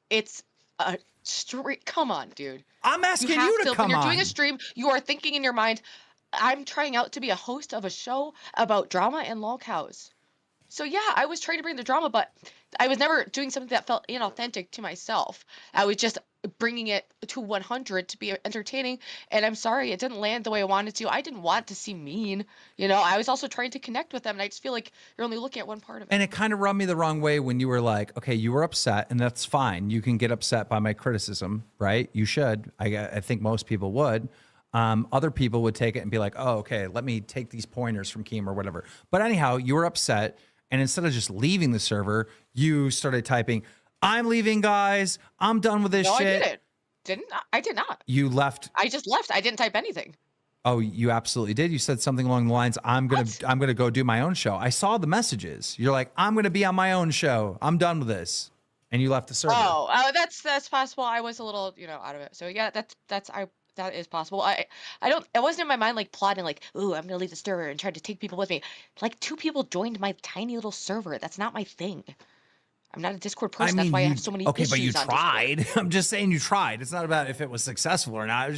S9: It's a stream. Come on, dude.
S6: I'm asking you to come
S9: When you're
S6: on.
S9: doing a stream, you are thinking in your mind, I'm trying out to be a host of a show about drama and lolcows. So yeah, I was trying to bring the drama, but I was never doing something that felt inauthentic to myself. I was just bringing it to 100 to be entertaining, and I'm sorry it didn't land the way I wanted to. I didn't want to seem mean, you know. I was also trying to connect with them, and I just feel like you're only looking at one part of it.
S6: And it kind of rubbed me the wrong way when you were like, okay, you were upset, and that's fine. You can get upset by my criticism, right? You should. I think most people would. Other people would take it and be like, oh, okay, let me take these pointers from Keem or whatever. But anyhow, you were upset. And instead of just leaving the server, you started typing, I'm leaving, guys. I'm done with this shit.
S13: I didn't. I did not.
S6: You left.
S13: I just left. I didn't type anything.
S6: Oh, you absolutely did. You said something along the lines, I'm gonna go do my own show. I saw the messages. You're like, I'm gonna be on my own show. I'm done with this. And you left the server.
S13: Oh, that's possible. I was a little, out of it. So yeah, that is possible. I don't. It wasn't in my mind like plotting like, ooh, I'm gonna leave the server and try to take people with me. Like 2 people joined my tiny little server. That's not my thing. I'm not a Discord person. That's why I have so many issues.
S6: Okay, but you
S13: on
S6: tried.
S13: Discord.
S6: I'm just saying you tried. It's not about if it was successful or not. It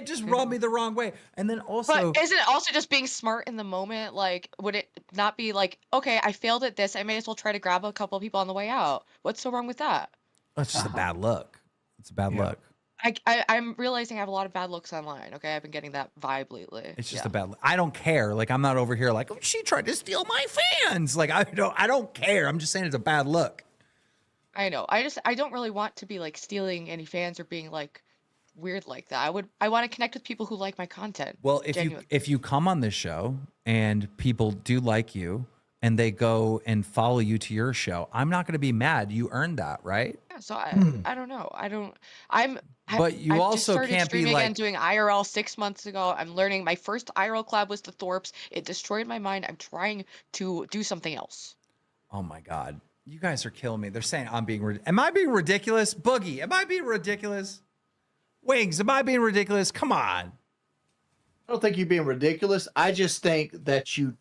S6: just rubbed me the wrong way. And then also,
S13: but isn't it also just being smart in the moment? Like, would it not be like, okay, I failed at this. I may as well try to grab a couple of people on the way out. What's so wrong with that?
S6: That's just a bad look. It's a bad look.
S13: I'm realizing I have a lot of bad looks online. Okay, I've been getting that vibe lately.
S6: It's just a bad look. I don't care. Like, I'm not over here like, oh, she tried to steal my fans. Like, I don't care. I'm just saying it's a bad look.
S13: I know. I don't really want to be like stealing any fans or being like weird like that. I want to connect with people who like my content.
S6: Well, if you come on this show and people do like you and they go and follow you to your show, I'm not going to be mad. You earned that, right?
S13: Yeah, so I don't know.
S6: But you also can't be like
S13: again doing IRL 6 months ago. I'm learning. My first IRL collab was the Thorpes. It destroyed my mind. I'm trying to do something else.
S6: Oh my God. You guys are killing me. They're saying I'm being am I being ridiculous? Boogie, am I being ridiculous? Wings, am I being ridiculous? Come on.
S7: I don't think you're being ridiculous. I just think that you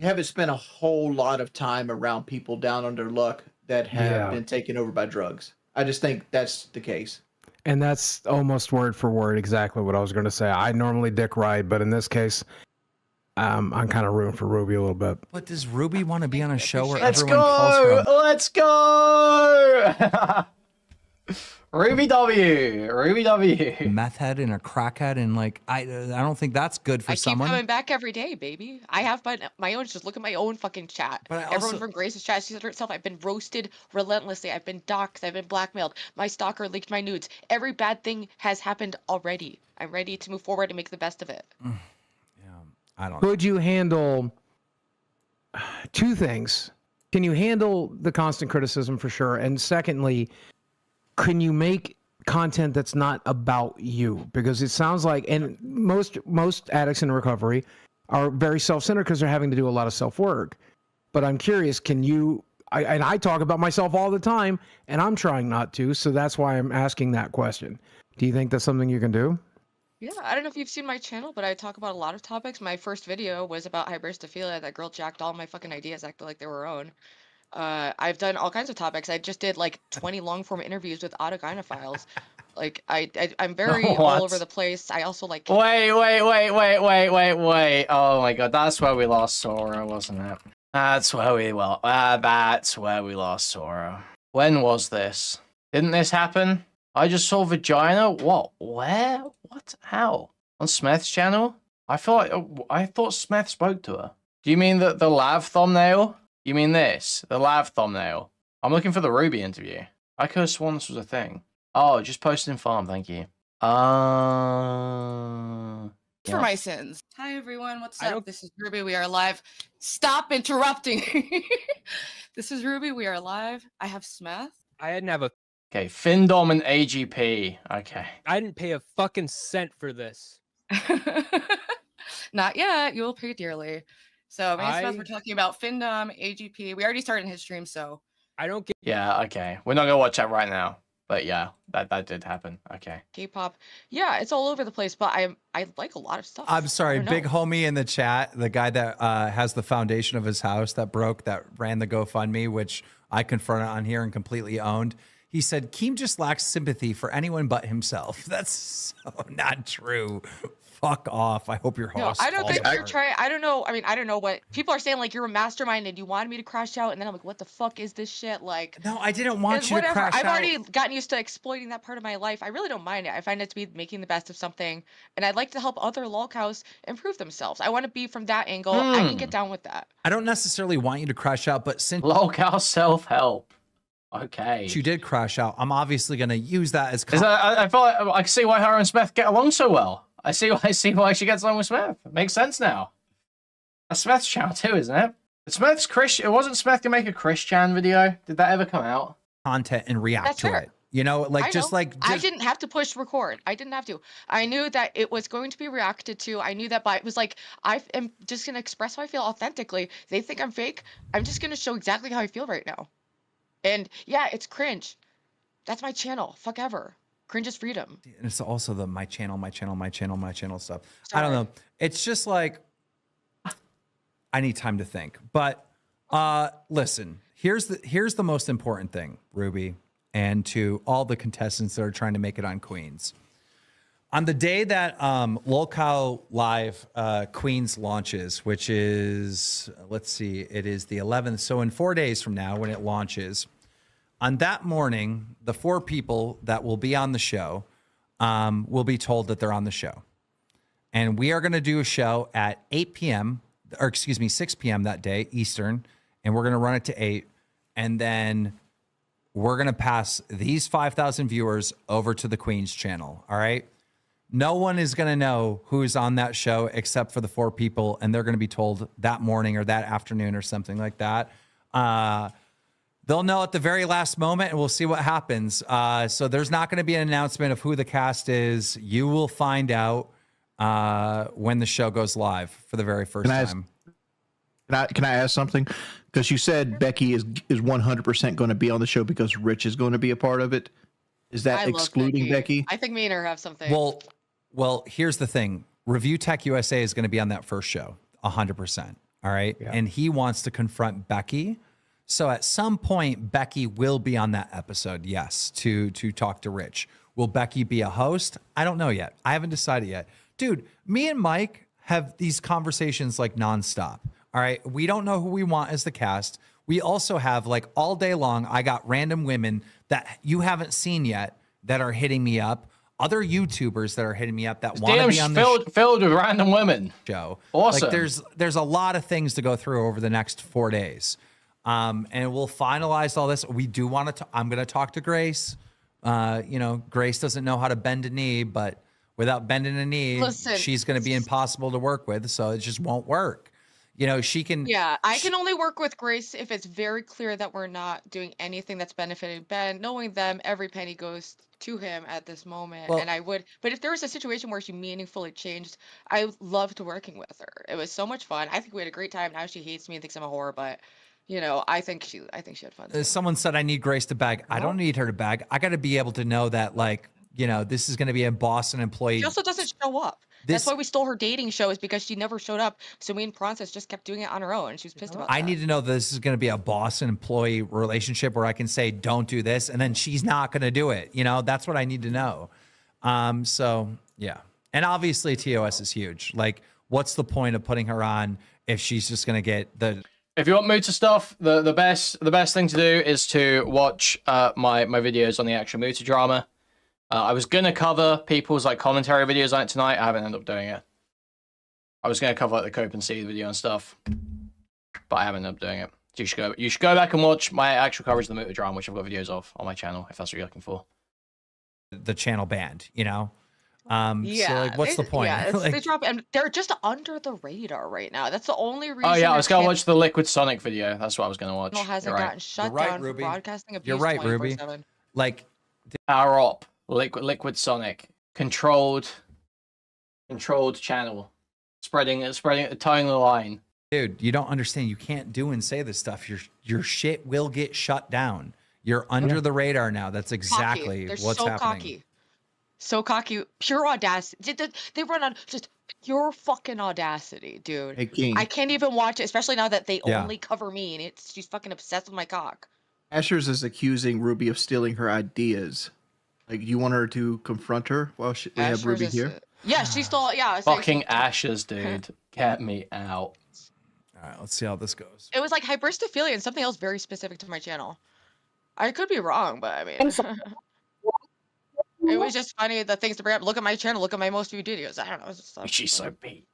S7: haven't spent a whole lot of time around people down on their luck that have been taken over by drugs. I just think that's the case.
S8: And that's almost word for word exactly what I was going to say. I normally dick ride, but in this case, I'm kind of rooting for Ruby a little bit.
S6: But does Ruby want to be on a show where
S14: Let's
S6: everyone calls her
S14: Let's go! Ruby W.
S6: Meth head and a crackhead, and like I don't think that's good for someone.
S13: I keep coming back every day, baby. I have my own. Just look at my own fucking chat.
S6: But
S13: everyone from Grace's chat sees it herself. I've been roasted relentlessly. I've been doxxed. I've been blackmailed. My stalker leaked my nudes. Every bad thing has happened already. I'm ready to move forward and make the best of it.
S6: I don't know.
S8: Could you handle 2 things? Can you handle the constant criticism for sure? And secondly, can you make content that's not about you? Because it sounds like, and most addicts in recovery are very self-centered because they're having to do a lot of self-work. But I'm curious, can you, and I talk about myself all the time, and I'm trying not to, so that's why I'm asking that question. Do you think that's something you can do?
S13: Yeah, I don't know if you've seen my channel, but I talk about a lot of topics. My first video was about hybristophilia. That girl jacked all my fucking ideas, acted like they were her own. I've done all kinds of topics. I just did like 20 long-form interviews with autogynephiles. Like I'm very all over the place. I also like.
S14: Wait. Oh my God, that's where we lost Sora, wasn't it? That's where we lost Sora. When was this? Didn't this happen? I just saw vagina. What? Where? What? How? On Smeth's channel? I thought Smeth spoke to her. Do you mean the lav thumbnail? You mean this? The lav thumbnail? I'm looking for the Ruby interview. I could have sworn this was a thing. Oh, just posted in farm. Thank you.
S22: For my sins. Hi everyone. What's up? This is Ruby. We are live. Stop interrupting. This is Ruby. We are live. I have Smeth.
S23: I didn't have a.
S14: Okay, Findom and AGP. Okay.
S23: I didn't pay a fucking cent for this.
S22: Not yet. You will pay dearly. So me and Smith were talking about Findom, AGP. We already started in his stream, so
S23: I don't get.
S14: Yeah. Okay. We're not gonna watch that right now. But yeah, that did happen. Okay.
S13: K-pop. Yeah, it's all over the place, but I like a lot of stuff.
S6: I'm sorry, big homie in the chat, the guy that has the foundation of his house that broke, that ran the GoFundMe, which I confronted on here and completely owned. He said, Keem just lacks sympathy for anyone but himself. That's so not true. Fuck off. I hope your host.
S13: No, I don't think you're trying. I don't know. I mean, I don't know what people are saying. Like, you're a mastermind and you wanted me to crash out. And then I'm like, what the fuck is this shit? Like,
S6: no, I didn't want you to crash out.
S13: I've already gotten used to exploiting that part of my life. I really don't mind it. I find it to be making the best of something. And I'd like to help other lolcows improve themselves. I want to be from that angle. I can get down with that.
S6: I don't necessarily want you to crash out, but since
S14: lolcow self-help. Okay.
S6: You did crash out. I'm obviously going to use that as.
S14: I feel like I can see why her and Smith get along so well. I see why she gets along with Smith. It makes sense now. That's Smith's channel too, isn't it? Smith's It wasn't Smith to make a Christian video. Did that ever come out?
S6: Content and react
S13: That's
S6: to
S13: fair.
S6: it. You know, like
S13: I didn't have to push record. I didn't have to. I knew that it was going to be reacted to. I knew that, but it was like, I am just gonna express how I feel authentically. They think I'm fake. I'm just gonna show exactly how I feel right now. And yeah, it's cringe. That's my channel. Fuck ever. Cringe is freedom.
S6: And it's also the my channel stuff. I don't know. It's just like I need time to think. But listen, here's the most important thing, Ruby, and to all the contestants that are trying to make it on Queens. On the day that Lolcow Live Queens launches, which is, let's see, it is the 11th. So in 4 days from now when it launches, on that morning, the 4 people that will be on the show will be told that they're on the show. And we are going to do a show at 8 p.m., or excuse me, 6 p.m. that day, Eastern, and we're going to run it to 8. And then we're going to pass these 5,000 viewers over to the Queen's channel, all right? No one is going to know who's on that show except for the 4 people, and they're going to be told that morning or that afternoon or something like that. They'll know at the very last moment, and we'll see what happens. So there's not going to be an announcement of who the cast is. You will find out when the show goes live for the very first time.
S7: Can I ask something? Because you said Becky is 100% going to be on the show because Rich is going to be a part of it. Is that excluding Becky?
S13: I think me and her have something.
S6: Well, here's the thing. Review Tech USA is going to be on that first show, 100%. All right. Yeah. And he wants to confront Becky. So at some point, Becky will be on that episode, yes, to talk to Rich. Will Becky be a host? I don't know yet. I haven't decided yet. Dude, me and Mike have these conversations like nonstop. All right. We don't know who we want as the cast. We also have, like, all day long, I got random women that you haven't seen yet that are hitting me up. Other YouTubers that are hitting me up that want to be on the
S14: filled with random women
S6: show.
S14: Awesome.
S6: Like there's a lot of things to go through over the next 4 days. And we'll finalize all this. We do want to, I'm going to talk to Grace. You know, Grace doesn't know how to bend a knee, but without bending a knee, she's going to be impossible to work with. So it just won't work. You know, she can.
S13: Yeah, I can only work with Grace if it's very clear that we're not doing anything that's benefiting Ben. Knowing them, every penny goes to him at this moment.
S6: Well,
S13: and I would, but if there was a situation where she meaningfully changed, I loved working with her. It was so much fun. I think we had a great time. Now she hates me and thinks I'm a whore, but you know, I think she had fun too.
S6: Someone said I need Grace to bag. I don't need her to bag. I got to be able to know that, like, you know, this is going to be a Boston employee.
S13: She also doesn't show up. That's why we stole her dating show, is because she never showed up. So me and Princess just kept doing it on her own. She was pissed about that.
S6: I need to know that this is going to be a Boston employee relationship where I can say, don't do this. And then she's not going to do it. You know, that's what I need to know. So yeah. And obviously TOS is huge. Like, what's the point of putting her on if she's just going to get the...
S14: If you want Muta stuff, the best thing to do is to watch my videos on the actual Muta drama. I was gonna cover people's like commentary videos on it tonight. I haven't ended up doing it. I was gonna cover like the Cope and Seed video and stuff, but I haven't ended up doing it. So you should go back and watch my actual coverage of the Muta drama, which I've got videos of on my channel, if that's what you're looking for.
S6: The channel banned, you know.
S13: Yeah,
S6: so like, what's the point?
S13: Yeah,
S6: like,
S13: they drop, and they're just under the radar right now. That's the only reason.
S14: Oh yeah, I was gonna watch the Liquid Sonic video. That's what I was gonna watch.
S13: Hasn't gotten shut down for broadcasting abuse.
S6: You're right, Ruby. Like,
S14: power up. Liquid Sonic, controlled channel, spreading, towing the line.
S6: Dude, you don't understand. You can't do and say this stuff. Your shit will get shut down. You're under the radar now. That's exactly what's happening.
S13: Cocky. So cocky, pure audacity. They run on just pure fucking audacity, dude.
S7: Hey, King.
S13: I can't even watch it, especially now that they only cover me, and she's fucking obsessed with my cock.
S7: Ashers is accusing Ruby of stealing her ideas. Like, you want her to confront her while we have Ruby here?
S13: Yeah, she stole. Yeah,
S14: fucking Ashes, dude. Get me out.
S6: All right, let's see how this goes.
S13: It was like hybristophilia and something else very specific to my channel. I could be wrong, but I mean, it was just funny the things to bring up. Look at my channel. Look at my most viewed videos. I don't know.
S14: She's so beat.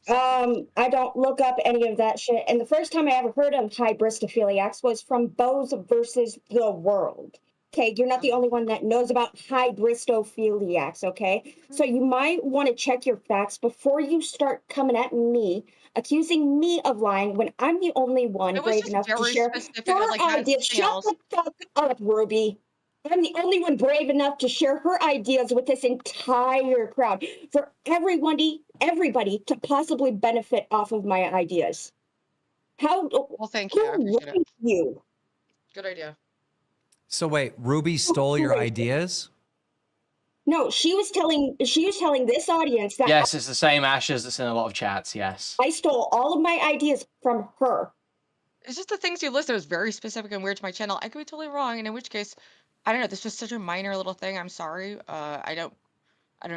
S17: I don't look up any of that shit. And the first time I ever heard of hybristophiliacs was from Bows versus the World.
S3: Okay, you're not the only one that knows about hybristophiliacs, okay? So you might want to check your facts before you start coming at me, accusing me of lying when I'm the only one brave enough to share her ideas. Shut the fuck up, Ruby. I'm the only one brave enough to share her ideas with this entire crowd for everybody to possibly benefit off of my ideas. How?
S9: Well, thank you. I appreciate it.
S3: You.
S9: Good idea.
S6: So wait, Ruby stole your ideas?
S3: No, she was telling this audience that
S14: Yes, it's the same Ashes that's in a lot of chats. Yes.
S3: I stole all of my ideas from her.
S9: It's just the things you listed was very specific and weird to my channel. I could be totally wrong, and in which case, I don't know. This was such a minor little thing. I'm sorry. I don't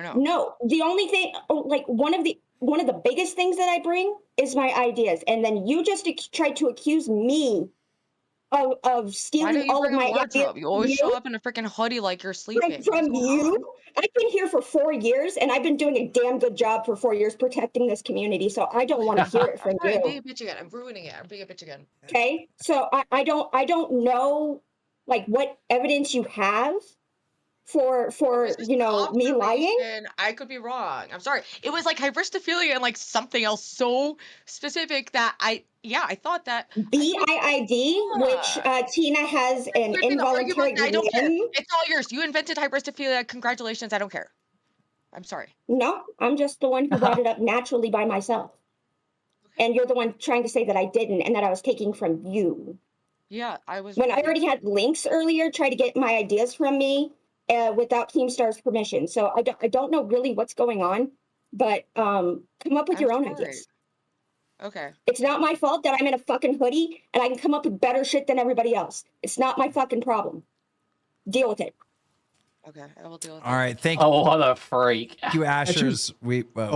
S9: know.
S3: No, the only thing, like one of the biggest things that I bring is my ideas, and then you just tried to accuse me of stealing all of my ideas.
S9: You always show up in a freaking hoodie like you're sleeping.
S3: From you? I've been here for 4 years, and I've been doing a damn good job for 4 years protecting this community, so I don't want to hear it from you.
S9: I'm being a bitch again. I'm ruining it. I'm being a bitch again.
S3: Okay, so I don't know, like, what evidence you have for me lying.
S9: I could be wrong. I'm sorry. It was like hybristophilia and like something else so specific that I thought that
S3: BIID, which Tina has an involuntary
S9: I don't care.
S3: limb.
S9: It's all yours. You invented hybristophilia. Congratulations. I don't care. I'm sorry.
S3: No, I'm just the one who brought it up naturally by myself. And you're the one trying to say that I didn't and that I was taking from you.
S9: Yeah, I was.
S3: When I already had links earlier, try to get my ideas from me without Keemstar's permission. So I don't know really what's going on, but come up with your own ideas.
S9: Okay.
S3: It's not my fault that I'm in a fucking hoodie and I can come up with better shit than everybody else. It's not my fucking problem. Deal with it.
S9: Okay, I will deal with it.
S6: All right, thank you.
S14: Oh, what a freak.
S6: Thank you, Ashers.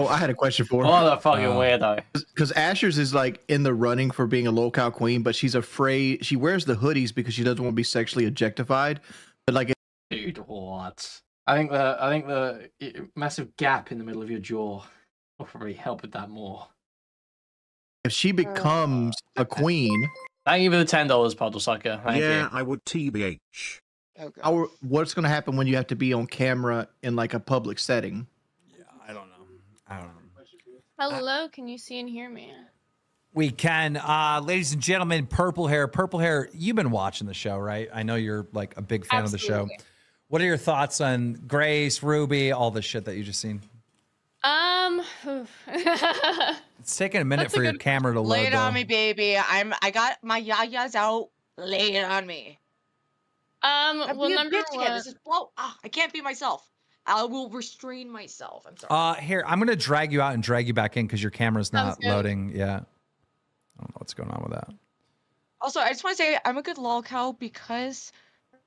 S7: I had a question for her.
S14: What a fucking weirdo.
S7: Because Ashers is like in the running for being a Lolcow queen, but she's afraid. She wears the hoodies because she doesn't want to be sexually objectified. But like,
S14: dude, what? I think the massive gap in the middle of your jaw will probably help with that more.
S7: If she becomes a queen,
S14: thank you for the $10, Puddle Sucker. Thank you.
S15: I would TBH.
S7: What's going to happen when you have to be on camera in like a public setting?
S6: I don't know.
S20: Hello, can you see and hear me?
S6: We can. Ladies and gentlemen, Purple Hair. Purple Hair, you've been watching the show, right? I know you're like a big fan of the show. What are your thoughts on Grace, Ruby, all the shit that you just seen? It's taking a minute for your camera to load.
S9: Lay it on me, baby. I got my yayas out. Lay it on me.
S20: Well, number one,
S9: this is I can't be myself. I will restrain myself. I'm sorry.
S6: Here, I'm gonna drag you out and drag you back in because your camera's not loading yet. I don't know what's going on with that.
S9: Also, I just want to say I'm a good lolcow because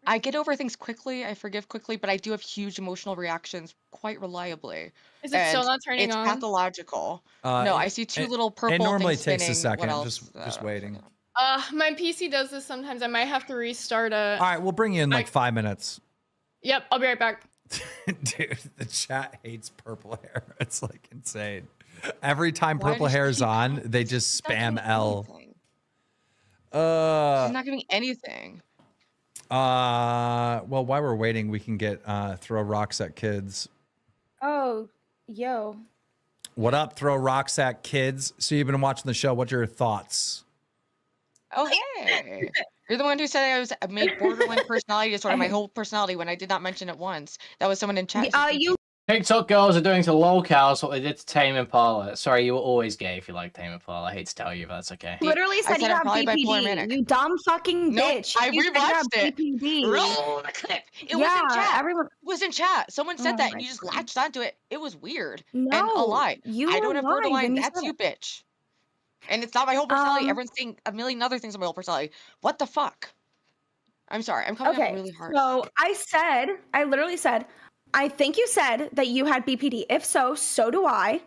S9: I get over things quickly. I forgive quickly, but I do have huge emotional reactions quite reliably.
S20: Is it still not turning on?
S9: It's pathological. No, I see two little purple.
S6: It normally
S9: things
S6: takes a
S9: spinning.
S6: second. Just waiting.
S20: My PC does this sometimes. I might have to restart it.
S6: All right, we'll bring you in like 5 minutes.
S20: Yep, I'll be right back.
S6: Dude, the chat hates Purple Hair. It's like insane. Every time Purple Hair is on, they just spam L.
S9: She's not giving anything.
S6: Well, while we're waiting, we can get Throw Rocks at Kids.
S17: Oh, yo.
S6: What up, Throw Rocks at Kids? So you've been watching the show. What's your thoughts?
S9: Oh, hey. You're the one who said I made borderline personality disorder my whole personality when I did not mention it once. That was someone in chat.
S14: TikTok girls are doing to Lolcows what they did to Tame Impala. Sorry, you were always gay if you like Tame Impala. I hate to tell you, but that's okay.
S17: Literally said you have BPD. You dumb fucking bitch.
S9: I
S17: You said you have
S9: rewatched it.
S17: BPD.
S9: Roll the clip. It was in chat. Everyone was in chat. Someone said that and you just latched onto it. It was weird. And a lie. I don't have borderline. That's you, bitch. And it's not my whole personality. Everyone's saying a million other things on my whole personality. What the fuck? I'm sorry. I'm coming up really hard.
S17: So I literally said, I think you said that you had BPD. If so, so do I.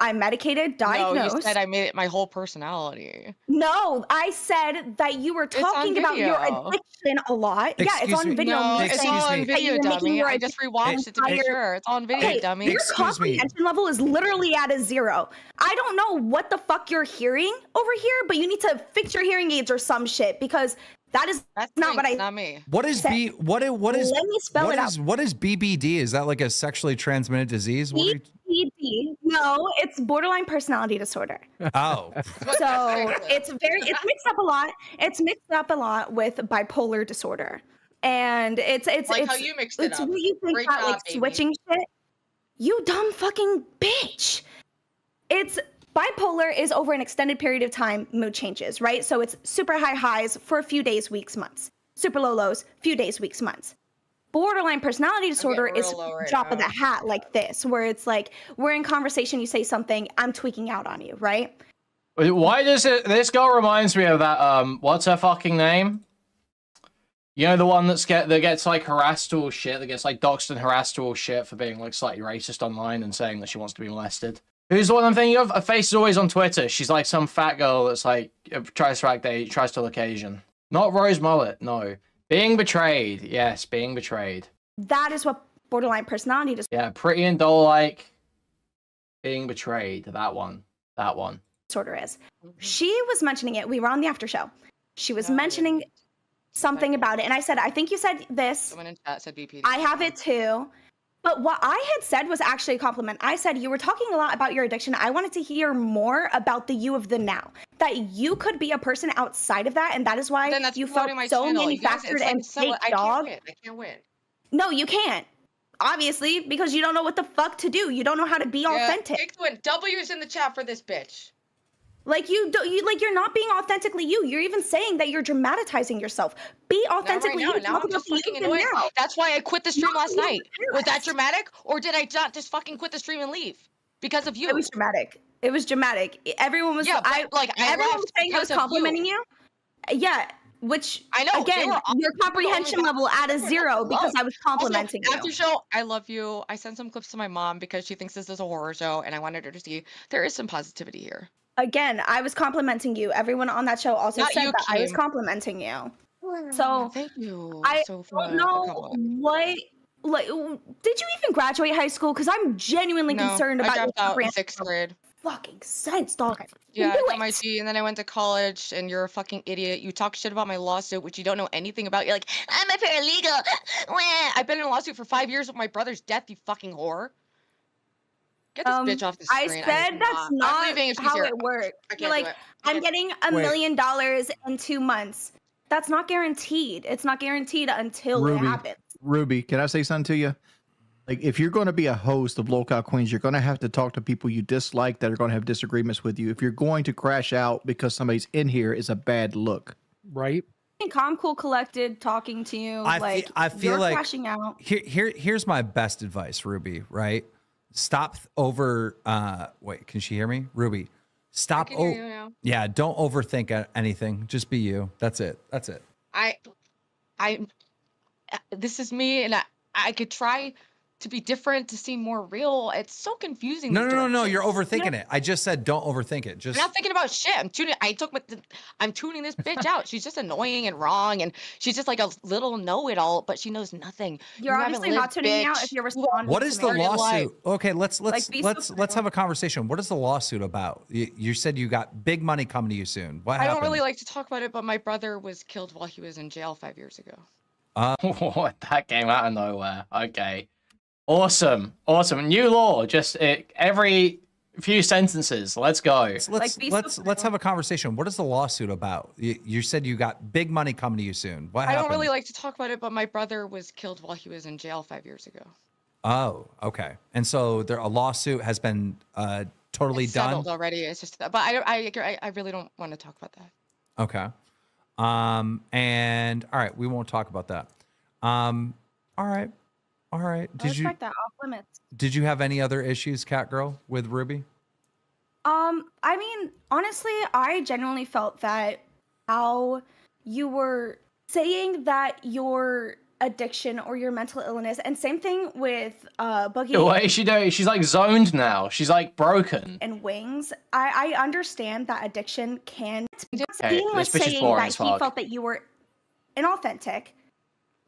S17: I'm medicated, diagnosed.
S9: No, you said I made it my whole personality.
S17: No, I said that you were talking about your addiction a lot. Yeah, it's on video.
S9: No, it's all on video, dummy. I just rewatched it to be sure. It's on video, dummy.
S17: Your comprehension level is literally at a 0. I don't know what the fuck you're hearing over here, but you need to fix your hearing aids or some shit because That is not what I.
S13: Not me.
S6: What is
S17: said.
S6: what is
S17: Let me spell
S6: what
S17: it
S6: is
S17: out.
S6: what is BBD? Is that like a sexually transmitted disease? What are you...
S17: BPD. No, it's borderline personality disorder.
S6: Oh.
S17: So it's mixed up a lot. It's mixed up a lot with bipolar disorder, and it's
S13: Like how you mixed it
S17: it's
S13: up.
S17: what you think
S13: Great
S17: that like
S13: job, baby.
S17: switching shit. You dumb fucking bitch. It's bipolar is over an extended period of time mood changes, right? So it's super high highs for a few days, weeks, months. Super low lows, few days, weeks, months. Borderline personality disorder is
S13: right
S17: drop of the
S13: now.
S17: hat like this, where it's like we're in conversation, you say something, I'm tweaking out on you, right?
S14: Why does it? This girl reminds me of that. What's her fucking name? You know, the one that gets like harassed or shit, that gets like doxxed and harassed or shit for being like slightly racist online and saying that she wants to be molested. Who's the one I'm thinking of? Her face is always on Twitter. She's like some fat girl that's like tries to look Asian. Not Rose Mullet, no. Being betrayed. Yes, being betrayed.
S17: That is what borderline personality disorder.
S14: Yeah, pretty and doll-like. Being betrayed. That one. That one.
S17: Disorder is. She was mentioning it. We were on the after show. She was mentioning something about it, and I said, I think you said this.
S13: Someone in chat said BPD.
S17: I have it too. But what I had said was actually a compliment. I said, you were talking a lot about your addiction. I wanted to hear more about the you of the now. That you could be a person outside of that, and that is why you felt so manufactured and fake, dog.
S13: I can't win.
S17: No, you can't. Obviously, because you don't know what the fuck to do. You don't know how to be authentic.
S13: Take the win. W's in the chat for this bitch.
S17: Like you're not being authentically you. You're even saying that you're dramatizing yourself. Be authentically you.
S13: Now I'm just fucking annoyed. That's why I quit the stream last night. Was that dramatic, or did I not just fucking quit the stream and leave because of you?
S17: It was dramatic. It was dramatic. Everyone was everyone was saying I was complimenting you. Yeah, which
S13: I know
S17: again, your comprehension level at a zero because I was complimenting you.
S13: After show, I love you. I sent some clips to my mom because she thinks this is a horror show, and I wanted her to see there is some positivity here.
S17: Again, I was complimenting you. Everyone on that show also said that I was complimenting you. So
S13: thank you.
S17: I don't know what. Like, did you even graduate high school? Because I'm genuinely concerned about
S13: I
S17: your
S13: dropped out in 6th grade.
S17: Fucking sense, dog.
S13: Yeah, I got my G, and then I went to college, and you're a fucking idiot. You talk shit about my lawsuit, which you don't know anything about. You're like, I'm a paralegal. I've been in a lawsuit for 5 years with my brother's death, you fucking whore. Get this bitch off the screen.
S17: I said that's not how it works. You're like, I'm getting $1 million in 2 months. That's not guaranteed. It's not guaranteed until it happens.
S7: Ruby, can I say something to you? Like, if you're going to be a host of Lolcow Queens, you're going to have to talk to people you dislike that are going to have disagreements with you. If you're going to crash out because somebody's in here, is a bad look.
S8: Right?
S17: Calm, cool, collected, talking to you.
S6: I feel
S17: you're
S6: like
S17: crashing out.
S6: Here's my best advice, Ruby, right? Stop wait, can she hear me? Ruby, stop.
S13: I can hear you now.
S6: Yeah, don't overthink anything. Just be you. That's it. That's it.
S13: This is me, and I could try to be different, to seem more real. It's so confusing.
S6: No. You're overthinking it. I just said don't overthink it. Just
S13: I'm not thinking about shit. I'm tuning this bitch out. She's just annoying and wrong, and she's just like a little know-it-all, but she knows nothing.
S17: You're obviously not tuning me out if you're responding.
S6: What is the lawsuit? Okay, let's
S17: let's
S6: have a conversation. What is the lawsuit about? You said you got big money coming to you soon. What happened?
S13: I don't really like to talk about it, but my brother was killed while he was in jail 5 years ago.
S14: That came out of nowhere. Okay. Awesome. New law. Just every few sentences. Let's go.
S6: Let's have a conversation. What is the lawsuit about? You said you got big money coming to you soon. What happened?
S13: I don't really like to talk about it, but my brother was killed while he was in jail 5 years ago.
S6: Oh, okay. And so a lawsuit has been totally done.
S13: Settled already. It's just, but I really don't want to talk about that.
S6: Okay. And all right, we won't talk about that. All right.
S17: Did you respect that off limits?
S6: Did you have any other issues, Cat Girl, with Ruby?
S17: I mean, honestly, I genuinely felt that how you were saying that your addiction or your mental illness, and same thing with Boogie.
S14: What is she doing? She's like zoned now. She's like broken.
S17: And Wings. I understand that addiction can.
S14: Okay,
S17: Dean was saying that he felt that you were inauthentic.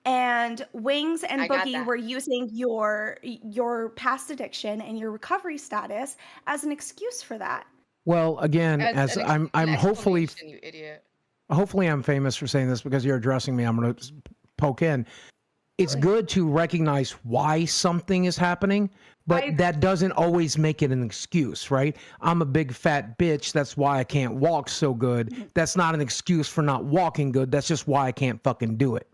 S17: And Wings and Boogie were using your past addiction and your recovery status as an excuse for that.
S8: Well, again, as I'm hopefully,
S13: you idiot.
S8: hopefully I'm famous for saying this because you're addressing me. I'm going to poke in. It's good to recognize why something is happening, but that doesn't always make it an excuse, right? I'm a big fat bitch. That's why I can't walk so good. That's not an excuse for not walking good. That's just why I can't fucking do it.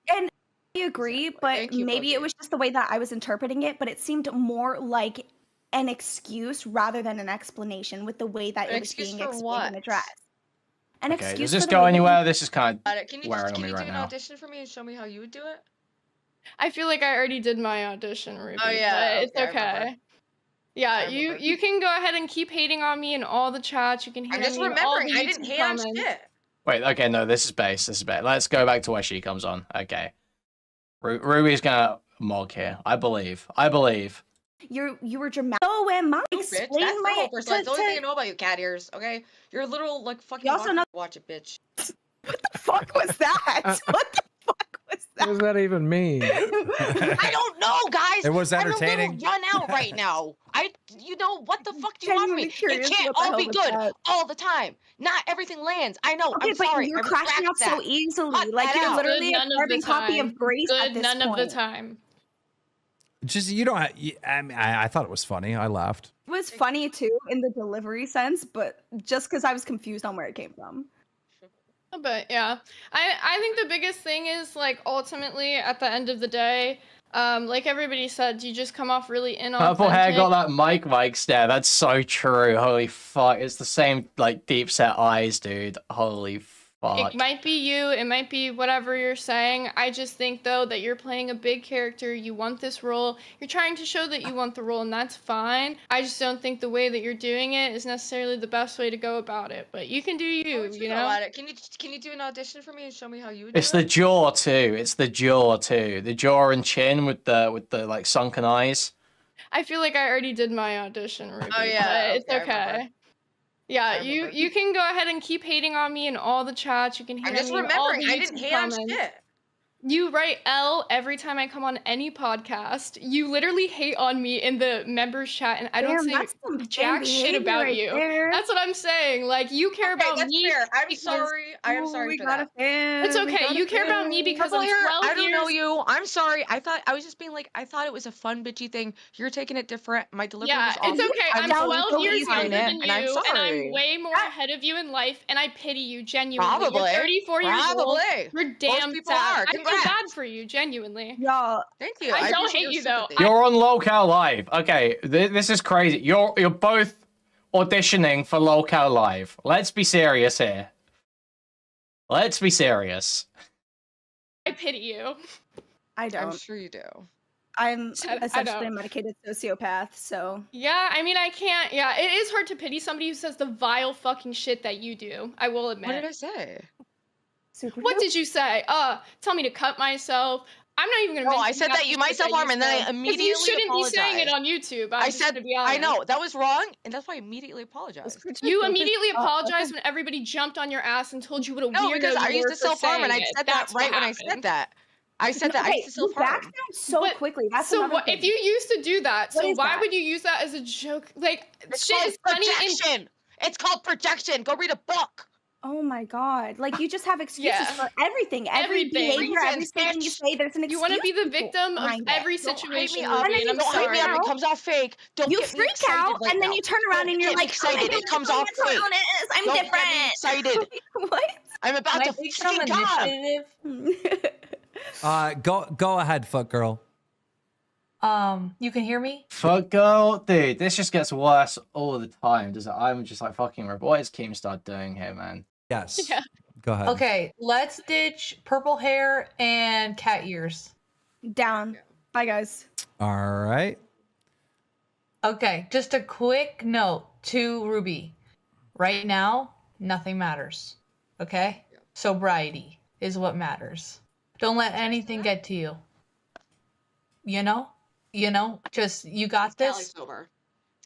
S10: And I agree, but maybe it was just the way that I was interpreting it, but it seemed more like an excuse rather than an explanation with the way that it was being explained and addressed. An
S14: Okay,
S10: excuse
S14: does this
S10: for the
S14: go
S10: way that
S14: anywhere? This is kind
S13: Got
S14: of
S13: it. Can you
S14: wearing on
S13: can
S14: me
S13: you do
S14: right
S13: an
S14: now.
S13: audition for me and show me how you would do it?
S20: I feel like I already did my audition, Ruby.
S13: Oh, yeah,
S20: but it's
S13: okay, I remember.
S20: okay. Yeah,
S13: I
S20: you
S13: remember.
S20: you can go ahead and keep hating on me in all the chats. You can hate
S13: I'm
S20: on
S13: just
S20: me in all the
S13: remembering. I didn't
S20: YouTube
S13: hate on
S20: comments.
S13: shit.
S14: Wait, okay, no, this is base. This is base. Let's go back to where she comes on. Okay. Ruby's gonna mog here. I believe.
S10: you were dramatic. So am I.
S13: Bitch,
S10: Explain
S13: that's
S10: my
S13: normal person. That's the only thing I know about you, cat ears. Okay, you're a little like fucking.
S10: You also know-
S13: Watch it, bitch.
S10: fuck was that? What the fuck was
S8: What does that even mean?
S12: I don't know, guys.
S6: It was
S12: I'm a
S6: entertaining.
S12: little run out right now. You know, what the fuck do you want from me?
S10: Genuinely
S12: It
S10: curious
S12: can't
S10: what the
S12: all
S10: hell
S12: be
S10: was
S12: good
S10: that.
S12: all the time. Not everything lands. I know.
S10: Okay,
S12: I'm
S10: but
S12: sorry.
S10: you're
S12: I
S10: crashing
S12: retract
S10: out so
S12: that.
S10: easily.
S12: Cut
S10: Like
S12: that
S10: you're
S12: out.
S10: literally
S20: Good
S10: a
S20: none of
S10: carbon
S20: the
S10: copy
S20: time.
S10: of Grace
S20: Good
S10: at this
S20: none
S10: point.
S20: of the time.
S6: Just you don't. I mean, I thought it was funny. I laughed.
S10: It was funny too in the delivery sense, but just because I was confused on where it came from.
S20: But yeah, I think the biggest thing is like ultimately at the end of the day, like everybody said, you just come off really inauthentic.
S14: Purple hair got that Mike stare. That's so true. Holy fuck. It's the same, like, deep set eyes, dude. Holy fuck.
S20: It might be you, it might be whatever you're saying. I just think though that you're playing a big character, you want this role, you're trying to show that you want the role, and that's fine. I just don't think the way that you're doing it is necessarily the best way to go about it. But you can do you know?
S13: At it. Can you do an audition for me and show me how you would do
S14: It's the
S13: it?
S14: jaw too. It's the jaw too. The jaw and chin with the like sunken eyes.
S20: I feel like I already did my audition, Ruby.
S13: Oh, yeah,
S20: but it's
S13: okay, I
S20: okay.
S13: remember.
S20: Yeah, you can go ahead and keep hating on me in all the chats. You can hate
S13: I'm just
S20: on me in all the
S13: remembering. I didn't
S20: YouTube
S13: hate on
S20: comments.
S13: shit.
S20: You write L every time I come on any podcast. You literally hate on me in the members chat, and I don't
S10: Damn,
S20: say
S10: that's some
S20: jack
S10: fan
S20: shit
S10: behavior
S20: about
S10: right
S20: you.
S10: there.
S20: That's what I'm saying. Like you care about
S13: that's
S20: me.
S13: fair. I'm
S20: because-
S13: sorry. I am sorry
S10: we
S13: for
S10: got
S13: that.
S10: a fan.
S20: It's okay. You care about me because
S13: Purple
S20: I'm
S13: hair,
S20: 12
S13: I don't know
S20: years.
S13: you. I'm sorry. I was just being like, I thought it was a fun bitchy thing. You're taking it different. My delivery
S20: Yeah,
S13: was
S20: it's
S13: awful.
S20: okay. I'm
S13: so
S20: 12 years
S13: easy on
S20: younger
S13: it,
S20: than you,
S13: and I'm sorry.
S20: I'm way more ahead of you in life, and I pity you genuinely.
S13: Probably.
S20: You're 34 years old.
S13: Probably.
S20: You're damn
S13: people
S20: sad.
S13: are.
S20: I feel bad for you, genuinely.
S10: Y'all,
S13: Thank you.
S20: I don't
S13: appreciate
S20: hate
S13: your
S20: you though.
S13: sympathy.
S14: You're on Lolcow Live. Okay, this is crazy. You're both auditioning for Lolcow Live. Let's be serious here. Let's be serious.
S20: I pity you.
S10: I don't.
S13: I'm sure you do.
S10: I'm
S20: I
S10: essentially a
S20: don't.
S10: medicated sociopath, so
S20: Yeah, I mean, I can't. Yeah, it is hard to pity somebody who says the vile fucking shit that you do. I will admit.
S13: What did I say?
S20: What did you say? Tell me to cut myself. I'm not even gonna.
S13: No,
S20: mention
S13: I said
S20: half
S13: that
S20: the
S13: you
S20: shit
S13: might self-harm, and then I
S20: said, 'cause
S13: immediately
S20: you shouldn't be saying it
S13: apologized.
S20: on YouTube.
S13: I
S20: just
S13: said,
S20: gonna be
S13: I
S20: honest.
S13: know, that was wrong, and that's why I immediately apologized.
S20: You immediately apologized when everybody jumped on your ass and told you what a
S13: No,
S20: weirdo
S13: because I
S20: you
S13: used
S20: were
S13: to
S20: for
S13: self-harm, and I
S20: saying it.
S13: said that
S20: That's what
S13: right when I
S20: happened.
S13: said that. I said that I
S10: Okay,
S13: used to
S10: you back
S13: self-harm.
S10: down so quickly. That's
S20: So
S10: another
S20: what?
S10: thing.
S20: If you used to do that,
S10: What
S20: so
S10: is
S20: why
S10: that?
S20: would you use that as a joke? Like
S13: It's
S20: shit
S13: called
S20: is funny in.
S13: projection. It's called projection. Go read a book.
S10: Oh my god! Like you just have excuses
S20: Yeah.
S10: for everything. Every
S20: Everything.
S10: behavior, every
S13: Reasons,
S10: statement you
S13: bitch.
S10: say, there's an excuse.
S20: You want to be the victim of
S10: behind it.
S20: every
S13: Don't hype
S20: situation,
S13: me up.
S20: Ruby, and I'm
S13: Don't hype me up.
S20: sorry.
S13: It comes off fake. Don't
S10: You
S13: get me
S10: freak
S13: excited
S10: out,
S13: like
S10: and then
S13: that.
S10: you turn around
S13: Don't
S10: and you're
S13: get me
S10: like,
S13: excited. It comes off fake.
S10: I'm
S13: Don't
S10: different.
S13: get me excited.
S10: What?
S13: I'm about to
S15: take some
S13: fucking go.
S6: Go ahead, foot girl.
S15: You can hear me?
S14: Fuck girl, dude, this just gets worse all the time. Does it? I'm just like fucking. What is Keemstar doing here, man?
S6: Yes.
S20: Yeah.
S6: Go ahead.
S15: Okay, let's ditch purple hair and cat ears.
S10: Down. Bye, guys.
S6: All right.
S15: Okay, just a quick note to Ruby. Right now, nothing matters. Okay? Sobriety is what matters. Don't let anything get to you. You know? Just you got
S13: Cali
S15: this.
S13: sober.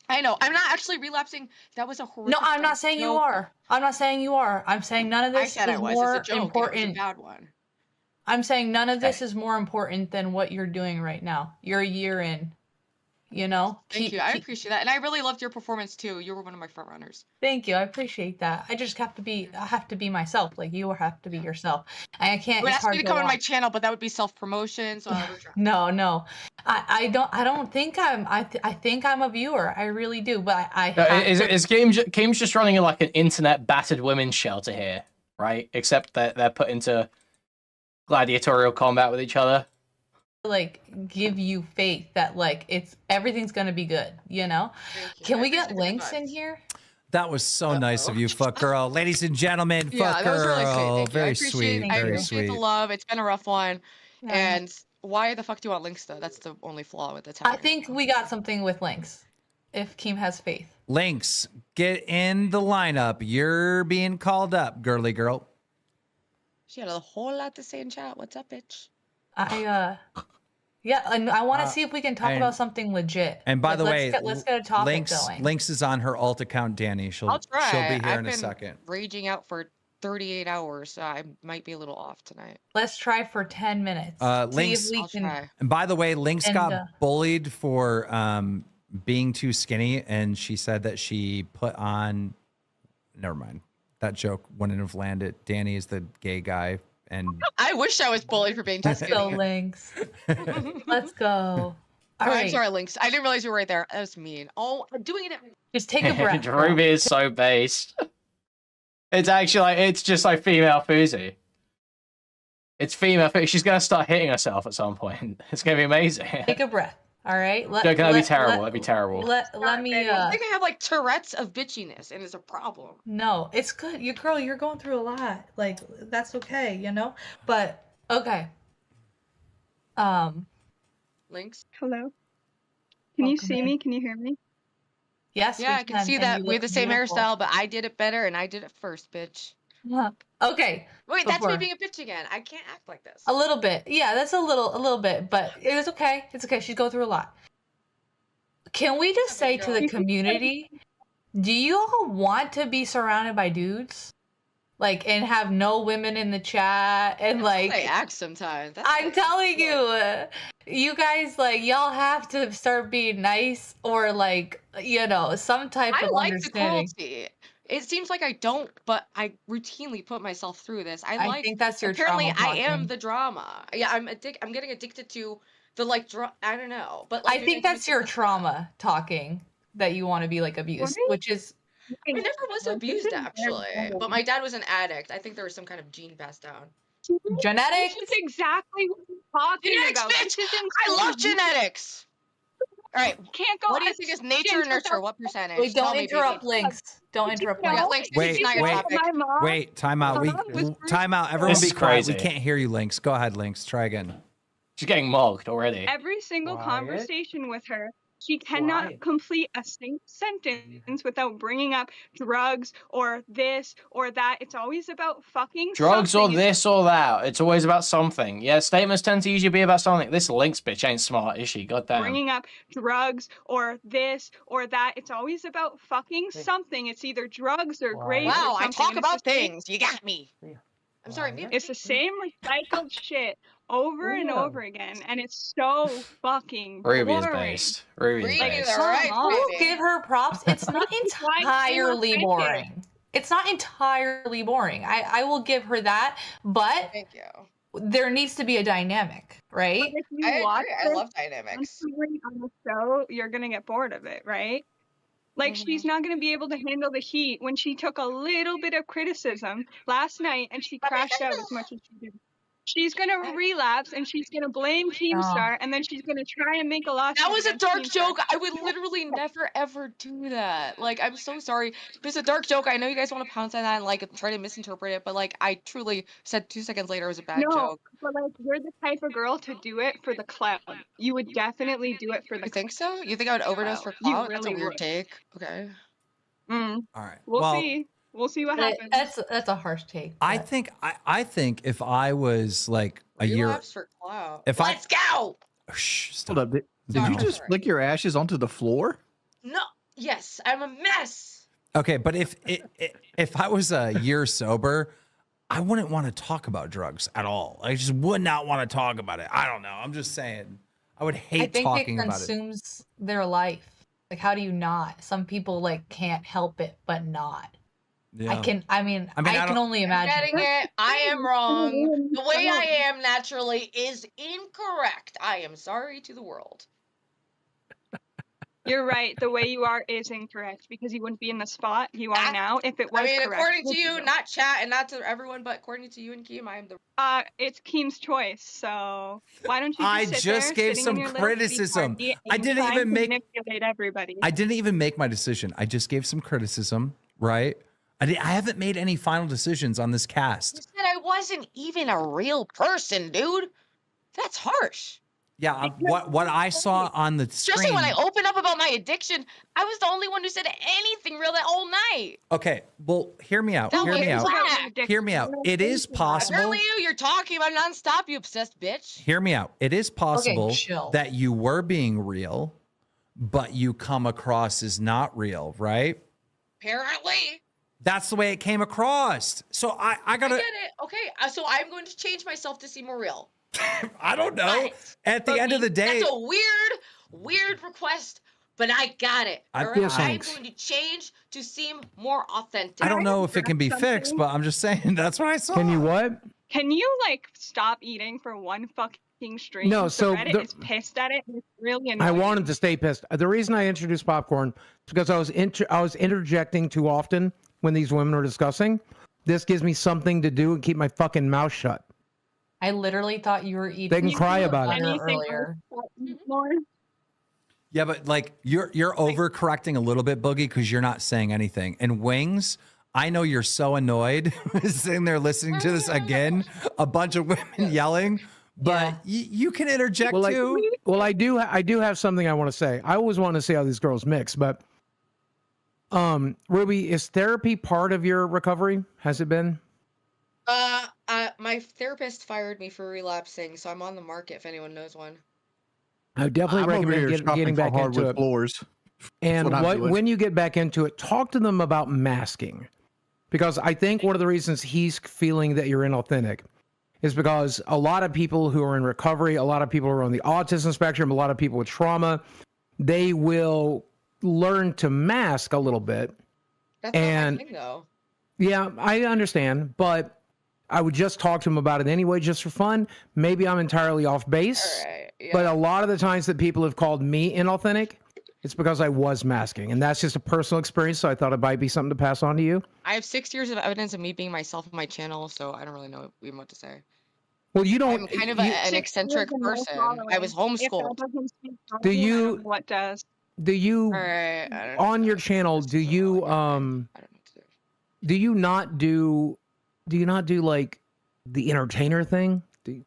S13: I know. I'm not actually relapsing. That was a horrific.
S15: No, I'm not saying you
S13: joke.
S15: are. I'm not saying you are. I'm saying none of
S13: I
S15: this
S13: said
S15: is
S13: I was.
S15: more
S13: It's a joke.
S15: important.
S13: It was a bad one.
S15: I'm saying none of this is more important than what you're doing right now. You're a year in. You know.
S13: Thank you. I appreciate that, and I really loved your performance too. You were one of my front runners.
S15: Thank you. I appreciate that. I just have to be. I have to be myself. Like you have to be yourself. I can't.
S13: You would
S15: It's
S13: ask
S15: hard
S13: me to
S15: to
S13: come on my
S15: watch.
S13: channel, but that would be self-promotion, so I never tried.
S15: No, no. I don't think I'm. I think I'm a viewer. I really do. But I have
S14: Is Game's just running like an internet battered women's shelter here, right? Except that they're put into gladiatorial combat with each other.
S15: like give you faith that like everything's gonna be good, you know? Can we get links in here?
S6: That was so nice of you, fuck girl. Ladies and gentlemen,
S13: Yeah,
S6: fuck
S13: that was really sweet.
S6: girl.
S13: Thank you.
S6: Very
S13: I
S6: sweet.
S13: appreciate
S6: Very
S13: the
S6: sweet.
S13: love. It's been a rough one.
S15: Yeah.
S13: And why the fuck do you want links though? That's the only flaw with the
S15: I think we got something with links. If Keem has faith.
S6: Links, get in the lineup. You're being called up, girly girl.
S13: She had a whole lot to say in chat. What's up, bitch?
S15: Yeah, and I want to see if we can talk
S6: and-
S15: about something legit.
S6: And by
S15: Like,
S6: the way,
S15: let's get a topic
S6: Links
S15: going.
S6: Links is on her alt account, Danny. She'll
S13: I'll try.
S6: she'll be here
S13: I've
S6: in a
S13: been
S6: second.
S13: raging out for 38 hours, so I might be a little off tonight.
S15: Let's try for 10 minutes.
S6: Links,
S15: See if we can.
S6: and by the way, Links
S15: And,
S6: got bullied for being too skinny, and she said that she put on. Never mind, that joke wouldn't have landed. Danny is the gay guy, and
S13: I wish I was bullied for being too
S15: Let's go,
S13: skinny.
S15: Links. Let's go. All
S13: I'm
S15: right.
S13: sorry, Links. I didn't realize you were right there. That was mean. Oh, I'm doing it.
S15: Just take a breath. bro.
S14: Ruby is so based. It's actually like, it's just like female Fuzi. It's female. She's gonna start hitting herself at some point. It's gonna be amazing.
S15: Take a breath. All right.
S14: That'd be terrible. That'd be terrible.
S15: Let me.
S13: I think I have like Tourette's of bitchiness, and it's a problem.
S15: No, it's good. You're going through a lot. Like that's okay, you know. But okay.
S13: Links.
S21: Hello. Can you see me? Can you hear me?
S15: Yes.
S13: Yeah, I can see that we have the same hairstyle, but I did it better, and I did it first, bitch.
S15: Yeah. Okay.
S13: Wait, that's me
S15: Before.
S13: being a bitch again. I can't act like this.
S15: A little bit. Yeah, that's a little bit, but it was okay. It's okay. She's going through a lot. Can we just say to the community, do you all want to be surrounded by dudes? Like, and have no women in the chat and like
S13: I act sometimes.
S15: I'm telling you, you guys, like, y'all have to start being nice or like, you know, some type
S13: I
S15: of
S13: like the
S15: understanding.
S13: cruelty. It seems like I don't, but I routinely put myself through this. I
S15: think that's your
S13: apparently
S15: trauma
S13: I am
S15: talking.
S13: the drama. Yeah, I'm getting addicted to the like I don't know, but
S15: I
S13: like,
S15: think that's your trauma talking that you want to be like abused, which is
S13: I never was abused actually, but my dad was an addict. I think there was some kind of gene passed down.
S15: genetics.
S21: This is exactly what I'm talking
S13: Genetics,
S21: about.
S13: bitch!
S21: This is
S13: I love genetics. All right,
S21: Can't go.
S13: what do you think is nature or nurture? What percentage?
S15: Wait,
S13: Tell
S15: don't
S13: me,
S15: interrupt
S13: baby.
S15: links. Don't interrupt
S13: Yeah,
S15: links.
S13: Links, this
S6: Wait,
S13: is not your
S6: wait,
S13: topic.
S6: wait, time out. Time out. Everyone
S14: This
S6: be
S14: is
S6: quiet. We
S14: crazy.
S6: can't hear you, Links. Go ahead, Links. Try again.
S14: She's getting mugged already.
S21: Every single
S14: Quiet.
S21: conversation with her, she cannot complete a sentence without bringing up drugs or this or that. It's always about fucking
S14: Drugs or
S21: something.
S14: this or that. It's always about something. Yeah, statements tend to usually be about something. This Links bitch ain't smart, is she? Goddamn.
S21: Bringing up drugs or this or that. It's always about fucking something. It's either drugs or grades.
S13: Wow,
S21: or
S13: I
S21: something.
S13: talk
S21: And it's
S13: about
S21: the same-
S13: things. You got me. I'm sorry.
S21: It's the same recycled shit over and over again, and it's so fucking
S14: Ruby is
S21: boring.
S14: based. Ruby is based.
S15: I will give her props. It's not entirely
S21: thinking.
S15: boring. It's not entirely boring. I will give her that, but
S13: Thank you.
S15: there needs to be a dynamic, right?
S21: If you
S13: I
S21: watch
S13: agree. I
S21: this
S13: love dynamics.
S21: constantly on the show, you're gonna get bored of it, right? Like she's not gonna be able to handle the heat when she took a little bit of criticism last night and she crashed out as much as she did. She's gonna relapse and she's gonna blame Keemstar and then she's gonna try and make a lawsuit.
S13: That was a
S21: against
S13: dark
S21: Keemstar.
S13: joke. I would literally never ever do that. Like, I'm so sorry. It's a dark joke. I know you guys want to pounce on that and like try to misinterpret it, but like, I truly said 2 seconds later it was a bad
S21: No,
S13: joke.
S21: but like you're the type of girl to do it for the clout. You would definitely do it for the.
S13: You think so? You think I would overdose for
S21: You
S13: clout? That's a
S21: really
S13: weird
S21: would.
S13: take. Okay.
S21: Mm.
S6: All right.
S21: We'll
S6: Well,
S21: see. We'll see what happens.
S15: That's a harsh take.
S6: I think if I was like a year,
S13: Relapse for clout.
S6: if
S13: Let's go.
S6: Shh, stop.
S7: Hold up. Did you just flick your ashes onto the floor?
S13: No. Yes, I'm a mess.
S6: Okay, but if I was a year sober, I wouldn't want to talk about drugs at all. I just would not want to talk about it. I don't know. I'm just saying. I would
S15: I
S6: hate
S15: think
S6: talking
S15: it
S6: about it.
S15: consumes their life. Like, how do you not? Some people like can't help it, but not.
S6: Yeah.
S15: I mean, I
S6: I
S15: can
S6: don't-
S15: only
S13: I'm
S15: imagine.
S13: getting it. I am wrong. The way I am naturally is incorrect. I am sorry to the world.
S1: You're right. The way you are is incorrect because you wouldn't be in the spot you are now if it was
S13: I mean,
S1: correct.
S13: according to
S1: with
S13: you, not chat and not to everyone, but according to you and Keem, I am the.
S1: It's Keem's choice. So why don't you just
S6: I
S1: sit
S6: just
S1: there,
S6: gave
S1: sitting
S6: some
S1: in your little pity
S6: criticism.
S1: party
S6: I
S1: and
S6: didn't
S1: trying
S6: even
S1: to
S6: make-
S1: manipulate everybody.
S6: I didn't even make my decision. I just gave some criticism, right? I haven't made any final decisions on this
S13: You
S6: cast.
S13: said I wasn't even a real person, dude. That's harsh.
S6: Yeah, what I saw on the
S13: Especially
S6: screen.
S13: when I opened up about my addiction, I was the only one who said anything real that whole night.
S6: Okay, well, hear me out.
S13: That
S6: Hear
S13: was
S6: me out.
S13: whack.
S6: Hear me out. It is possible.
S13: Apparently you're talking about nonstop, you obsessed bitch.
S6: Hear me out. It is possible
S13: chill.
S6: that you were being real, but you come across as not real, right?
S13: Apparently.
S6: That's the way it came across. So I gotta.
S13: I get it. Okay, so I'm going to change myself to seem more real.
S6: I don't know. At the end of the day,
S13: That's a weird request, but I got it.
S6: I-
S13: All right?
S6: Yeah,
S13: I'm
S6: thanks.
S13: going to change to seem more authentic.
S6: I don't know if it can be fixed, but I'm just saying that's what I saw.
S8: Can you what?
S1: Can you like stop eating for one fucking stream?
S8: No, so
S1: Reddit
S8: the-
S1: is pissed at it. And it's really
S8: I
S1: annoying.
S8: wanted to stay pissed. The reason I introduced popcorn is because I was interjecting too often when these women were discussing. This gives me something to do and keep my fucking mouth shut.
S15: I literally thought you were eating.
S8: They can cry about it.
S15: Earlier.
S6: Yeah, but like you're overcorrecting a little bit, Boogie, because you're not saying anything. And Wings, I know you're so annoyed sitting there listening to this again, a bunch of women yelling, but you can interject
S8: Well,
S6: too.
S8: Well, I do have something I want to say. I always want to see how these girls mix, but Ruby, is therapy part of your recovery? Has it been?
S13: My therapist fired me for relapsing, so I'm on the market if anyone knows one.
S8: I definitely
S7: I'm over
S8: recommend
S7: here shopping
S8: getting
S7: for
S8: back into
S7: hardwood
S8: it.
S7: floors.
S8: And
S7: That's what I'm doing.
S8: when you get back into it, talk to them about masking. Because I think one of the reasons he's feeling that you're inauthentic is because a lot of people who are in recovery, a lot of people who are on the autism spectrum, a lot of people with trauma, they will learn to mask a little bit.
S13: That's not my thing, though.
S8: Yeah, I understand, but I would just talk to him about it anyway, just for fun. Maybe I'm entirely off base, but a lot of the times that people have called me inauthentic, it's because I was masking, and that's just a personal experience. So I thought it might be something to pass on to you.
S13: I have 6 years of evidence of me being myself on my channel, so I don't really know even what to say.
S8: Well, you don't.
S13: I'm kind of
S8: you-
S13: an eccentric person. I was homeschooled.
S8: Do you?
S1: What does?
S8: Do you?
S13: Alright, I don't
S8: On your channel, do you do you not do? Do you not do like the entertainer thing? Do you,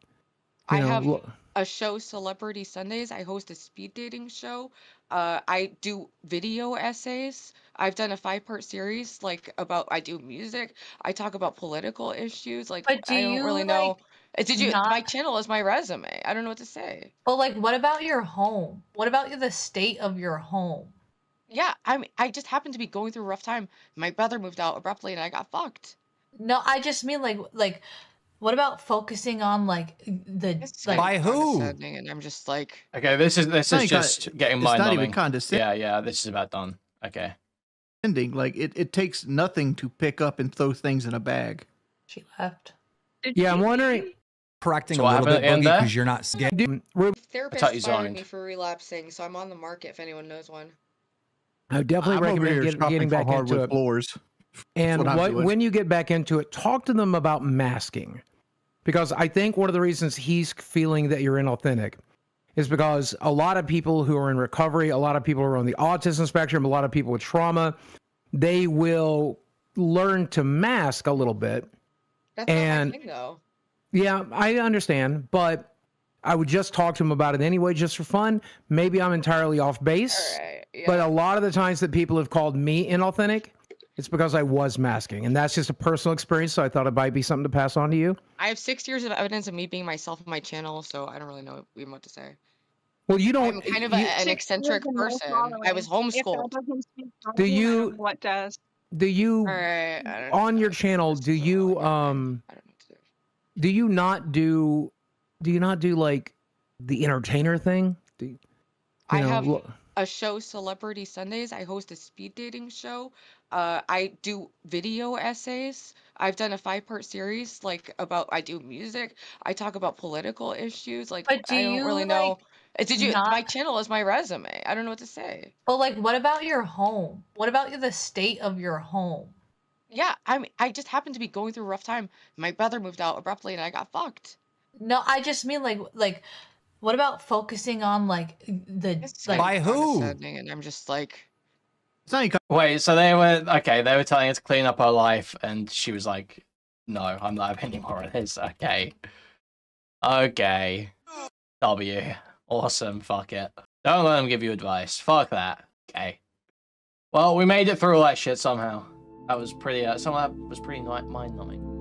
S13: I
S8: know,
S13: have
S8: look-
S13: a show, Celebrity Sundays. I host a speed dating show. I do video essays. I've done a 5-part series, like about I do music. I talk about political issues. Like
S15: But do
S13: I don't
S15: you,
S13: really know.
S15: like,
S13: Did you?
S15: not-
S13: My channel is my resume. I don't know what to say.
S15: But like, what about your home? What about the state of your home?
S13: Yeah, I just happened to be going through a rough time. My brother moved out abruptly, and I got fucked.
S15: No, I just mean like, what about focusing on like the like
S6: By who?
S13: Condescending, and I'm just like,
S14: Okay, this is
S7: not
S14: just getting
S7: it's
S14: mind
S7: not even
S14: numbing.
S7: condescending.
S14: Yeah, this is about done. Okay.
S7: Like it takes nothing to pick up and throw things in a bag.
S15: She left.
S8: Yeah, I'm wondering.
S6: Correcting
S14: So
S6: a
S14: what
S6: little bit,
S14: happened at
S6: Boogie,
S14: the end
S6: because you're not scared.
S13: therapist
S14: thought you
S13: fired
S14: zoned.
S13: me for relapsing, so I'm on the market if anyone knows one.
S8: I definitely
S7: I'm over
S8: recommend
S7: here shopping
S8: getting
S7: for
S8: back into
S7: hardwood
S8: it.
S7: floors.
S8: And
S7: That's what I'm doing.
S8: when you get back into it, talk to them about masking. Because I think one of the reasons he's feeling that you're inauthentic is because a lot of people who are in recovery, a lot of people who are on the autism spectrum, a lot of people with trauma, they will learn to mask a little bit.
S13: That's
S8: And
S13: not my thing, though.
S8: yeah, I understand, but I would just talk to him about it anyway, just for fun. Maybe I'm entirely off base, but a lot of the times that people have called me inauthentic, it's because I was masking, and that's just a personal experience. So I thought it might be something to pass on to you.
S13: I have 6 years of evidence of me being myself on my channel, so I don't really know even what to say.
S8: Well, you don't.
S13: I'm kind of
S8: you-
S13: an eccentric person. I was homeschooled.
S8: Do you?
S1: What does?
S8: Do you?
S13: Alright, I don't
S8: On your channel, do you? Do you not do? Do you not do like the entertainer thing?
S13: I have a show, Celebrity Sundays. I host a speed dating show. I do video essays. I've done a 5-part series, like about I do music. I talk about political issues. Like
S15: But do
S13: I don't
S15: you
S13: really know. Did you?
S15: not?
S13: My channel is my resume. I don't know what to say.
S15: But like, what about your home? What about the state of your home?
S13: Yeah, I just happened to be going through a rough time. My brother moved out abruptly, and I got fucked.
S15: No, I just mean like, what about focusing on like the like
S6: By who?
S13: And I'm just like,
S14: Wait, so they were they were telling her to clean up her life, and she was like, "No, I'm not having any more of this." Okay, W, awesome. Fuck it. Don't let them give you advice. Fuck that. Okay. Well, we made it through all that shit somehow. That was pretty. Some of that was pretty mind-numbing.